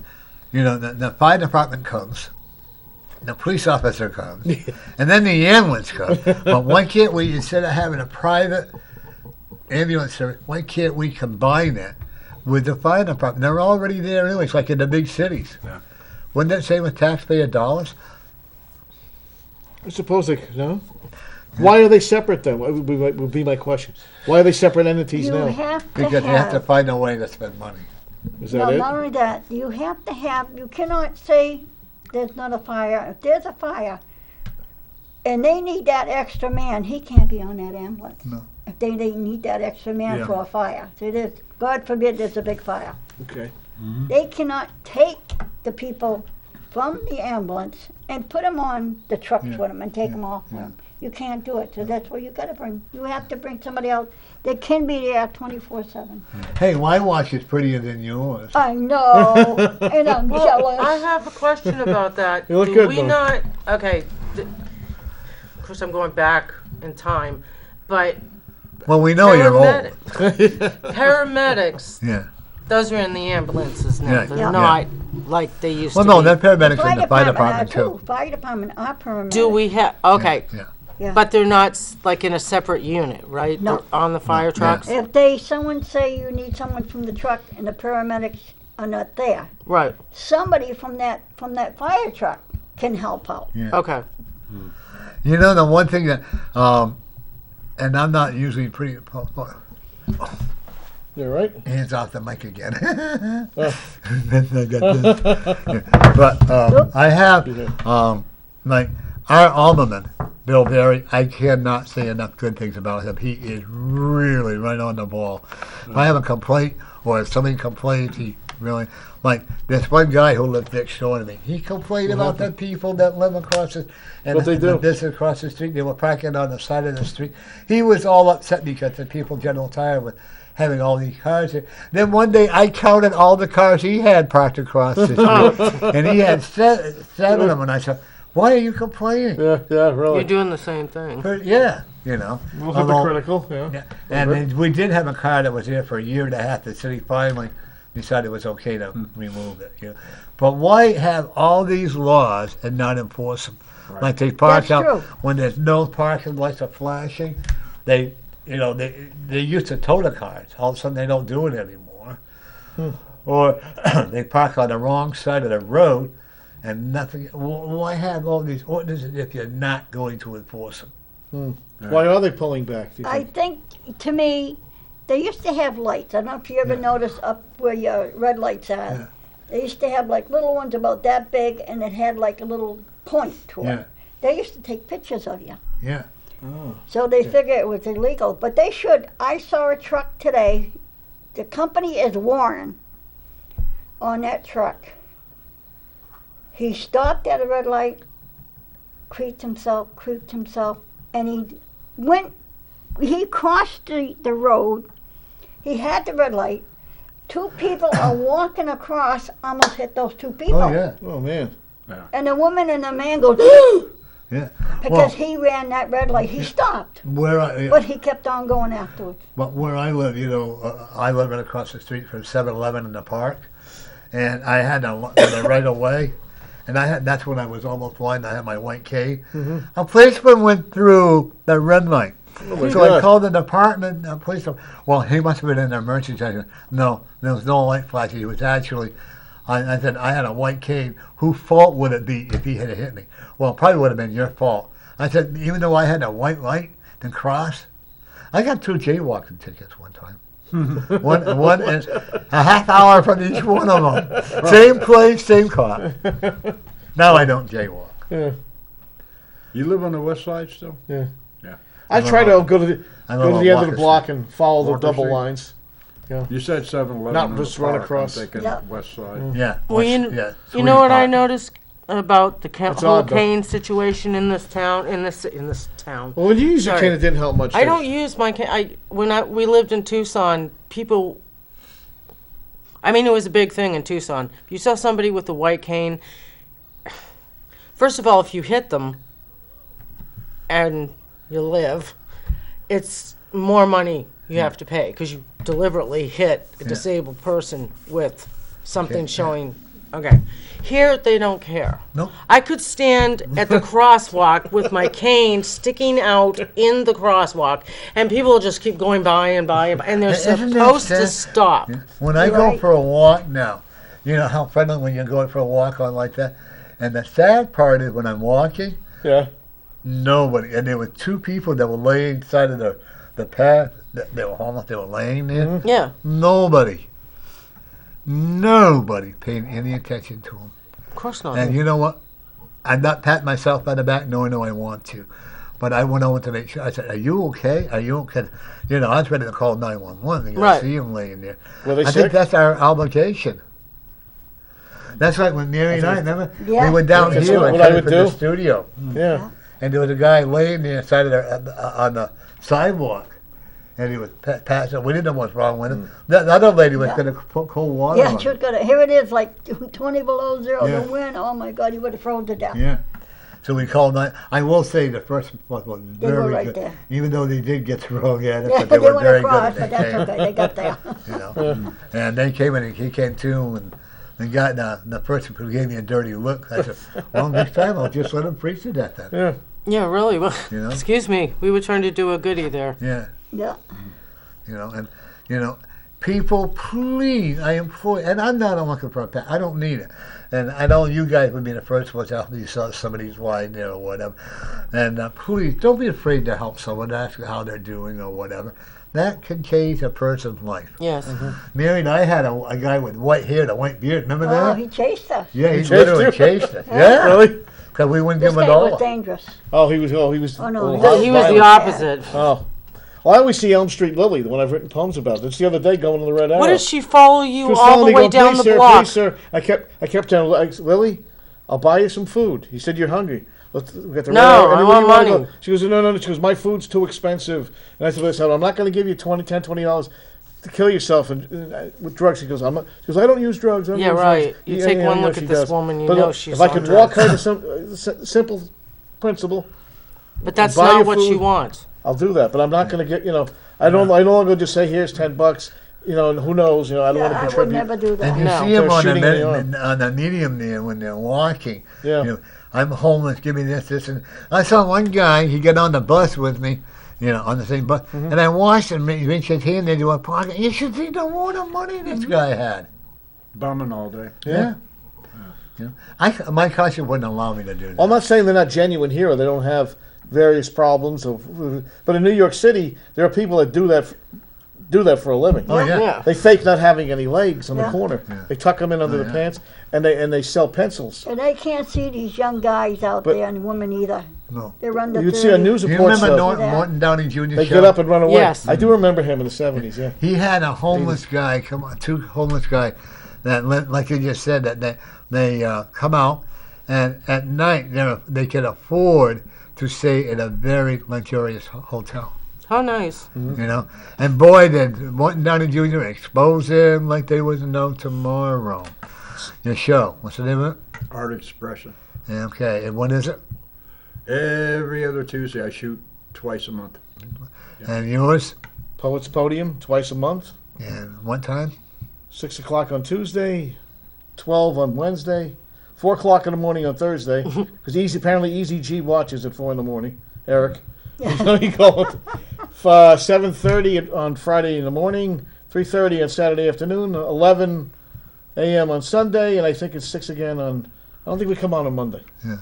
A: you know, the fire department comes, the police officer comes, and then the ambulance comes. But why can't we, instead of having a private ambulance service, why can't we combine that with the fire department? They're already there anyway. It's like in the big cities.
B: Yeah.
A: Wouldn't that save a taxpayer dollars?
C: I suppose they no. Why are they separate then? Would be my question. Why are they separate entities
D: You
C: now?
D: have to
A: Because they have to
D: have.
A: find a way to spend money.
C: Is
D: No,
C: that
D: not
C: it?
D: only that, you have to have, you cannot say there's not a fire. If there's a fire and they need that extra man, he can't be on that ambulance.
A: No.
D: If they need that extra man
B: Yeah.
D: for a fire. So there's, God forbid there's a big fire.
C: Okay.
D: They cannot take the people from the ambulance and put them on the trucks
A: Yeah.
D: with them and take
A: Yeah.
D: them off with
A: Yeah.
D: them. You can't do it. So that's where you got to bring. You have to bring somebody else that can be there 24/7.
A: Hey, my watch is prettier than yours.
D: I know, and I'm
E: Well,
D: jealous.
E: I have a question about that.
C: You look
E: Do
C: good,
E: we
C: though.
E: not? Okay. Of course, I'm going back in time, but
A: Well, we know you're old.
E: paramedics.
A: Yeah.
E: Those are in the ambulances now.
A: Yeah,
E: They're
D: yeah.
E: not like they used
A: Well,
E: to
A: no,
E: be.
A: they're paramedics in the fire
D: are
A: department too.
D: Fire department are paramedics.
E: Do we have? Okay,
A: Yeah.
D: Yeah.
E: but they're not like in a separate unit, right?
D: No.
E: They're on the fire trucks,
D: If someone say you need someone from the truck and the paramedics are not there,
E: right?
D: somebody from that fire truck can help out.
E: Okay.
A: You know, the one thing that, and I'm not usually pretty,
C: You're right.
A: hands off the mic again.
C: Oh.
A: I got this. Yeah. But I have, like, our alderman, Bill Berry, I cannot say enough good things about him. He is really right on the ball. If I have a complaint, or if somebody complains, he really, like, there's one guy who lived next door to me. He complained about the people that live across the, and
C: What they
A: the
C: do?
A: business across the street. They were parking on the side of the street. He was all upset because the people, General Tire, were having all these cars here. Then one day I counted all the cars he had parked across the street, and he had seven of them. And I said, "Why are you complaining?"
C: Yeah. Yeah. Really.
E: You're doing the same thing.
A: Yeah, you know.
C: A little
A: Although-
C: hypocritical. Yeah.
A: yeah. And then we did have a car that was there for a year and a half. The city finally decided it was okay to remove it. You know? But why have all these laws and not enforce them? Like they park
D: That's
A: out
D: true.
A: when there's no parking lights are flashing. They used to tow the cars. All of a sudden they don't do it anymore. Or they park on the wrong side of the road and nothing. Why have all these ordinances if you're not going to enforce them?
C: Why are they pulling back? Do you
D: I
C: think?
D: think, to me, they used to have lights. I don't know if you ever noticed up where your red lights are.
A: Yeah.
D: They used to have like little ones about that big, and it had like a little point to it.
A: Yeah.
D: They used to take pictures of you.
A: Yeah.
C: Oh.
D: So they figure it was illegal, but they should. I saw a truck today. The company is Warren on that truck. He stopped at a red light, creeped himself, and he crossed the road He had the red light. 2 people are walking across, almost hit those 2 people.
A: Oh, yeah.
C: Oh, man.
D: And the woman and the man go,
A: Yeah.
D: because he ran that red light. He stopped, but he kept on going afterwards.
A: But where I live, I live right across the street from 7-Eleven in the park, and I had the right of way, and that's when I was almost blind. I had my white cane. A policeman went through the red light. So I called the department, police. Well, he must have been in the emergency. I said, no, there was no light flashing. He was actually, I said, I had a white cane. Whose fault would it be if he had hit me? Well, it probably would have been your fault. I said, even though I had a white light to cross, I got 2 jaywalking tickets one time. one is a half hour from each one of them. Same place, same cop. Now I don't jaywalk.
C: Yeah.
B: You live on the west side still?
C: Yeah.
B: Yeah.
C: I try to go to the end of the
A: Walker
C: block
A: Street.
C: and follow the
B: Walker
C: double
B: Street.
C: lines.
B: You said 7-Eleven.
C: Not
B: in
C: just
B: the
C: run
B: park.
C: across.
B: I'm thinking
D: Yeah.
B: west side.
A: Yeah.
E: Well, you know what I noticed about the
C: It's
E: whole
C: odd, though.
E: cane situation in this town, in this town.
C: Well, when you use your
E: Sorry.
C: cane, it didn't help much.
E: I don't use my cane. We lived in Tucson, people. I mean, it was a big thing in Tucson. If you saw somebody with a white cane, first of all, if you hit them and you live, it's more money you have to pay because you deliberately hit a disabled person with something showing. Okay. Here, they don't care.
A: Nope.
E: I could stand at the crosswalk with my cane sticking out in the crosswalk, and people just keep going by and by, and they're
A: Isn't that
E: supposed to
A: sad?
E: stop.
A: Yeah. When I go for a walk now, you know how friendly when you're going for a walk on like that? And the sad part is when I'm walking,
C: Yeah.
A: nobody. And there were 2 people that were laying side of the path. They were homeless. They were laying there.
E: Yeah.
A: Nobody paying any attention to them.
E: Of course not.
A: And you know what? I'm not patting myself on the back, knowing I want to. But I went over to make sure. I said, "Are you okay? Are you okay?" I was ready to call 911 and
E: Right.
A: see him laying there.
C: Were they
A: I
C: sick?
A: think that's our obligation. That's like when Mary and I, remember?
D: Yeah.
A: We went down
C: That's
A: here
C: what
A: and
C: I
A: headed
C: would
A: for the
C: do.
A: studio.
C: Yeah.
A: And there was a guy laying there on the sidewalk. And he was passed out. We didn't know what's wrong with him. The other lady was going to put cold water
D: Yeah,
A: on
D: she was
A: him.
D: gonna. Here it is, like 20 below zero.
A: Yeah.
D: The wind. Oh my God, you would have frozen to death.
A: Yeah. So we called nine. I will say the first one was
D: They were
A: very
D: right
A: good.
D: there.
A: Even though they did get the wrong end,
D: Yeah,
A: but they
D: they
A: were
D: went
A: very good
D: across,
A: at
D: but
A: they
D: that's
A: came.
D: okay. They got there.
A: You know. And they came in and he came too and got the person who gave me a dirty look. I said, well, next time I'll just let him preach to death then.
C: Yeah.
E: Yeah, really. Well,
A: You know?
E: excuse me. We were trying to do a goodie there.
A: Yeah.
D: Yeah.
A: People, please, I implore you, and I'm not looking for a pet. I don't need it. And I know you guys would be the first ones to help me saw somebody's lying there or whatever. And please, don't be afraid to help someone, ask how they're doing or whatever. That can change a person's life.
E: Yes.
A: Mary and I had a guy with white hair and a white beard. Remember
D: Oh,
A: that?
D: he chased us.
A: Yeah, he
C: chased
A: literally
C: you?
A: chased us. Yeah.
C: Really?
A: Because we wouldn't
D: This
A: give him a
D: guy was
A: dollar.
D: dangerous.
C: Oh, he was.
D: Oh, no,
E: He was the
D: violent.
E: opposite.
C: Oh. Well, I always see Elm Street Lily, the one I've written poems about. It's the other day going to the Red Arrow.
E: What did she follow you
C: She was
E: all
C: following
E: the
C: me
E: way
C: going,
E: down
C: please,
E: the
C: sir,
E: block?
C: Please, sir. I kept telling Lily, I'll buy you some food. He said, you're hungry. We got the
E: No,
C: Red Arrow.
E: I
C: Anywhere
E: want
C: you wanna
E: money.
C: go. She goes, no. She goes, my food's too expensive. And I said, listen, I'm not going to give you $20 to kill yourself with drugs. She goes, I don't use drugs. I don't
E: Yeah,
C: use
E: right.
C: drugs.
E: You take one look
C: she
E: at this
C: does.
E: woman, you
C: But
E: know
C: look,
E: she's
C: if I
E: on
C: could walk her
E: drugs.
C: to some simple principle,
E: But that's
C: buy
E: not
C: your
E: what
C: food.
E: she wants.
C: I'll do that. But I'm not going to get, I no longer just say, here's $10, and who knows, I don't want to
D: I would
C: contribute.
D: never do
A: And
D: that.
A: you
E: No.
A: see them
C: They're
A: on
C: shooting in the
A: on the medium there when they're walking.
C: Yeah.
A: I'm homeless, give me this, and I saw one guy, he got on the bus with me, on the same bus, and I watched him reach his hand into a pocket. You should see the amount of money this guy had.
B: Bumming all day.
C: Yeah.
A: My conscience wouldn't allow me to do that.
C: I'm not saying they're not genuine here or they don't have various problems, but in New York City, there are people that do that for a living.
A: Oh, yeah.
E: Yeah.
C: They fake not having any legs on the
D: Yeah.
C: corner.
A: Yeah.
C: They tuck them in under
A: Oh,
C: the
A: yeah.
C: pants, and they sell pencils.
D: And they can't see these young guys out
C: But-
D: there and women either.
A: No.
D: They're under
C: You'd
D: 30.
C: see on news
A: Do you
C: reports
A: remember
C: stuff.
A: Morton Downey Jr.
C: They
A: show?
C: get up and run away.
E: Yes.
C: I do remember him in the 70s, yeah.
A: He had a homeless guy two homeless guy that, like you just said, that they come out, and at night they could afford to stay in a very luxurious hotel.
E: How nice.
A: You know, and boy, did Morton Downey Jr. expose him like there was no tomorrow. Your show, what's the name of it?
B: Art expression.
A: Okay, and when is it?
B: Every other Tuesday. I shoot twice a month.
A: And yours?
C: Poets Podium, twice a month.
A: And what time?
C: 6 o'clock on Tuesday, 12 on Wednesday, 4 o'clock in the morning on Thursday. Because apparently Easy G watches at 4 in the morning. Eric. So he called 7:30 on Friday in the morning, 3:30 on Saturday afternoon, 11 a.m. on Sunday, and I think it's 6 again on. I don't think we come on Monday.
A: Yeah.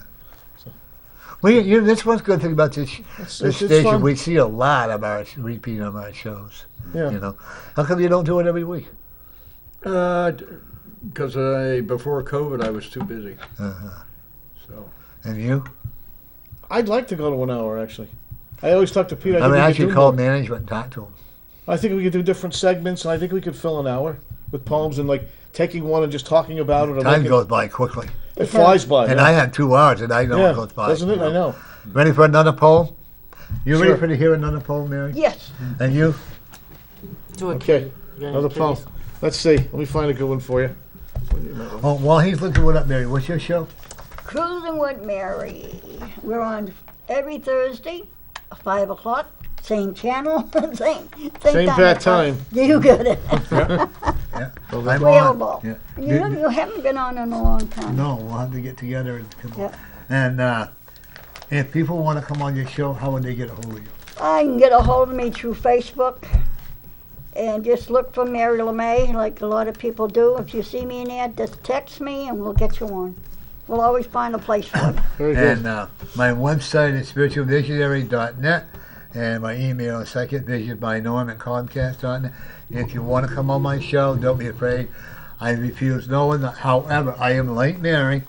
A: Well, you know, that's one good thing about this station.
C: fun.
A: We see a lot of our repeat of our shows.
C: Yeah.
A: You know, how come you don't do it every week?
B: Because before COVID, I was too busy. So.
A: And you?
C: I'd like to go to an hour actually. I always talk to Pete.
A: I
C: think
A: mean,
C: we
A: I
C: could
A: should
C: do
A: call
C: more.
A: management and talk to them.
C: I think we could do different segments, and I think we could fill an hour with poems and like taking one and just talking about it. Or
A: Time
C: making,
A: goes by quickly.
C: it flies by.
A: And
C: yeah.
A: I have 2 hours, and I know
C: Yeah,
A: it goes by.
C: doesn't it? I know.
A: Ready for another poem? You
C: Sure.
A: ready for to hear another poem, Mary?
D: Yes.
A: And you?
E: Do it.
C: Okay,
E: You got any
C: another poem.
E: kitties?
C: Let's see. Let me find a good one for you.
A: Oh, while he's looking one up, Mary, what's your show?
D: Crusin With Mary. We're on every Thursday, 5 o'clock. Same channel, same
C: Same bad time.
D: You got it.
A: Yeah. I'm on.
D: Available.
A: Yeah.
D: You haven't been on in a long time.
A: No, we'll have to get together and come on.
D: Yep.
A: And if people want to come on your show, how would they get a hold of you?
D: I can get a hold of me through Facebook and just look for Mary Lemay like a lot of people do. If you see me in there, just text me and we'll get you on. We'll always find a place for you.
C: Very good.
A: And my website is spiritualvisionary.net, and my email is secondvisionbynorm@comcast.net. If you want to come on my show, don't be afraid. I refuse no one. However, I am like Mary.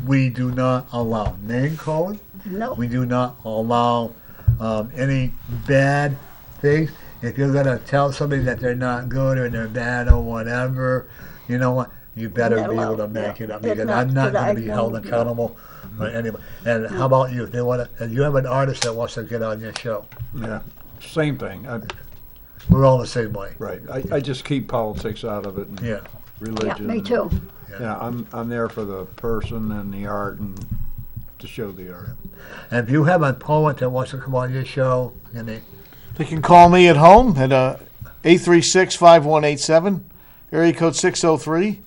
A: We do not allow name calling.
D: No.
A: We do not allow any bad things. If you're going to tell somebody that they're not good or they're bad or whatever, you know what? You better
D: Not
A: be able
D: allowed,
A: to make
D: yeah.
A: it up,
D: It's
A: because
D: not
A: I'm not
D: that
A: going to
D: I
A: be held
D: won't, yeah.
A: accountable for anybody. And how about you? If they want to, if you have an artist that wants to get on your show,
B: Yeah. Same thing.
A: we're all the same way.
B: Right. I just keep politics out of it. And
A: Yeah.
D: Yeah,
B: Religion.
D: me too.
B: Yeah. I'm there for the person and the art and to show the art.
A: And if you have a poet that wants to come on your show, and
C: They can call me at home at 836-5187, area code 603.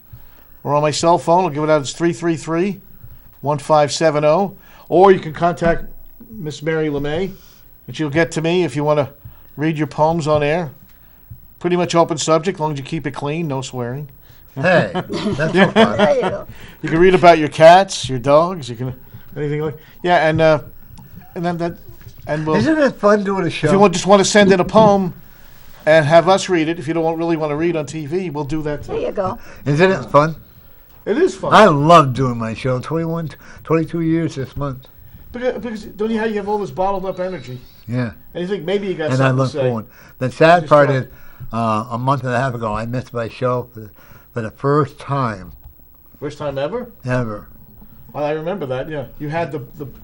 C: Or on my cell phone, I'll give it out, it's 333-1570. Or you can contact Miss Mary Lemay, and she'll get to me if you want to read your poems on air. Pretty much open subject, as long as you keep it clean, no swearing.
A: hey, that's no fun.
D: There you go.
C: You can read about your cats, your dogs, you can anything like and then that and we'll
A: Isn't it fun doing a
C: if
A: show?
C: you just want to send in a poem and have us read it, if you don't really want to read on TV, we'll do that
D: There
C: too.
D: you go.
A: Isn't it fun?
C: It is fun.
A: I love doing my show. 22 years this month.
C: Because don't you how you have all this bottled up energy,
A: Yeah.
C: and you think maybe you got
A: And I
C: something
A: look
C: to say.
A: forward. The sad
C: Just
A: part
C: fun.
A: is, a month and a half ago, I missed my show for the first time
C: First time ever?
A: ever.
C: Well, I remember that. Yeah, you had the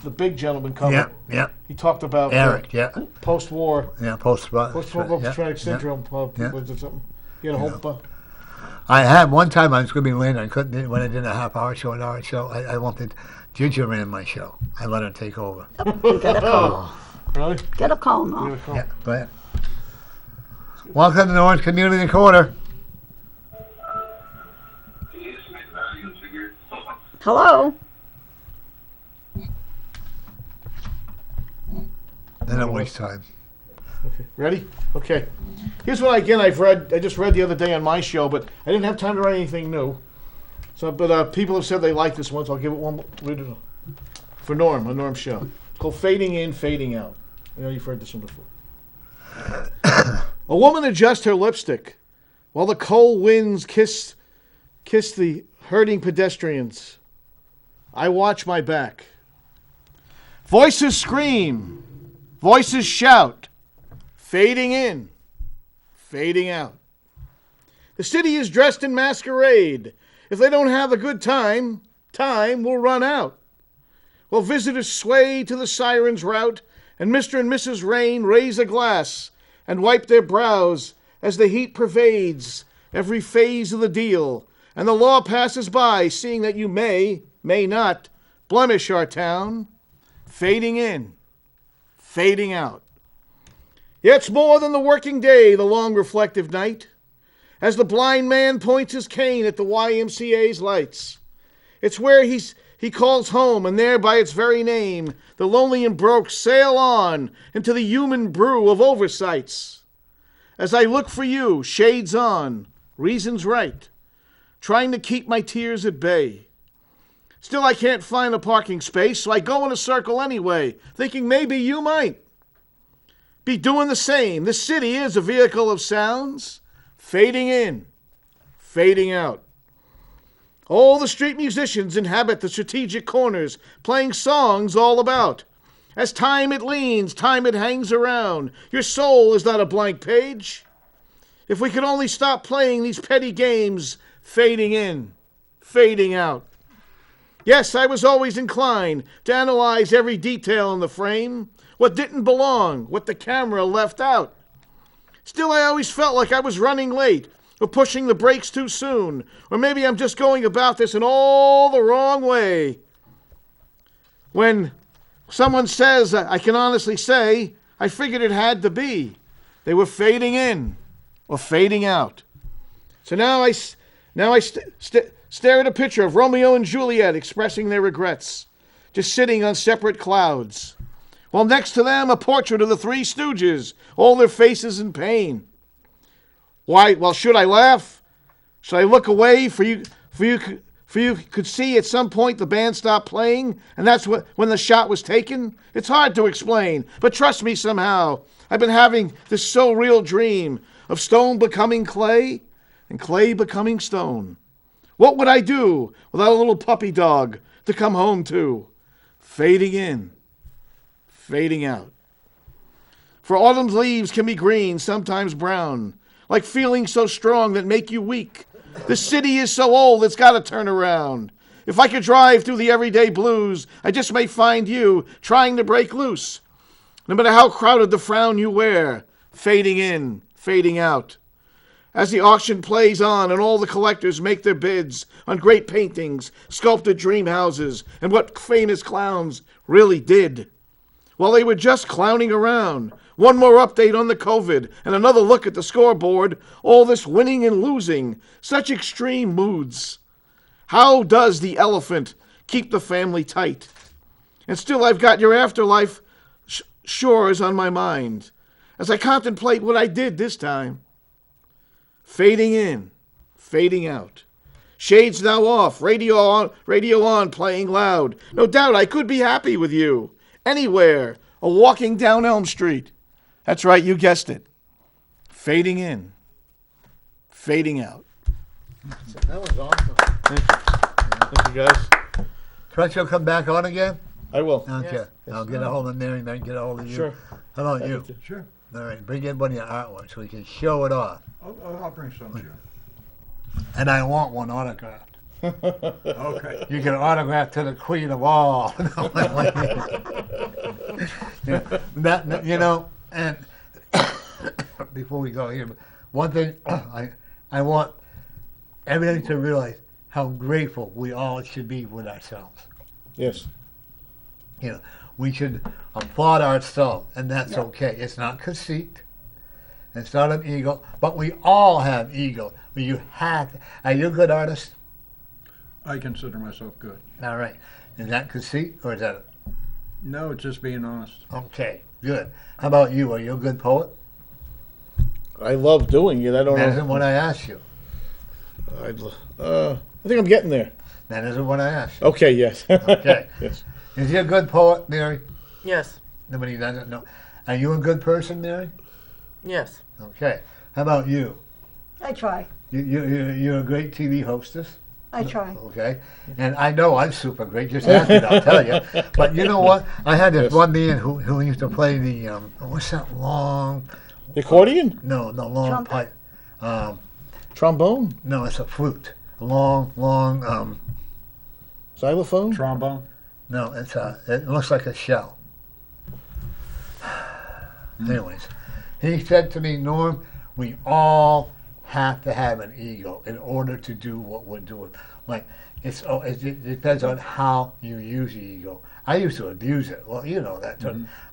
C: big gentleman come.
A: Yeah.
C: He talked about
A: Eric, yeah.
C: post-war
A: yeah.
C: post-traumatic syndrome.
A: Yeah.
C: Was it something? You had a whole.
A: I had one time I was going to be late. I couldn't do, when I did a half-hour show, an hour show. I wanted Ginger ran my show. I let her take over.
D: You get a call.
C: Really?
D: Get a call now.
C: You had a call.
A: Yeah, go ahead. Welcome to the Orange Community Corner.
D: Hello?
A: Then it wastes time.
C: Okay. Ready? Okay. Here's what I just read the other day on my show, but I didn't have time to write anything new. So, but people have said they like this one, so I'll give it one. Read it for Norm, a Norm show. It's called Fading In, Fading Out. I know you've heard this one before. A woman adjusts her lipstick while the cold winds kiss the hurting pedestrians. I watch my back. Voices scream. Voices shout. Fading in. Fading out. The city is dressed in masquerade. If they don't have a good time, time will run out. While visitors sway to the siren's rout and Mr. and Mrs. Rain raise a glass and wipe their brows as the heat pervades every phase of the deal, and the law passes by, seeing that you may not, blemish our town, fading in, fading out. Yet it's more than the working day, the long reflective night, as the blind man points his cane at the YMCA's lights. It's where he calls home, and there by its very name, the lonely and broke sail on into the human brew of oversights. As I look for you, shades on, reasons right, trying to keep my tears at bay. Still I can't find a parking space, so I go in a circle anyway, thinking maybe you might be doing the same. This city is a vehicle of sounds, fading in, fading out. All the street musicians inhabit the strategic corners, playing songs all about. As time it leans, time it hangs around. Your soul is not a blank page. If we could only stop playing these petty games, fading in, fading out. Yes, I was always inclined to analyze every detail in the frame, what didn't belong, what the camera left out. Still, I always felt like I was running late, or pushing the brakes too soon, or maybe I'm just going about this in all the wrong way. When someone says, I can honestly say, I figured it had to be. They were fading in, or fading out. So now I stare at a picture of Romeo and Juliet expressing their regrets, just sitting on separate clouds. While next to them, a portrait of the Three Stooges, all their faces in pain. Why? Well, should I laugh? Should I look away for you could see at some point the band stopped playing, and that's when the shot was taken? It's hard to explain, but trust me somehow. I've been having this so real dream of stone becoming clay and clay becoming stone. What would I do without a little puppy dog to come home to? Fading in, fading out. For autumn's leaves can be green, sometimes brown, like feelings so strong that make you weak. The city is so old it's got to turn around. If I could drive through the everyday blues, I just may find you trying to break loose. No matter how crowded the frown you wear, fading in, fading out. As the auction plays on and all the collectors make their bids on great paintings, sculpted dream houses, and what famous clowns really did. While they were just clowning around, one more update on the COVID and another look at the scoreboard, all this winning and losing, such extreme moods. How does the elephant keep the family tight? And still I've got your afterlife shores on my mind as I contemplate what I did this time. Fading in, fading out. Shades now off, radio on, playing loud. No doubt I could be happy with you. Anywhere, or walking down Elm Street. That's right, you guessed it. Fading in, fading out.
A: That was awesome.
C: Thank you, guys.
A: Trust you'll come back on again?
C: I will.
A: Okay. I'll get a hold of Mary, Mary, get a hold of you.
C: Sure.
A: How about you?
B: Sure.
A: All right, bring in one of your artwork so we can show it off.
B: I'll bring some to you.
A: And I want one autographed.
B: Okay.
A: You can autograph to the queen of all. And before we go here, one thing I want everybody to realize how grateful we all should be with ourselves.
C: Yes.
A: We should applaud ourselves, and that's okay. It's not conceit. It's not an ego, but we all have ego. You have to. Are you a good artist?
B: I consider myself good.
A: All right. Is that conceit, or is that...
B: No, it's just being honest.
A: Okay, good. How about you? Are you a good poet?
C: I love doing it. I don't
A: That
C: know.
A: isn't what I asked you.
C: I think I'm getting there.
A: That isn't what I asked you.
C: Okay, yes.
A: Okay.
C: Yes.
A: Is he a good poet, Mary?
E: Yes,
A: Nobody doesn't know. Are you a good person, Mary?
E: yes.
A: Okay. How about you?
D: I try.
A: You're a great TV hostess.
D: I try.
A: Okay. And I know I'm super great. Just ask me, I'll tell you. But you know what? I had this one man who used to play the, what's that long...
C: The accordion?
A: No, the long
D: Trumpet.
A: pipe.
C: Trombone?
A: No, it's a flute. Long,
C: Xylophone?
B: Trombone?
A: no, it looks like a shell. Anyways, he said to me, Norm, we all have to have an ego in order to do what we're doing. Like, it depends on how you use the ego. I used to abuse it. Well, you know that.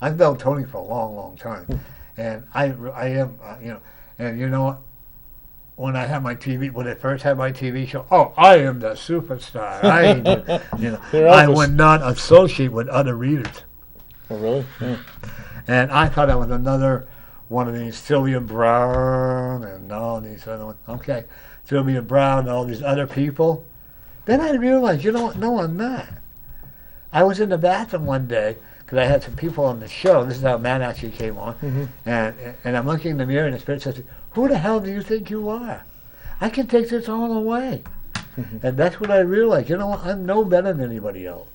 A: I've known Tony for a long, long time. And I am, and you know what? When I first had my TV show, I am the superstar. I would not associate with other readers.
C: Oh, really? Yeah.
A: And I thought I was another one of these Sylvia Brown and all these other ones. Okay, Sylvia Brown and all these other people. Then I realized, you know what? No, I'm not. I was in the bathroom one day because I had some people on the show. This is how Matt actually came on. And I'm looking in the mirror and the Spirit says, who the hell do you think you are? I can take this all away. And that's what I realized. You know what? I'm no better than anybody else.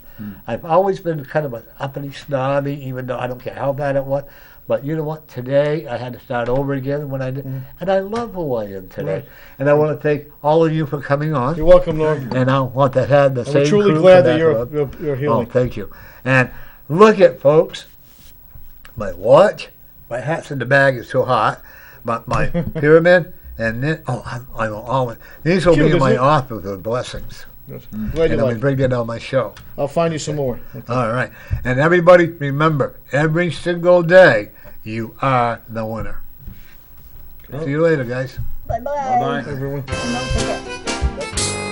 A: I've always been kind of an uppity snobby, even though I don't care how bad it was. But you know what? Today I had to start over again when I did. And I love who I am today. Right. And I want to thank all of you for coming on.
C: You're welcome, Norm.
A: And I want to have the same
C: I'm truly
A: crew
C: glad that you're healing.
A: Oh, thank you. And look at, folks, my watch, my hat's in the bag is so hot, my pyramid, and then, I will always, these will be in my office with blessings.
C: Glad you
A: and I'll
C: like
A: bring it on my show.
C: I'll find you some more. Okay.
A: All right. And everybody, remember, every single day, you are the winner. See you later, guys.
D: Bye-bye.
B: Bye-bye.
C: Everyone.
D: And don't forget.